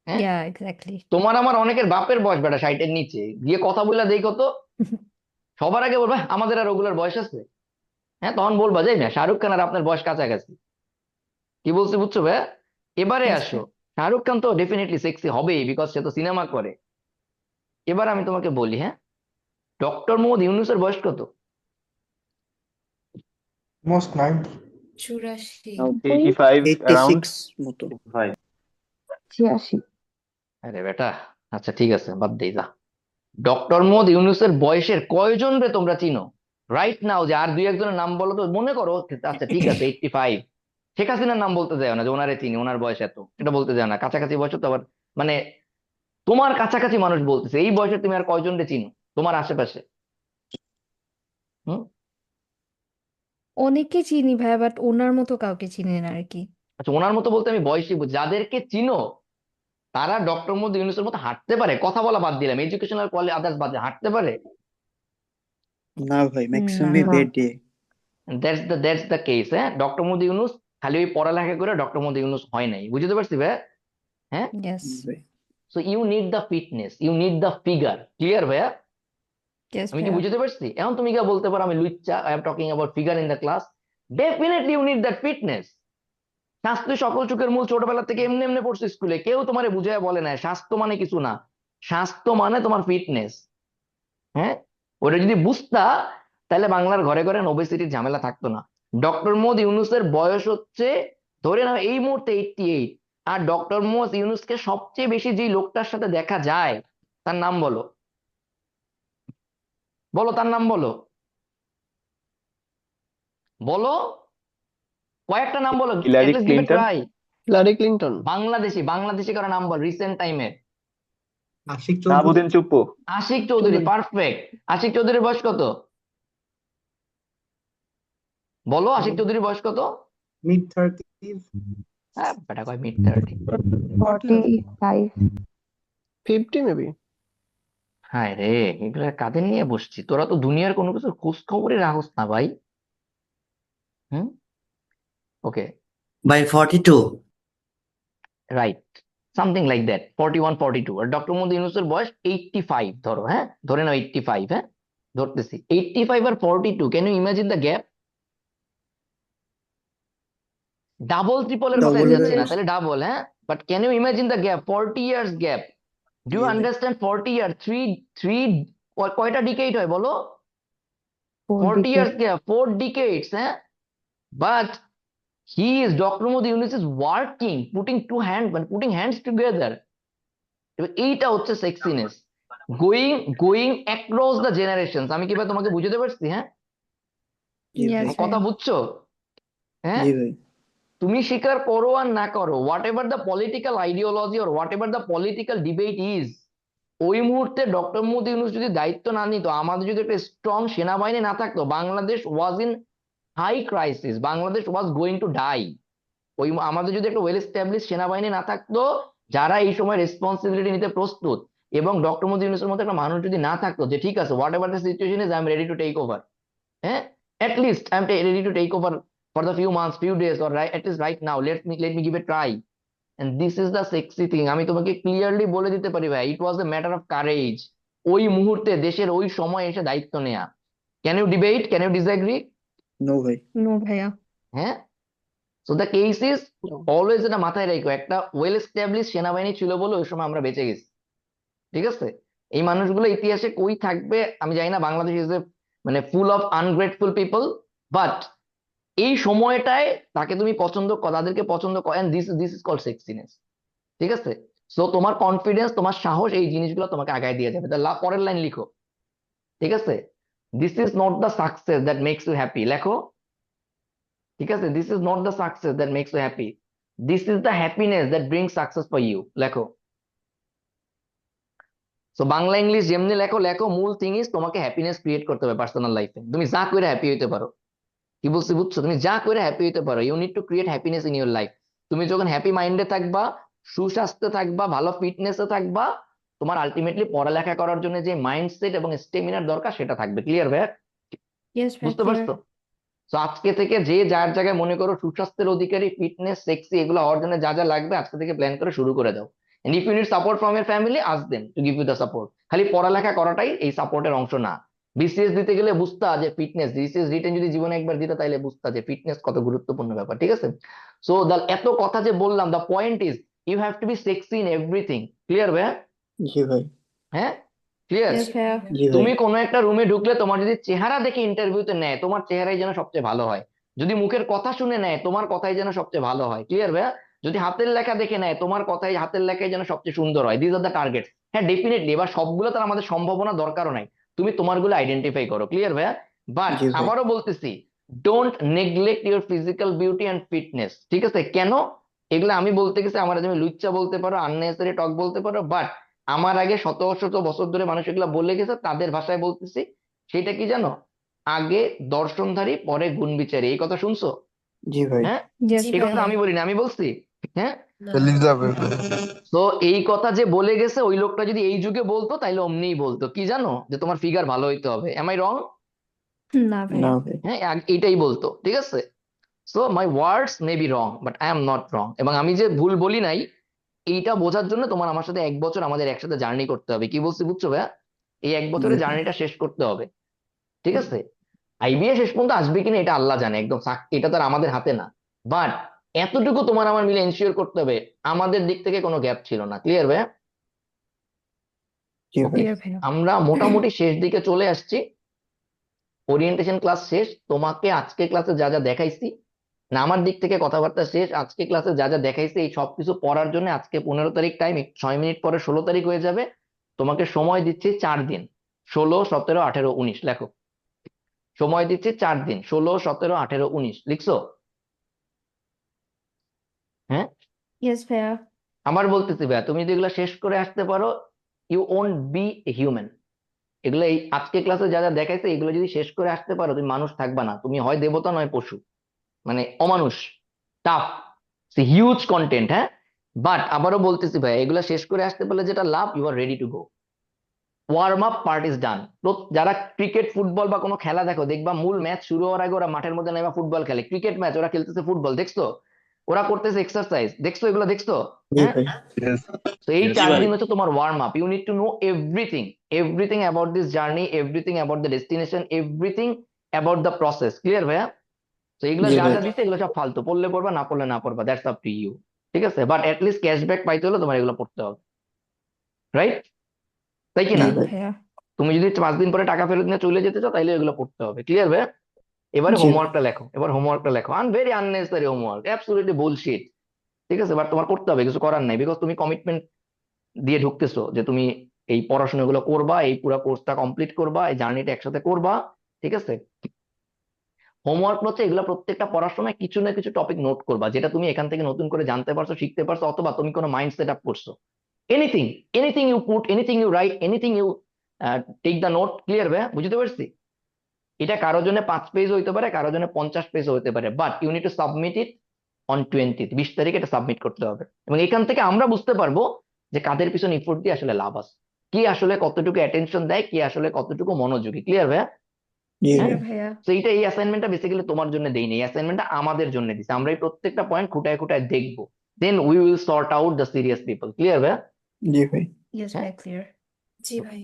হ্যাঁ, ইয়া, এক্স্যাক্টলি। তোমার আমার অনেকের বাপের বয়স বেটা 60-এর নিচে, গিয়ে কথা বলে দেখো তো, সবার আগে বলবা আমাদের আর ওগুলোর বয়স আছে? হ্যাঁ, তখন বলবা যে না, শাহরুখ খান আর আপনার বয়স কাছাকাছি। কি বলছি বুঝছো ভাই? এবারে Yes, আসো, ভাইয়া। শাহরুখ খান তো ডেফিনেটলি সেক্সি হবেই, বিকজ সে তো সিনেমা করে। এবার আমি তোমাকে বলি, হ্যাঁ, ডক্টর মোহাম্মদ ইউনূসের বয়স কত? মোস্ট 90। 84। 85 অ্যারাউন্ড 86 মতো। 85। 86। আরে বেটা, আচ্ছা ঠিক আছে, বাদ দেই যা। ডক্টর মোহাম্মদ ইউনূসের বয়সের কয়জন রে তোমরা চিনো রাইট নাও? যে আর 2-1জনের নাম বলো তো, মনে করো। আচ্ছা ঠিক আছে, 85। শেখ হাসিনার নাম বলতে যায় না যে ওনারে চিনি, ওনার বয়স এত, এটা বলতে যায় না। কাছাকাছি বয়স তো আবার, মানে তোমার কাছাকাছি মানুষ বলতেছে, এই বয়সে তুমি আর কয়জন রে চিনো তোমার আশেপাশে? হুম, অনেকে চিনি ভাইয়া, বাট ওনার মতো কাউকে চিনি না আর কি। আচ্ছা, ওনার মতো বলতে আমি বয়সী বুঝি। যাদেরকে চিনো তারা ডক্টর মোহাম্মদ ইউনূসের মতো হাঁটতে পারে? কথা বলা বাদ দিলাম, এডুকেশনাল কোয়ালিটি আদার্স বাদ দিয়ে হাঁটতে পারে? না ভাই, না, ম্যাক্সিমাম না। বেড দিয়ে। That's the case. হ্যাঁ, ডক্টর মোহাম্মদ ইউনূস খালি ওই পড়ালেখা করে ডক্টর মোহাম্মদ ইউনূস হয় নাই, বুঝতে পারছি ভাই? হ্যাঁ, ইয়েস। ভাই so you need the fitness, you need the figure. Clear ভাইয়া? ইয়েস আমি কি ভাইয়া। বুঝতে পারছি? এখন তুমি কি বলতে পারো আমি লুচ্চা, I am talking about figure in the class. Definitely you need that fitness. স্বাস্থ্য সকল সুখের মূল, ছোটবেলা থেকে এমনি এমনি পড়ছো স্কুলে, কেউ তোমারে বুঝায় বলে না স্বাস্থ্য মানে কিছু না, স্বাস্থ্য মানে তোমার ফিটনেস। হ্যাঁ, ওটা যদি বুঝতা তাহলে বাংলার ঘরে ঘরে ওবেসিটির ঝামেলা থাকতো না। ডক্টর মোহাম্মদ ইউনূসের বয়স হচ্ছে ধরে নাও এই মুহূর্তে 88। আর ডক্টর মোহাম্মদ ইউনূসকে সবচেয়ে বেশি যে লোকটার সাথে দেখা যায় তার নাম বলো, বলো তার নাম বলো, বলো কয়েকটা নাম বলো, Hillary at least give a Clinton. Try. Hillary Clinton. Bangladeshi কারো নাম বল রিসেন্ট টাইমে। আশিক চৌধুরী। শাহাবুদ্দিন চুপ্পু। আশিক চৌধুরী, পারফেক্ট। আশিক চৌধুরীর বয়স কত? বলো, আশিক চৌধুরীর বয়স কত? mid-30s? হ্যাঁ বেটা কয় mid-30। 45। 50 মেবি। হ্যাঁ রে, এগুলা কাদের নিয়ে বসছি, তোরা তো দুনিয়ার কোনো কিছু খোঁজ খবরই রাখস না ভাই। Hmm, okay, By 42. Right, something like that, 41 42। আর ডক্টর মোহাম্মদ ইউনূসের বয়স 85 ধরো, হ্যাঁ ধরে নাও 85, হ্যাঁ ধরতেছি 85 আর 42, can you imagine the gap? Double ট্রিপলের কথায় ডবল যাচ্ছি হয়ে না, গেছে। তাহলে ডাবল, হ্যাঁ, but can you imagine the gap, 40 years gap. Do you জি ভাই। আন্ডারস্ট্যান্ড 40 year, থ্রি থ্রি কয়টা ডিকেড হয় বলো? 4 40 years decades। গ্যাপ, 4 decades, হ্যাঁ। But doctor Mohammad Yunus is working, putting hands together. এইটা হচ্ছে sexiness, going going across the generation. আমি কিভাবে তোমাকে বুঝাতে পারছি? হ্যাঁ, জি ভাই। ইয়েস আমার কথা ভাইয়া। বুঝছো? হ্যাঁ, জি ভাই। তুমি স্বীকার করো আর না করো, what ever the political ideology or what ever the political debate is, ওই মুহূর্তে ডক্টর মোহাম্মদ ইউনূস যদি দায়িত্ব না নিত, আমাদের যদি একটা স্ট্রং সেনাবাহিনী না থাকতো, Bangladesh was in high crisis, Bangladesh was going to die. ওই আমাদের যদি একটা ওয়েল এস্টাবলিশ সেনাবাহিনী না থাকতো, যারা এই সময় রেসপন্সিবিলিটি নিতে প্রস্তুত, এবং ডক্টর মোহাম্মদ ইউনূসের মতো একটা মানুষ যদি না থাকতো যে ঠিক আছে, whatever the situation is, I am ready to take over, হ্যাঁ, at least I'm ready to take over for the few months, few days, or right, at least right now, let me give a try. And this is the sexy thing, আমি তোমাকে ক্লিয়ারলি বলে দিতে পারি ভাই, it was a matter of courage, ওই মুহূর্তে দেশের ওই সময় এসে দায়িত্ব নেয়া। Can you debate, can you disagree? No ভাই। নো ভাইয়া। হ্যাঁ, so the case is always, এটা মাথায় রেখো, একটা ওয়েল এস্টাবলিশ সেনাবাহিনী ছিল বলে ওই সময় আমরা বেঁচে গেছি, ঠিক আছে? এই মানুষগুলো ইতিহাসে কই থাকবে আমি জানি না, বাংলাদেশ ইজ এ মানে full of ungrateful people, but এই সময়টায় তাকে তুমি পছন্দ করো, তাদেরকে পছন্দ করো, এন্ড দিস ইজ কল্ড সেক্সিনেস, ঠিক আছে? সো তোমার কনফিডেন্স, তোমার সাহস, এই জিনিসগুলো তোমাকে আগায় দিয়ে যাবে। পরের লাইন লিখো, ঠিক আছে? This is not the success that makes you happy, লেখো, ঠিক আছে? This is not the success that makes you happy, this is the happiness that brings success for you, লেখো। সো বাংলা ইংলিশ যেমনি লেখো লেখো, মূল থিং ইজ তোমাকে হ্যাপিনেস ক্রিয়েট করতে হবে পার্সোনাল লাইফে। তুমি যা করে হ্যাপি হইতে পারো, কি বলছি বুঝছো? তুমি যা করে হ্যাপি হইতে পারো, you need to create happiness in your life. তুমি যখন হ্যাপি মাইন্ডে থাকবা, সুস্বাস্থ্যে থাকবা, ভালো ফিটনেসে থাকবা, তোমার আলটিমেটলি পড়ালেখা করার জন্য যে মাইন্ডসেট এবং স্টেমিনার দরকার সেটা থাকবে। ক্লিয়ার ভাই? ইয়েস ভাইয়া, বুঝতে ক্লিয়ার। পারছো? তো আজকে থেকে যে যার জায়গায় মনে করো সুস্বাস্থ্যের অধিকারী, ফিটনেস, সেক্সি, এগুলো হওয়ার জন্য যা যা লাগবে আজকে থেকে প্ল্যান করে শুরু করে দাও। And if you need support from your family, ask them to give you the support. খালি পড়ালেখা করাটাই এই সাপোর্টের অংশ না। বিসিএস দিতে গেলে বুঝতা যে ফিটনেস, বিসিএস রিটেন যদি জীবনে একবার দিতে তাইলে বুঝতা যে ফিটনেস কত গুরুত্বপূর্ণ ব্যাপার, ঠিক আছে? সো এত কথা যে বললাম, the point is you have to be sexy in everything. Clear ভাই? জি ভাই। হ্যাঁ, ক্লিয়ার? ইয়েস ভাইয়া। জি ভাই। তুমি কোনো একটা রুমে ঢুকলে তোমার যদি চেহারা দেখে ইন্টারভিউতে নেয়, তোমার চেহারাই যেন সবচেয়ে ভালো হয়। যদি মুখের কথা শুনে নেয়, তোমার কথাই যেন সবচেয়ে ভালো হয়। ক্লিয়ার ভাইয়া? যদি হাতের লেখা দেখে নেয়, তোমার কথাই, হাতের লেখাই যেন সবচেয়ে সুন্দর হয়। This are the target. হ্যাঁ ডেফিনেটলি, এবার সবগুলো তার আমাদের সম্ভাবনা দরকারও নাই, তুমি তোমারগুলো আইডেন্টিফাই করো। ক্লিয়ার ভাইয়া? বাট জি ভাই। আবারও বলতেছি, don't neglect your physical beauty and fitness, ঠিক আছে? কেন? এগুলো আমি বলতে গেছি, আমার তুমি লুচ্চা বলতে পারো, আননেসেসারি টক বলতে পারো, বাট আমার আগে শত শত বছর ধরে মানুষ এগুলো বলে গেছে, তাদের ভাষায় বলতেছি। সেটা কি জানো? আগে দর্শনধারী, পরে গুণ বিচারী। এই কথা শুনছো? জি ভাই। হ্যাঁ, ইয়েস এই কথা ভাইয়া। আমি বলিনি, আমি বলছি। হ্যাঁ, এলিজাবেথ। তো এই কথা যে বলে গেছে, ওই লোকটা যদি এই যুগে বলতো তাইলে অমনিই বলতো কি জানো, যে তোমার ফিগার ভালো হইতে হবে। এম আই রং? না না ভাইয়া। ভাই। হ্যাঁ, এইটাই বলতো, ঠিক আছে? So my words may be wrong, but I am not wrong. এবং আমি যে ভুল বলি নাই, এইটা বোঝার জন্য তোমার আমার সাথে 1 বছর আমাদের একসাথে জার্নি করতে হবে। কি বলছি বুঝছো ভাইয়া? এই 1 বছরে জি ভাই। জার্নিটা শেষ করতে হবে, ঠিক আছে? আইবিএ শেষ পর্যন্ত আসবে কিনা এটা আল্লাহ জানে, একদম এটা তো আর আমাদের হাতে না। বাট এতটুকু তোমার আমার মিলে এনশিওর করতে হবে, আমাদের দিক থেকে কোনো গ্যাপ ছিল না। ক্লিয়ার ভাইয়া? জি ভাই। ওকে, ক্লিয়ার ভাইয়া। আমরা মোটামুটি শেষ দিকে চলে আসছি। ওরিয়েন্টেশন ক্লাস শেষ। তোমাকে আজকে ক্লাসে যা যা দেখাইছি, না আমার দিক থেকে কথাবার্তা শেষ। আজকে ক্লাসে যা যা দেখাইছি এই সবকিছু পড়ার জন্য আজকে 15 তারিখ টাইম, 6 মিনিট পরে 16 তারিখ হয়ে যাবে। তোমাকে সময় দিচ্ছি 4 দিন, 16, 17, 18, 19, লেখো। সময় দিচ্ছি 4 দিন, 16, 17, 18, 19, লিখছো? হ্যাঁ, ইয়েস ভাইয়া। আবার বলতেছি ভাইয়া, তুমি যদি এগুলো শেষ করে আসতে পারো, you won't be a human. এগুলো এই আজকে ক্লাসে যা যা দেখাইছে এগুলো যদি শেষ করে আসতে পারো, তুমি মানুষ থাকবা না, তুমি হয় দেবতা নয় পশু, মানে অমানুষ। টাফ, হিউজ কন্টেন্ট, হ্যাঁ। বাট আবারও বলতেছি ভাই, এগুলা শেষ করে আসতে পারলে যেটা লাভ, you are ready to go. Warm up part is done. যারা ক্রিকেট ফুটবল বা কোনো খেলা দেখো, দেখবা মূল ম্যাচ শুরু হওয়ার আগে ওরা মাঠের মধ্যে নেমে ফুটবল খেলে। ক্রিকেট ম্যাচ ওরা খেলতেছে ফুটবল, দেখছো? ওরা করতেছে এক্সারসাইজ, দেখছো? এগুলো দেখছো? জি হ্যাঁ। ভাই। তো এই জি 4 ভাই। দিন হচ্ছে তোমার warm up. You need to know everything, everything about this journey, everything about the destination, everything about the process. Clear ভাইয়া? তো এগুলো জি যা ভাই। যা দিচ্ছে এগুলো সব ফালতু, পড়লে পড়বা, না পড়লে না পড়বা, দ্যাটস আপ টু ইউ। ঠিক আছে, বাট লিস্ট ক্যাশব্যাক পাইতে হলে তোমার এগুলো পড়তে হবে, রাইট? তাই কি জি না? হ্যাঁ ভাই। ভাইয়া। তুমি যদি 5 দিন পরে টাকা ফেরত নিয়ে চলে যেতে চাও, তাইলে এগুলো পড়তে হবে। ক্লিয়ার ভাই? এবারে জি ভাই। হোমওয়ার্কটা লেখো, এবার হোমওয়ার্কটা লেখো। Very unnecessary homework, absolutely bullshit. ঠিক আছে, বাট তোমার করতে হবে, কিছু করার নাই, বিকজ তুমি কমিটমেন্ট দিয়ে ঢুকতেছো যে তুমি এই পড়াশোনাগুলো করবা, এই পুরো কোর্সটা কমপ্লিট করবা, এই জার্নিটা একসাথে করবা। ঠিক আছে, হোমওয়ার্ক হচ্ছে এগুলো প্রত্যেকটা পড়ার সময় কিছু না কিছু টপিক নোট করবা, যেটা তুমি এখান থেকে নতুন করে জানতে পারছো, শিখতে পারছো, অথবা তুমি কোনো মাইন্ড সেট আপ করছো। Anything, anything you put, anything you write, anything you take the note. Clear ভাই? বুঝতে পারছি? এটা কারো জন্য 5 পেজ হইতে পারে, কারো জন্য 50 পেজ হইতে পারে, but you need to submit it on 20 তারিখে এটা সাবমিট করতে হবে। এবং এখান থেকে আমরা বুঝতে পারবো যে কাদের পিছনে ইফোর্ট দিয়ে আসলে লাভ আছে, কি আসলে কতটুকু অ্যাটেনশন দেয়, কি আসলে কতটুকু মনোযোগী। ক্লিয়ার ভাই? জি হ্যাঁ। ভাই। হ্যাঁ ভাইয়া। তো এই অ্যাসাইনমেন্টটা বেসিক্যালি তোমার জন্য দেইনি, এই অ্যাসাইনমেন্টটা আমাদের জন্য দিছে। আমরা এই প্রত্যেকটা পয়েন্ট খুঁটায় খুঁটায় দেখবো, then we will sort out the serious people. Clear ভাই? জি ভাই। ইয়েস হ্যাঁ। ভাইয়া, ক্লিয়ার। জি ভাই।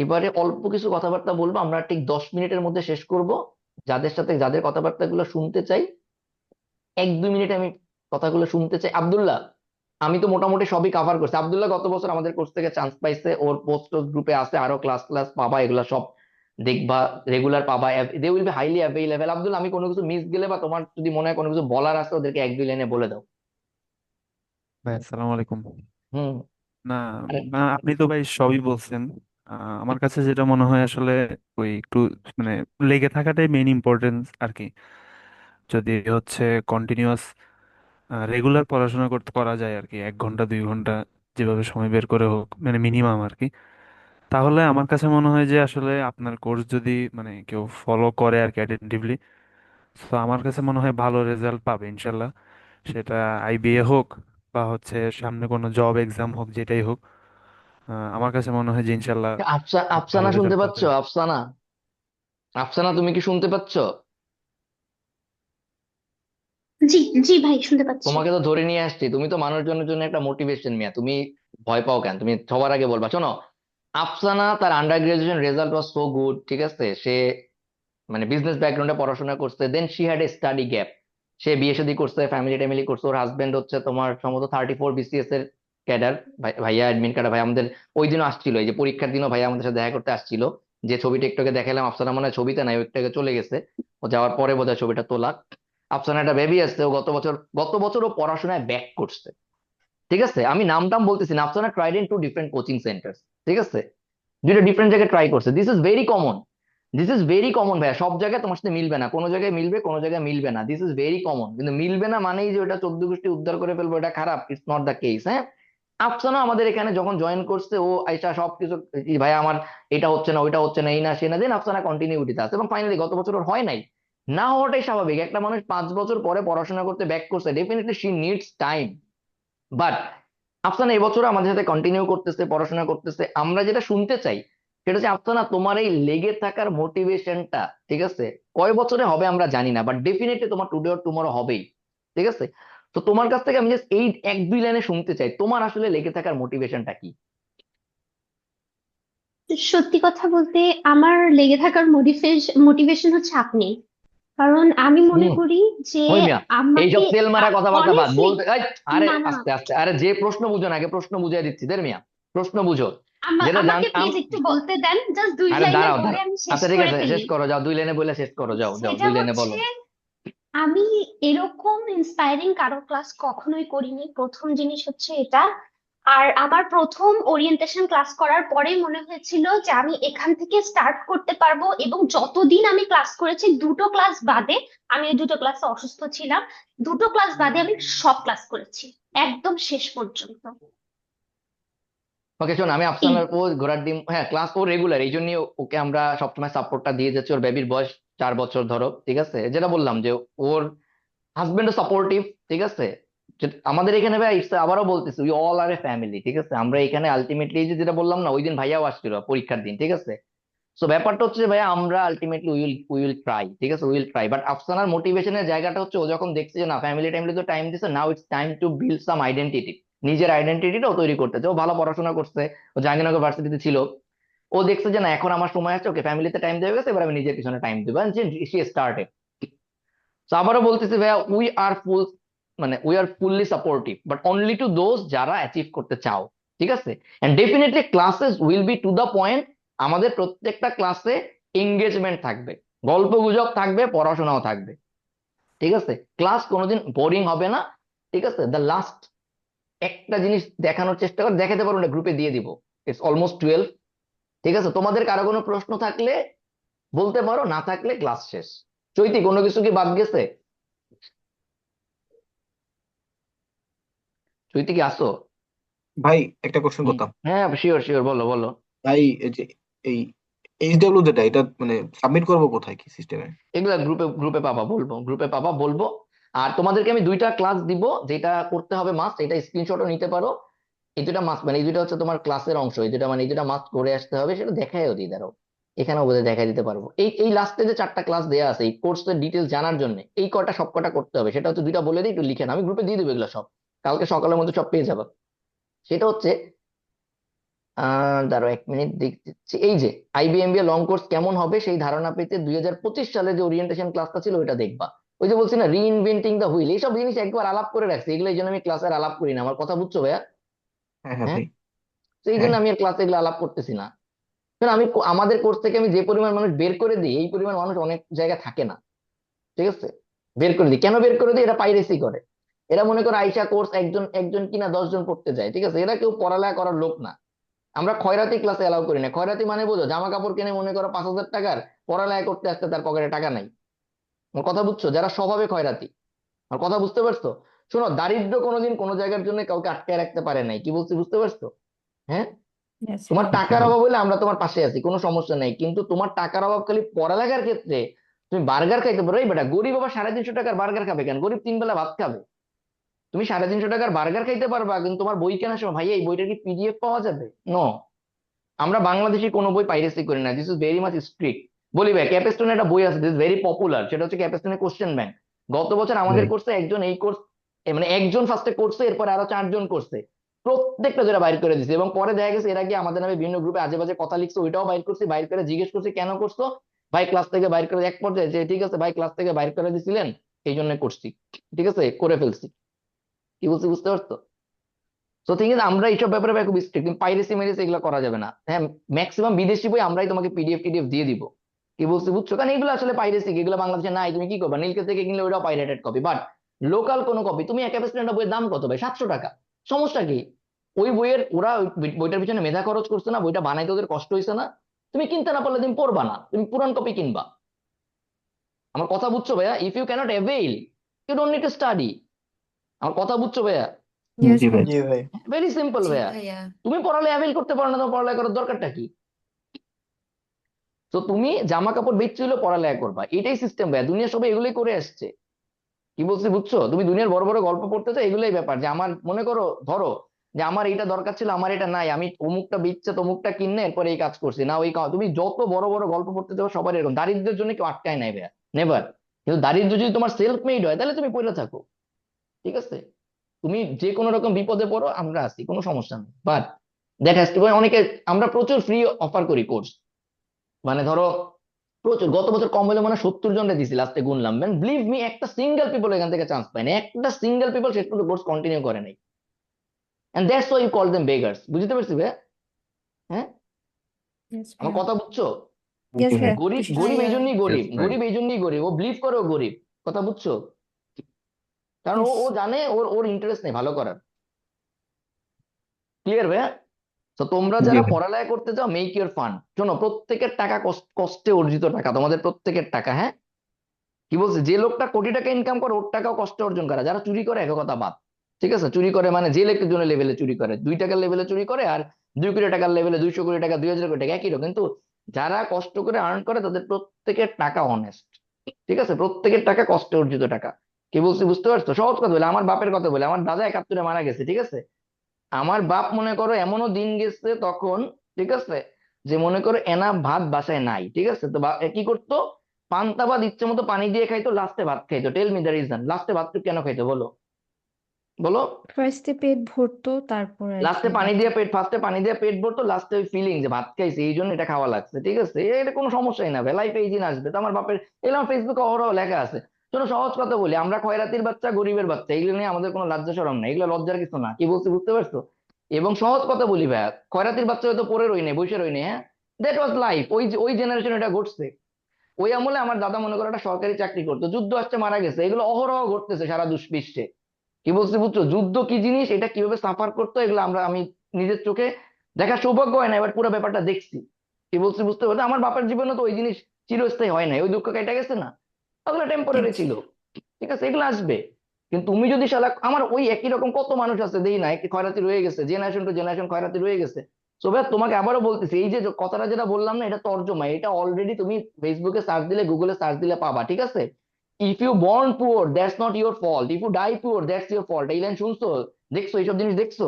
এবারে অল্প কিছু কথাবার্তা বলবো, আমরা ঠিক 10 মিনিটের মধ্যে শেষ করব। যাদের সাথে যাদের কথাবার্তাগুলো শুনতে চাই, 1-2 মিনিট আমি কথাগুলো শুনতে চাই। আব্দুল্লাহ, আমি তো মোটামুটি সবই কভার করছি। আব্দুল্লাহ গত বছর আমাদের কোর্স থেকে চান্স পাইছে, ওর পোস্ট গ্রুপে আছে, আরো ক্লাস ক্লাস পাবা, এগুলা সব দেখবা, রেগুলার পাবা, they will be highly available. Abdullah, আমি কোনো কিছু মিস গেলে বা তোমার যদি মনে হয় কোনো কিছু বলার আছে, ওদেরকে 1-2 লাইনে বলে দাও। ভাই আসসালামু আলাইকুম। হুম। না, আরে না আপনি তো ভাই সবই বলছেন। আমার কাছে যেটা মনে হয় আসলে ওই একটু মানে লেগে থাকাটাই মেইন ইম্পর্টেন্স আর কি। যদি হচ্ছে কন্টিনিউয়াস রেগুলার পড়াশোনা করতে করা যায় আর কি, 1 ঘন্টা 2 ঘন্টা যেভাবে সময় বের করে হোক, মানে মিনিমাম আর কি, তাহলে আমার কাছে মনে হয় যে আসলে আপনার কোর্স যদি মানে কেউ ফলো করে আর কি অ্যাটেন্টিভলি, তো আমার কাছে মনে হয় ভালো রেজাল্ট পাবে ইনশাল্লাহ। সেটা আইবিএ হোক বা হচ্ছে সামনে কোনো জব এক্সাম হোক, যেটাই হোক, আমার কাছে মনে হয় যে ইনশাল্লাহ ভালো আফসানা শুনতে রেজাল্ট পাচ্ছ? পাবে। আফসানা, আফসানা তুমি কি শুনতে পাচ্ছ? জি জি ভাই, শুনতে পাচ্ছি। তোমাকে তো ধরে নিয়ে আসছি, তুমি তো মানুষজনের জন্য একটা মোটিভেশন মিয়া, তুমি ভয় পাও কেন? তুমি সবার আগে বলবা। শোনো, আফসানা তার under graduation result was so good. ঠিক আছে, সে মানে বিজনেস ব্যাকগ্রাউন্ডে পড়াশোনা করছে, then she had a study gap. সে বিয়ে শাদী করছে, ফ্যামিলি ট্যামিলি করছে। ওর হাজবেন্ড হচ্ছে তোমার সম্ভবত 34 বিসিএস এর ক্যাডার। ভাইয়া অ্যাডমিন ক্যাডার। ভাই আমাদের ওই দিনও আসছিল, এই যে পরীক্ষার দিনও ভাইয়া আমাদের সাথে দেখা করতে আসছিল। যে ছবিটা একটু দেখালাম, আফসানা মনে হয় ছবিতে নাই, ওইটাকে চলে গেছে, ও যাওয়ার পরে বোধহয় ছবিটা তোলা। আফসানা একটা বেবি আসছে, ও গত বছর ও পড়াশোনায় ব্যাক করছে। ঠিক আছে, আমি নাম টাম বলতেছি না। Afsana tried in 2 different coaching centre. ঠিক আছে, 2টা ডিফারেন্ট জায়গায় ট্রাই করছে। This is very common, this is very common ভাইয়া। সব জায়গায় তোমার সাথে মিলবে না, কোনো জায়গায় মিলবে, কোনো জায়গায় মিলবে না। This is very common. কিন্তু মিলবে না মানেই যে ওটা 14 গোষ্ঠী উদ্ধার করে ফেলবো, এটা খারাপ। It's not the case. হ্যাঁ, আফসানা আমাদের এখানে যখন জয়েন করছে, ও আইসা সবকিছু, ভাই আমার এটা হচ্ছে না, ওইটা হচ্ছে না, এই না সে না, দেন আফসানা কন্টিনিউটিতে আছে, এবং ফাইনালি গত বছর ওর হয় নাই। না হওয়াটাই স্বাভাবিক। একটা মানুষ 5 বছর পরে পড়াশোনা করতে ব্যাক করছে, definitely she needs time. But Afsana এবছর আমাদের সাথে কন্টিনিউ করতেছে, পড়াশোনা করতেছে। আমরা যেটা শুনতে চাই সেটা হচ্ছে, আফসানা তোমার এই লেগে থাকার মোটিভেশনটা, ঠিক আছে, কয় বছরে হবে আমরা জানি না, বাট ডেফিনেটলি তোমার টুডে অর টুমরো হবেই। ঠিক আছে, তো তোমার কাছ থেকে আমি জাস্ট এই 1-2 লাইনে শুনতে চাই, তোমার আসলে লেগে থাকার মোটিভেশনটা কি? সত্যি কথা বলতে, আমার লেগে থাকার মোটিভেশন হচ্ছে আপনি। কারণ আমি মনে হুম। করি যে ওই মিয়া, আমাকে এইসব তেল মারা কথাবার্তা বাদ অনেস্টলি, বলতে আরে না না, আস্তে আস্তে, আরে যে প্রশ্ন বুঝো না, আগে প্রশ্ন বুঝাই দিচ্ছি দের মিয়া। প্রশ্ন বুঝো, যেটা আমাকে প্লিজ একটু বলতে দেন, জাস্ট 2 আরে লাইনে দাঁড়াও বলে দাঁড়াও, আমি শেষ আচ্ছা ঠিক করে আছে, শেষ ফেলি। করো, যাও 2 লাইনে বলে শেষ করো, যাও যাও সেটা 2 লাইনে হচ্ছে, বলো। আমি এরকম ইন্সপায়ারিং কারো ক্লাস কখনোই করিনি, প্রথম জিনিস হচ্ছে এটা। আর আমার প্রথম ওরিয়েন্টেশন ক্লাস করার পরেই মনে হয়েছিল যে আমি এখান থেকে স্টার্ট করতে পারবো, এবং যতদিন আমি ক্লাস করেছি, 2টো ক্লাস বাদে, আমি ওই 2টো ক্লাসে অসুস্থ ছিলাম, 2টো ক্লাস বাদে আমি সব ক্লাস করেছি একদম শেষ পর্যন্ত। ওকে শোন, আমি এই আফসানার ও ঘোড়ার ডিম, হ্যাঁ ক্লাস ও রেগুলার, এই জন্যই ওকে আমরা সবসময় সাপোর্টটা দিয়ে যাচ্ছি। ওর বেবির বয়স 4 বছর ধরো। ঠিক আছে, যেটা বললাম যে ওর হাজবেন্ডও সাপোর্টিভ, ঠিক আছে। আমাদের এখানে ভাই আবারও বলতেছি, we all are a family, ঠিক আছে। আমরা এখানে আলটিমেটলি যেটা বললাম না, ওই দিন ভাইয়াও আসছিল পরীক্ষার দিন, ঠিক আছে। সো ব্যাপারটা হচ্ছে ভাইয়া, আমরা আলটিমেটলি উইল ট্রাই, ঠিক আছে, উইল ট্রাই। বাট আফসানার মোটিভেশনের জায়গাটা হচ্ছে, ও যখন দেখছে যে না ফ্যামিলি টাইমলি তো টাইম দিছে, now it's time to build some identity, নিজের আইডেন্টিটিটাও তৈরি করতেছে। ও ভালো পড়াশোনা করছে, ও জাহাঙ্গীরনগর ভার্সিটিতে ছিল, ও দেখছে যে না এখন আমার সময় আছে, ওকে ফ্যামিলিতে টাইম দেওয়া গেছে, এবার আমি নিজের পিছনে টাইম দেবো, সি স্টার্টেড। তো আবারও বলতেছি ভাইয়া, we are fully supportive, but only to those যারা অ্যাচিভ করতে চাও, ঠিক আছে। And definitely classes will be to the point. আমাদের প্রত্যেকটা ক্লাসে এঙ্গেজমেন্ট থাকবে, গল্প গুজব থাকবে, পড়াশোনাও থাকবে, ঠিক আছে। ক্লাস কোনোদিন বোরিং হবে না, ঠিক আছে। দ্য লাস্ট একটা জিনিস দেখানোর চেষ্টা করে, দেখাতে পারবো না, গ্রুপে দিয়ে দিব। ইটস অলমোস্ট 12, ঠিক আছে। তোমাদের কারো কোনো প্রশ্ন থাকলে বলতে পারো, না থাকলে ক্লাস শেষ। চৈতি, কোনো কিছু কি বাদ গেছে? চৈতি কি আসো? ভাই একটা কোশ্চেন করতাম। হ্যাঁ, শিওর শিওর, বলো বলো। ভাই এই যে এই এইচডব্লিউ যেটা, এটা মানে সাবমিট করবো কোথায়, কি সিস্টেমে? এগুলা গ্রুপে গ্রুপে পাবা, বলবো গ্রুপে পাবা, বলবো। আর তোমাদেরকে আমি দুইটা ক্লাস দিব, যেটা করতে হবে মাস্ট, এটা স্ক্রিনশটও নিতে পারো। এই দুটা মাস্ট, মানে এই দুটা হচ্ছে তোমার ক্লাসের অংশ, এই দুটা মানে এই দুটা মাস্ট করে আসতে হবে, সেটা দেখাইও দিই, দাঁড়াও এখানেও বোধহয় দেখাই দিতে পারবো। এই এই লাস্টে যে 4টা ক্লাস দেওয়া আছে এই কোর্সের ডিটেলস জানার জন্য, এই কটা সব কটা করতে হবে। সেটা হচ্ছে দুইটা বলে দিই, একটু লিখে নাও, আমি গ্রুপে দিয়ে দেবো এগুলো সব, কালকে সকালের মধ্যে সব পেয়ে যাবে। সেটা হচ্ছে দাঁড়াও 1 মিনিট দেখছি। এই যে আইবিএমবিএ লং কোর্স কেমন হবে সেই ধারণা পেতে 2025 সালে যে ওরিয়েন্টেশন ক্লাসটা ছিল ওইটা দেখবা। ওই যে বলছি না, রিইনভেন্টিং দ্য হুইল, এইসব জিনিস একবার আলাপ করে রাখছি, এগুলো এই জন্য আমি ক্লাসের আলাপ করি না। আমার কথা বুঝছো ভাইয়া? হ্যাঁ হ্যাঁ হ্যাঁ, ভাই। তো এই জন্য আমি আর ক্লাসে এগুলো আলাপ করতেছি না। কারণ আমাদের কোর্স থেকে আমি যে পরিমাণ মানুষ বের করে দিই, এই পরিমাণ মানুষ অনেক জায়গায় থাকে না, ঠিক আছে। বের করে দিই, কেন বের করে দিই? এরা পাইরেসি করে। এরা মনে করে আইসা কোর্স একজন একজন কিনা 10 জন পড়তে যায়, ঠিক আছে। এরা কেউ পড়ালেখা করার লোক না। আমরা খয়রাতি ক্লাসে এলাও করি না। খয়রাতি মানে বোঝো, জামা কাপড় কিনে মনে করো 5,000 টাকার, পড়ালেখা করতে আসতে তার পকেটে টাকা নাই। আমার কথা বুঝছো? যারা স্বভাবে খয়রাতি, আমার কথা বুঝতে পারছো? শোনো, দারিদ্র কোনোদিন কোনো জায়গার জন্য কাউকে আটকায় রাখতে পারে নাই, কি বলছি বুঝতে পারছো? হ্যাঁ, Yes, তোমার ভাইয়া। টাকার অভাব হলে আমরা তোমার পাশে আছি, কোনো সমস্যা নেই, কিন্তু তোমার টাকার অভাব খালি পড়ালেখার ক্ষেত্রে। তুমি বার্গার খাইতে পারো, এই বেটা গরিব আবার 350 টাকার বার্গার খাবে কেন? গরিব 3 বেলা ভাত খাবে। তুমি 350 টাকার বার্গার খাইতে পারবা, কিন্তু তোমার বই কেনার সময় ভাইয়া এই বইটার কি পিডিএফ পাওয়া যাবে? নো। আমরা বাংলাদেশি কোনো বই পাইরেসি করি না, this is very much strict. বলি ভাই, ক্যাপস্টোনে একটা বই আছে, দিস ভেরি পপুলার, সেটা হচ্ছে ক্যাপস্টোনে কোশ্চেন ব্যাংক। গত বছর আমাদের কোর্সে একজন এই কোর্স, মানে একজন ফার্স্টে করছে, এরপরে আরো 4 জন করছে, প্রত্যেকটা যেটা বাইর করে দিছে। এবং পরে দেখা গেছে এরা কি আমাদের নামে বিভিন্ন গ্রুপে আজে বাজে কথা লিখছে, ওইটাও বাইর করছি। বাইর করে জিজ্ঞেস করছি কেন করছো, ভাই ক্লাস থেকে বাইর করে, এক পর্যায়ে যে ঠিক আছে ভাই ক্লাস থেকে বাইর করে দিছিলেন, এই জন্য করছি, ঠিক আছে, করে ফেলছি। কি বলছি বুঝতে পারছো? তো থিং ইজ, আমরা এইসব ব্যাপারে খুব স্ট্রিক্ট, কিন্তু পাইরেসি মেরেসি এগুলো করা যাবে না। হ্যাঁ, ম্যাক্সিমাম বিদেশি বই আমরাই তোমাকে পিডিএফ টিডিএফ দিয়ে দিব। কি বলছি বুঝছো? কারণ এগুলো আসলে পাইরেসি, এগুলো বাংলাদেশে নাই, তুমি কি করবা? নীলকে থেকে কিনলে ওইটাও পাইরেটেড কপি। বাট লোকাল কোনো কপি, তুমি এক একটা বইয়ের দাম কত ভাই? 700 টাকা। সমস্যা কি? ওই বইয়ের ওরা বইটার পিছনে মেধা খরচ করছে না, বইটা বানাইতে ওদের কষ্ট হয়েছে না? তুমি কিনতে না পারলে তুমি পড়বা না, তুমি পুরান কপি কিনবা। আমার কথা বুঝছো ভাইয়া? If you can't avail, you don't need to study. আমার কথা বুঝছো ভাইয়া? Yes, জি ভাই। জি ভাই। ভেরি সিম্পল জি ভাইয়া। ভাইয়া। তুমি পড়ালে অ্যাভেল করতে পারো না, তোমার পড়ালেখা করার দরকারটা কি? তো তুমি জামা কাপড় বেচছিল, পড়ালেখা করবা, এটাই সিস্টেম ভাইয়া। দুনিয়া সবাই এগুলোই করে আসছে। কি বলছি বুঝছো? তুমি দুনিয়ার বড় বড় গল্প পড়তে চাও, এগুলোই ব্যাপার। যে আমার মনে করো, ধরো যে আমার এইটা দরকার ছিল, আমার এটা নাই, আমি অমুকটা বেচছে, তমুকটা কিনে এরপরে এই কাজ করছি না, ওই তুমি যত বড় বড় গল্প পড়তে চাও সবার এরকম। দারিদ্রের জন্য কেউ আটকায় নাই ভাইয়া, নেভার। কিন্তু দারিদ্র যদি তোমার সেলফ মেড হয়, তাহলে তুমি পড়ে থাকো, ঠিক আছে। তুমি যে কোনো রকম বিপদে পড়ো, আমরা আছি, কোনো সমস্যা নেই। But that has to be, অনেকে, আমরা প্রচুর ফ্রি অফার করি কোর্স। মানে ধরো প্রচুর, গত বছর কম হলে মানে 70 জনকে দিছি, লাস্টে গুনলাম, বিলিভ মি, একটা সিঙ্গেল পিপল এখান থেকে চান্স পায় না, একটা সিঙ্গেল পিপল শেষ পর্যন্ত কোর্স কন্টিনিউ করে নাই। And that's why you call them beggars. বুঝতে পারছি ভাই? হ্যাঁ, Yes, আমার ভাইয়া। কথা বুঝছো? Yes, জি ভাই। ভাইয়া। গরিব বুঝছি। গরিব এই ভাইয়া। জন্যই ইয়েস গরিব, ভাই। গরিব এই জন্যই গরিব, ও বিলিভ করে ও গরিব। কথা বুঝছো? কারণ ও Yes. ও জানে ওর ওর ইন্টারেস্ট নেই ভালো করার। ক্লিয়ার ভাইয়া? তো তোমরা জি যারা ভাই। পড়ালেখা করতে চাও, মেক ইউর ফান্ড। শোনো, প্রত্যেকের টাকা কষ্টে অর্জিত টাকা, তোমাদের প্রত্যেকের টাকা। হ্যাঁ, কি বলছে, যে লোকটা কোটি টাকা ইনকাম করে ওর টাকাও কষ্ট অর্জন করা। যারা চুরি করে, এক কথা বাদ, ঠিক আছে। চুরি করে মানে যে জন্য লেভেলে চুরি করে, 2 টাকার লেভেলে চুরি করে, আর 2 কোটি টাকার লেভেলে 200 কোটি টাকা, 2,000 কোটি টাকা, একই রকম। কিন্তু যারা কষ্ট করে আর্ন করে, তাদের প্রত্যেকের টাকা অনেস্ট, ঠিক আছে। প্রত্যেকের টাকা কষ্টে অর্জিত টাকা। কি বলছি বুঝতে পারছো? সহজ কথা বলে, আমার বাপের কথা বলে, আমার দাদা 71-এ মারা গেছে, ঠিক আছে? আমার বাপ মনে করো এমনও দিন গেছে তখন, ঠিক আছে, যে মনে করো এনা ভাত বাসায় নাই, ঠিক আছে, তো এ কি করতো, পান্তা ভাত ইচ্ছে মতো পানি দিয়ে খাইতো, লাস্টে ভাত খাইতো। টেল মি দ্য রিজন, লাস্টে ভাত কেন খাইতো বলো, বলো। ফার্স্টে পেট ভরতো তারপর আর কি লাস্টে পানি ভাত দিয়ে খেত। পেট, ফার্স্টে পানি দিয়ে পেট ভরতো, লাস্টে ওই ফিলিং যে ভাত খাইছে এই জন্য এটা খাওয়া লাগছে, ঠিক আছে, এটা কোনো সমস্যাই না ভাই, লাইফে এই দিন আসবে। তো আমার বাপের এলাম ফেসবুকে অহরহ লেখা আছে। শোনো সহজ কথা বলি, আমরা খয়রাতির বাচ্চা, গরিবের বাচ্চা, এগুলো নিয়ে আমাদের কোনো লজ্জা শরম নাই, এগুলো লজ্জার কিছু না। কি বলছি বুঝতে পারছো? এবং সহজ কথা বলি ভাইয়া, খয়রাতির বাচ্চা হয়তো পড়ে রই নাই, বসে রই নাই, হ্যাঁ, দ্যাট ওয়াজ লাইফ। ওই জেনারেশন এটা ঘটছে। ওই আমলে আমার দাদা মনে করো একটা সরকারি চাকরি করতো, যুদ্ধ আসছে, মারা গেছে, এগুলো অহরহ ঘটতেছে সারা বিশ্বে। কি বলছি বুঝছো? যুদ্ধ কি জিনিস, এটা কিভাবে সাফার করতো, এগুলো আমি নিজের চোখে দেখার সৌভাগ্য হয় না, এবার পুরো ব্যাপারটা দেখছি। কি বলছি বুঝতে পারছো? আমার বাপের জীবনে তো ওই জিনিস চিরস্থায়ী হয় না, ওই দুঃখ কেটে গেছে না, ওগুলো টেম্পোরারি Yes. ছিল, ঠিক আছে, এগুলো আসবে। কিন্তু তুমি যদি শালা, আমার ওই একই রকম কত মানুষ আছে দেই না, একই খয়রাতি রয়ে গেছে, জেনারেশন টু জেনারেশন খয়রাতি রয়ে গেছে। তো ভাই তোমাকে আবারও বলতেছি, এই যে কথাটা যেটা বললাম না, এটা তর্জমা, এটা অলরেডি তুমি ফেসবুকে সার্চ দিলে, গুগলে সার্চ দিলে পাবা, ঠিক আছে? If you born poor that's not your fault, if you die poor that's your fault. এই লাইন শুনছো? দেখছো এইসব জিনিস? দেখছো?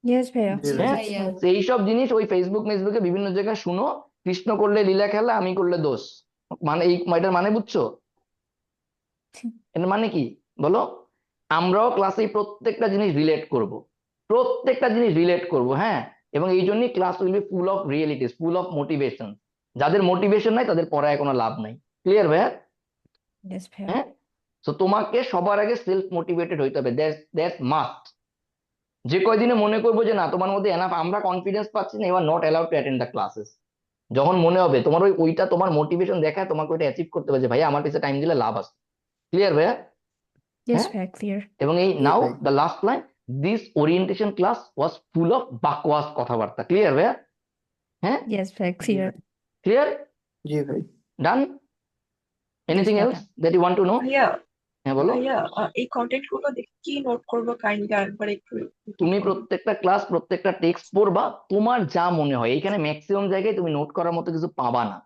ইয়েস ভাইয়া, জি ভাই। হ্যাঁ, দেখছি। তো এইসব জিনিস ওই ফেসবুকে বিভিন্ন জায়গায় শুনো। কৃষ্ণ করলে লীলা খেলা, আমি করলে দোষ, মানে এই এটার মানে বুঝছো? এর মানে কি বলো? আমরাও ক্লাসে প্রত্যেকটা জিনিস রিলেট করব, প্রত্যেকটা জিনিস রিলেট করব, হ্যাঁ। এবং এই জন্যই class will be full of realities, full of motivation. যাদের মোটিভেশন নাই তাদের পড়ায় কোনো লাভ নাই। ক্লিয়ার ভাইয়া? ইয়েস ভাইয়া। হ্যাঁ। তো তোমাকে সবার আগে সেলফ মোটিভেটেড হইতে হবে, দ্যাটস মাস্ট। যে কয়দিনে মনে করবো যে না তোমার মধ্যে এনাফ, আমরা কনফিডেন্স পাচ্ছি না, you are not allowed to attend the classes. যখন মনে হবে তোমার ওইটা তোমার মোটিভেশন দেখায়, তোমাকে ওইটা অ্যাচিভ করতে হবে যে ভাইয়া আমার পিছনে টাইম দিলে লাভ আছে। ক্লিয়ার ভাইয়া? ইয়েস হ্যাঁ। ভাইয়া, ক্লিয়ার। এবং এই জি নাও ভাই। The last line, this orientation class was full of বাকওয়াস কথাবার্তা। ক্লিয়ার ভাইয়া? হ্যাঁ, ইয়েস ভাইয়া, জি ক্লিয়ার। ভাই। ক্লিয়ার, জি ভাই। ডান। ইয়েস এনিথিং ভাইয়া, else done. That you want to know? ভাইয়া হ্যাঁ বলো। ভাইয়া এই কন্টেন্ট গুলো দেখে কি নোট করবো, কাইন্ডলি একবার একটু রিপিট তুমি করুন। প্রত্যেকটা ক্লাস, প্রত্যেকটা টেক্সট পড়বা, তোমার যা মনে হয়, এখানে ম্যাক্সিমাম জায়গায় তুমি নোট করার মতো কিছু পাবা না,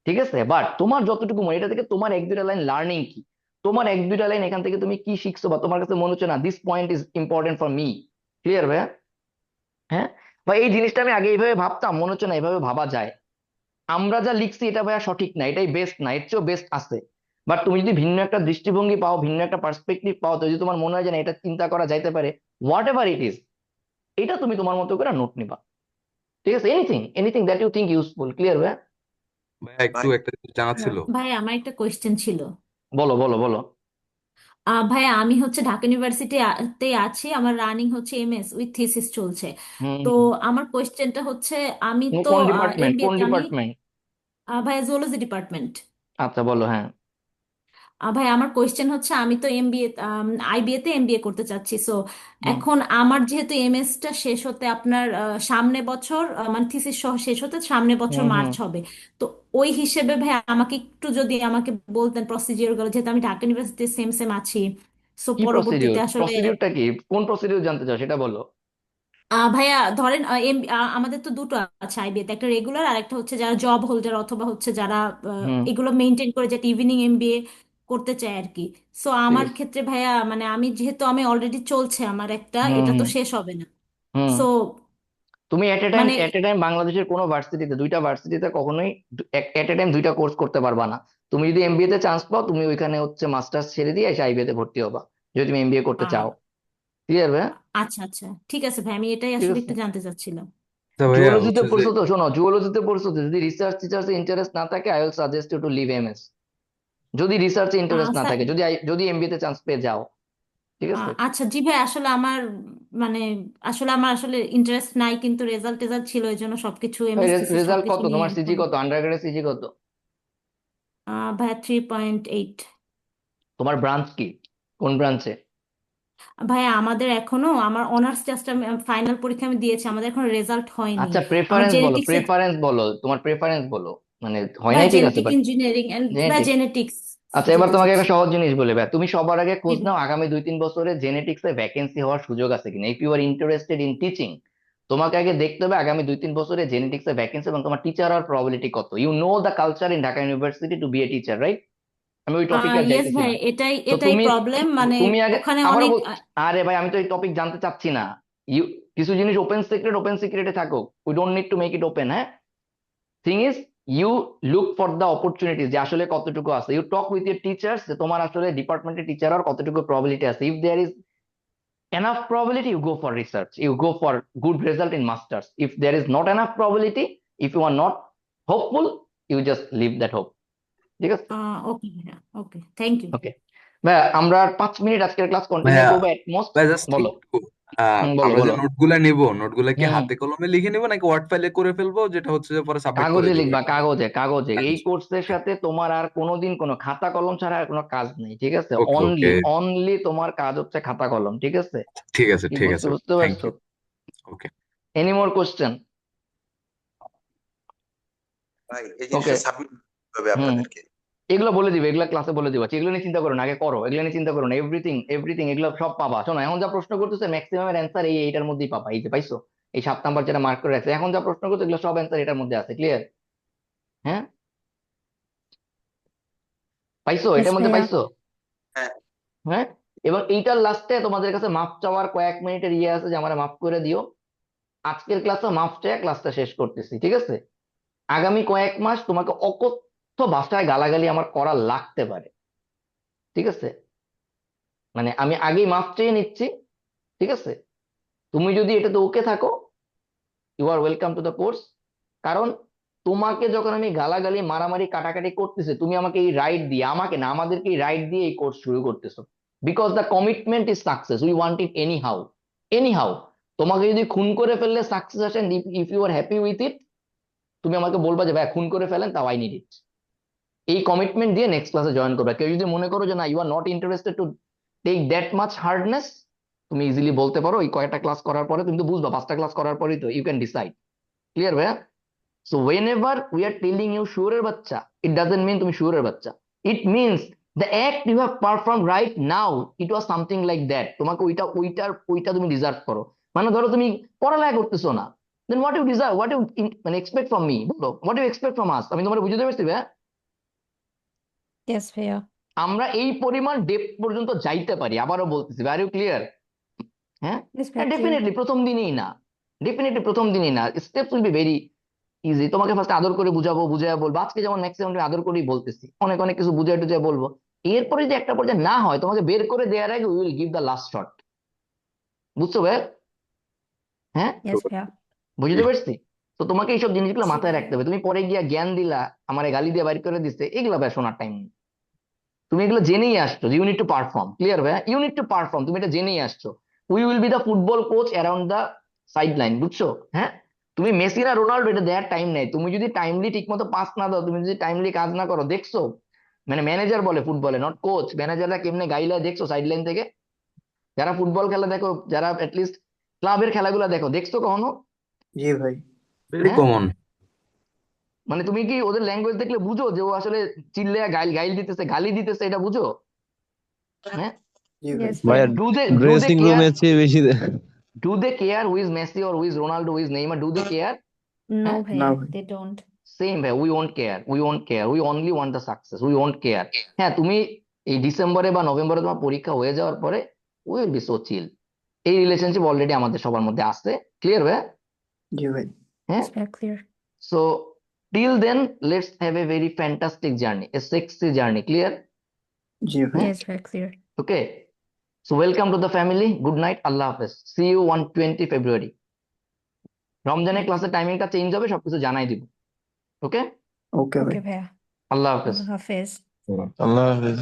ঠিক আছে, বাট তোমার যতটুকু মনে, এটা থেকে তোমার এক দুইটা লাইন লার্নিং কি, তোমার এক দুইটা লাইন এখান থেকে তুমি কি শিখছো, বা তোমার কাছে মনে হচ্ছে না this point is important for me. Clear ভাইয়া? হ্যাঁ, বা এই জিনিসটা আমি আগে এইভাবে ভাবতাম, মনে হচ্ছে না এইভাবে ভাবা যায়, আমরা যা লিখছি এটা ভাইয়া সঠিক না, এটাই বেস্ট না, এর চেয়েও বেস্ট আছে। বাট তুমি যদি ভিন্ন একটা দৃষ্টিভঙ্গি পাও, ভিন্ন একটা পার্সপেক্টিভ পাও, তো যদি তোমার মনে হয় যে না এটা চিন্তা করা যাইতে পারে, হোয়াট এভার ইট ইজ, এটা তুমি তোমার মতো করে নোট নিবা, ঠিক আছে? Anything anything that you think useful. Clear ভাইয়া? ভাইয়া একটু একটা জিনিস জানা হ্যাঁ। ছিল। ভাই আমার একটা কোয়েশ্চেন ছিল। বলো বলো বলো। ভাইয়া আমি হচ্ছে ঢাকা ইউনিভার্সিটিতে আছি, আমার রানিং হচ্ছে এমএস উইথ থিসিস চলছে। হুম তো হুম। আমার কোয়েশ্চেনটা হচ্ছে, আমি তো কোন ডিপার্টমেন্ট, কোন এমবিএতে আমি ডিপার্টমেন্ট? ভাইয়া জুওলজি ডিপার্টমেন্ট। আচ্ছা বলো, হ্যাঁ। ভাই আমার কোয়েশ্চেন হচ্ছে, আমি তো এমবিএ আইবিএতে এমবিএ করতে চাচ্ছি। সো হুম এখন আমার যেহেতু এমএসটা শেষ হতে আপনার সামনে বছর, মানে থিসিস সহ শেষ হতে সামনে বছর হুম হুম। মার্চ হবে। তো ওই হিসেবে ভাই আমাকে একটু যদি আমাকে বলতেন প্রসিডিওর গুলো, যেহেতু আমি ঢাকা ইউনিভার্সিটিতে সেম সেম আছি। সো কি প্রসিডিউর, পরবর্তীতে আসলে প্রসিডিউরটা কি, কোন প্রসিডিউর জানতে চাও সেটা বলো। ভাইয়া ধরেন আমাদের তো দুটো আছে আইবিএতে, একটা রেগুলার আর একটা হচ্ছে যারা জব হোল্ডার অথবা হচ্ছে যারা হুম। এগুলো মেনটেন করে, যেটা ইভিনিং এমবিএ করতে চায় আর কি। সো ঠিক আমার আছে। ক্ষেত্রে ভাইয়া মানে আমি যেহেতু আমি অলরেডি চলছে আমার একটা, হুম এটা তো হুম শেষ হবে না। হুম। সো তুমি মানে এট এ টাইম বাংলাদেশের কোনো ভার্সিটিতে, দুইটা ভার্সিটিতে কখনোই এট এ টাইম দুইটা কোর্স করতে পারবা না। তুমি যদি এমবিএ তে চান্স পাও, তুমি ওইখানে হচ্ছে মাস্টার্স ছেড়ে দিয়ে এসে আইবিএ তে ভর্তি হবা, যদি তুমি এমবিএ করতে আহ, চাও। ক্লিয়ার ভাই? আচ্ছা আচ্ছা, ঠিক আছে ভাই, আমি এটাই ঠিক আসলে আছে। একটু জানতে চাচ্ছিলাম। আচ্ছা ভাইয়া জুওলজিতে হচ্ছে যে, পড়ছো তো, শোনো, জুওলজিতে পড়ছো তো, যদি রিসার্চ টিচার্স ইন্টারেস্ট না থাকে, I will suggest you to leave MS. যদি রিসার্চে ইন্টারেস্ট না স্যার, থাকে, যদি এমবিএ তে চান্স পেয়ে যাও, ঠিক আছে। আচ্ছা জি ভাই, আসলে আমার মানে আসলে আমার আসলে ইন্টারেস্ট নাই, কিন্তু রেজাল্ট টেজাল্ট ছিল, এই জন্য সবকিছু এমএস থিসিস রেজাল্ট সবকিছু কত নিয়ে তোমার, সিজি এখন কত, আন্ডারগ্রেডের সিজি কত? ভাইয়া 3.8। তোমার ব্রাঞ্চ কি, কোন ব্রাঞ্চে? ভাইয়া আমাদের এখনো, আমার অনার্স জাস্ট আমি ফাইনাল পরীক্ষা আমি দিয়েছি, আমাদের এখনো রেজাল্ট হয়নি। আচ্ছা আমার প্রেফারেন্স বলো, জেনেটিক্স এর, প্রেফারেন্স বলো, তোমার প্রেফারেন্স বলো, মানে হয় ভাই নাই ঠিক আছে, জেনেটিক বাট ইঞ্জিনিয়ারিং এন্ড বা জেনেটিক্স। জেনেটিক্স আচ্ছা এবার যেতে তোমাকে চাচ্ছি। একটা সহজ জিনিস বলে ভাই, তুমি সবার আগে জি খোঁজ ভাই। নাও আগামী 2-3 বছরে জেনেটিক্স এ ভ্যাকেন্সি হওয়ার সুযোগ আছে কিনা, if you are interested in teaching. তোমাকে আগে দেখতে হবে আগামী 2-3 বছরে জেনেটিক্স এ ভ্যাকেন্সি এবং তোমার টিচার হওয়ার প্রবাবিলিটি কত। You know the culture in Dhaka university to be a teacher, right? আমি ওই টপিকে আর ইয়েস যাইতেছি ভাই, না। এটাই তো এটাই তুমি প্রবলেম, মানে তুমি আগে ওখানে আবারও অনেক আরে ভাই আমি তো এই টপিক জানতে চাচ্ছি না। ইউ কিছু জিনিস ওপেন সিক্রেটে থাকুক, we don't need to make it open. হ্যাঁ, thing is you look for the opportunities, যে আসলে কতটুকু আছে। You talk with your teachers, যে তোমার আসলে ডিপার্টমেন্টের টিচার আর কতটুকু প্রবাবিলিটি আছে। If there is enough probability, you go for research, you go for good result in masters. If there is not enough probability, if you are not hopeful, you just leave that hope. ঠিক আছে? ওকে ভাইয়া, ওকে, থ্যাংক ইউ। ওকে ভাইয়া, আমরা 5 মিনিট আজকের ক্লাস কন্টিনিউ ভাইয়া করবো এট মোস্ট। ভাই জাস্ট বলো। একটু বলো আমরা যে বলো। নোটগুলা নিব, নোটগুলা কি হুম হাতে কলমে লিখে নিব নাকি ওয়ার্ড ফাইলে করে ফেলবো, যেটা হচ্ছে যে পরে সাবমিট করে কাগজে দিব লিখবা, এটা? কাগজে কাগজে। এই কাগজ। কোর্সের সাথে তোমার আর কোনোদিন কোনো খাতা কলম ছাড়া আর কোনো কাজ নেই, ঠিক আছে? ওকে ওকে, অনলি অনলি তোমার কাজ হচ্ছে খাতা কলম, ঠিক আছে? ঠিক আছে কি ঠিক বলতে আছে, বুঝতে থ্যাংক পারছো? You. Okay any more question? ভাই এই ওকে। জিনিসটা সাবমিট হবে হুম, আপনাদেরকে। এগুলো বলে দিবে, এগুলো ক্লাসে বলে দিবা। এগুলো নিয়ে চিন্তা করো না, আগে করো। এগুলো নিয়ে চিন্তা করো না, এভরিথিং এভরিথিং এগুলো সব পাবা। শোনো, এখন যা প্রশ্ন করতেছে ম্যাক্সিমাম এর অ্যান্সার এইটার মধ্যেই পাবা। এই যে পাইছো, এই 7 নাম্বার যেটা মার্ক করে রাখছে, এখন যা প্রশ্ন করছো এগুলো সব অ্যান্সার এটার মধ্যে আছে। ক্লিয়ার? হ্যাঁ, পাইছো, ইয়েস এটার মধ্যে ভাইয়া। পাইছো। হ্যাঁ হ্যাঁ, এবং এইটার লাস্টে তোমাদের কাছে মাফ চাওয়ার কয়েক মিনিটের ইয়ে আছে, যে আমার মাফ করে দিও। আজকের ক্লাসে মাফ চেয়ে ক্লাসটা শেষ করতেছি, ঠিক আছে? আগামী কয়েক মাস তোমাকে অকথ্য ভাষায় গালাগালি আমার করা লাগতে পারে, ঠিক আছে? মানে আমি আগেই মাফ চেয়ে নিচ্ছি, ঠিক আছে? তুমি যদি এটাতে ওকে থাকো, you are welcome to the course. কারণ তোমাকে যখন আমি গালাগালি মারামারি কাটাকাটি করতেছি, তুমি আমাকে এই রাইট দিয়ে, আমাকে না আমাদেরকে এই রাইট দিয়ে এই কোর্স শুরু করতেছো। Because the commitment is success, we want it anyhow. Anyhow তোমাকে যদি খুন করে ফেললে সাকসেস আসে, if you are happy with it, তুমি আমাকে বলবা যে ভাই খুন করে ফেলেন, তাও আই নিড ইট। এই কমিটমেন্ট দিয়ে নেক্সট ক্লাসে জয়েন করবে। কেউ যদি মনে করো যে না, you are not interested to take that much hardness, তুমি ইজিলি বলতে পারো। এই কয়েকটা ক্লাস করার পরে তুমি তো বুঝবা, 5টা ক্লাস করার পরেই তো ইউ ক্যান ডিসাইড। ক্লিয়ার ভাইয়া? So whenever we are telling you শিওরের বাচ্চা, ইট ডাজেন্ট মিন তুমি শিওরের বাচ্চা। It means the act you have perform right now, it was something like that. তোমাকে ওইটা তুমি ডিজার্ভ করো। মানে ধরো তুমি পড়ালেখা করতেছো না, then what you deserve, what you মানে এক্সপেক্ট ফ্রম মি, বলো what you expect from us. আমি তোমার বুঝতে পারছি ভাইয়া? ইয়েস ভাইয়া। আমরা এই পরিমাণ ডেপথ পর্যন্ত যাইতে পারি, আবারও বলতেছি। Are you clear? হ্যাঁ, ইয়েস ভাইয়া, ক্লিয়ার। ডেফিনেটলি প্রথম দিনেই না, ডেফিনেটলি প্রথম দিনেই না। Steps will be very easy. তোমাকে ফার্স্ট আদর করে বুঝাবো, বুঝাইয়া বলবো। আজকে যেমন ম্যাক্সিমাম আদর করেই বলতেছি, অনেক অনেক কিছু বুঝাই টুঝাই বলবো। এরপরে যদি একটা পর্যায়ে না হয়, তোমাকে বের করে দেওয়ার আগে we will give the last shot. বুঝছো ভাই? হ্যাঁ, ইয়েস ভাইয়া। বুঝতে পারছি। তো তোমাকে এইসব জিনিসগুলো জি মাথায় রাখতে ভাইয়া। হবে। তুমি পরে গিয়া জ্ঞান দিলা, আমার গালি দিয়ে বাইর করে দিচ্ছে, এগুলো ভাই শোনার টাইম নেই। তুমি এগুলো জেনেই আসছো, you need to perform. Clear ভাই? ইউ নিড টু পারফর্ম, তুমি এটা জেনেই আসছো। We will be the football coach around the side line. বুঝছো? হ্যাঁ, তুমি মেসি না রোনাল্ডো এটা দেওয়ার টাইম নেই। তুমি যদি টাইমলি ঠিক মতো পাস না দাও, তুমি যদি টাইমলি কাজ না করো, দেখছো মানে ম্যানেজার বলে ফুটবলে, নট কোচ, ম্যানেজাররা কেমনে গাইলা দেখছো সাইড লাইন থেকে? যারা ফুটবল খেলা দেখো, যারা অ্যাটলিস্ট ক্লাবের খেলাগুলো দেখো, দেখছো কখনো? জি ভাই। ভেরি হ্যাঁ, কমন। মানে তুমি কি ওদের ল্যাঙ্গুয়েজ দেখলে বুঝো যে ও আসলে চিল্লে গাইল গাইল দিতেছে, গালি দিতেছে, এটা বুঝো? হ্যাঁ, জি ভাই। ইয়েস ভাইয়া ভাইয়া। ডু দে ড্রেসিং কেয়ার, রুমের চেয়ে বেশি do they care who is Messi or who is Ronaldo, who is Neymar? Do they care? No হ্যাঁ, না ভাইয়া, ভাই। They don't. সেম ভাই, we won't care, we won't care, we only want the success, we won't care. হ্যাঁ, তুমি এই ডিসেম্বরে বা নভেম্বরে তোমার পরীক্ষা হয়ে যাওয়ার পরে we will be so chill. এই রিলেশনশিপ অলরেডি আমাদের সবার মধ্যে আছে। ক্লিয়ার ভাই? জি ভাই। হ্যাঁ, ইয়েস ভাইয়া, clear. So till then let's have a very fantastic journey, a sexy journey. Clear? জি ভাই। ইয়েস ভাইয়া, clear. Okay, so welcome to the family. Good night, Allah Hafiz, see you on 20 February. রমজানের ক্লাসের টাইমিংটা চেঞ্জ হবে, সবকিছু জানাই দিব। ওকে ওকে ভাই। ওকে ভাইয়া। আল্লাহ হাফেজ। আল্লাহ হাফেজ। আল্লাহ হাফেজ।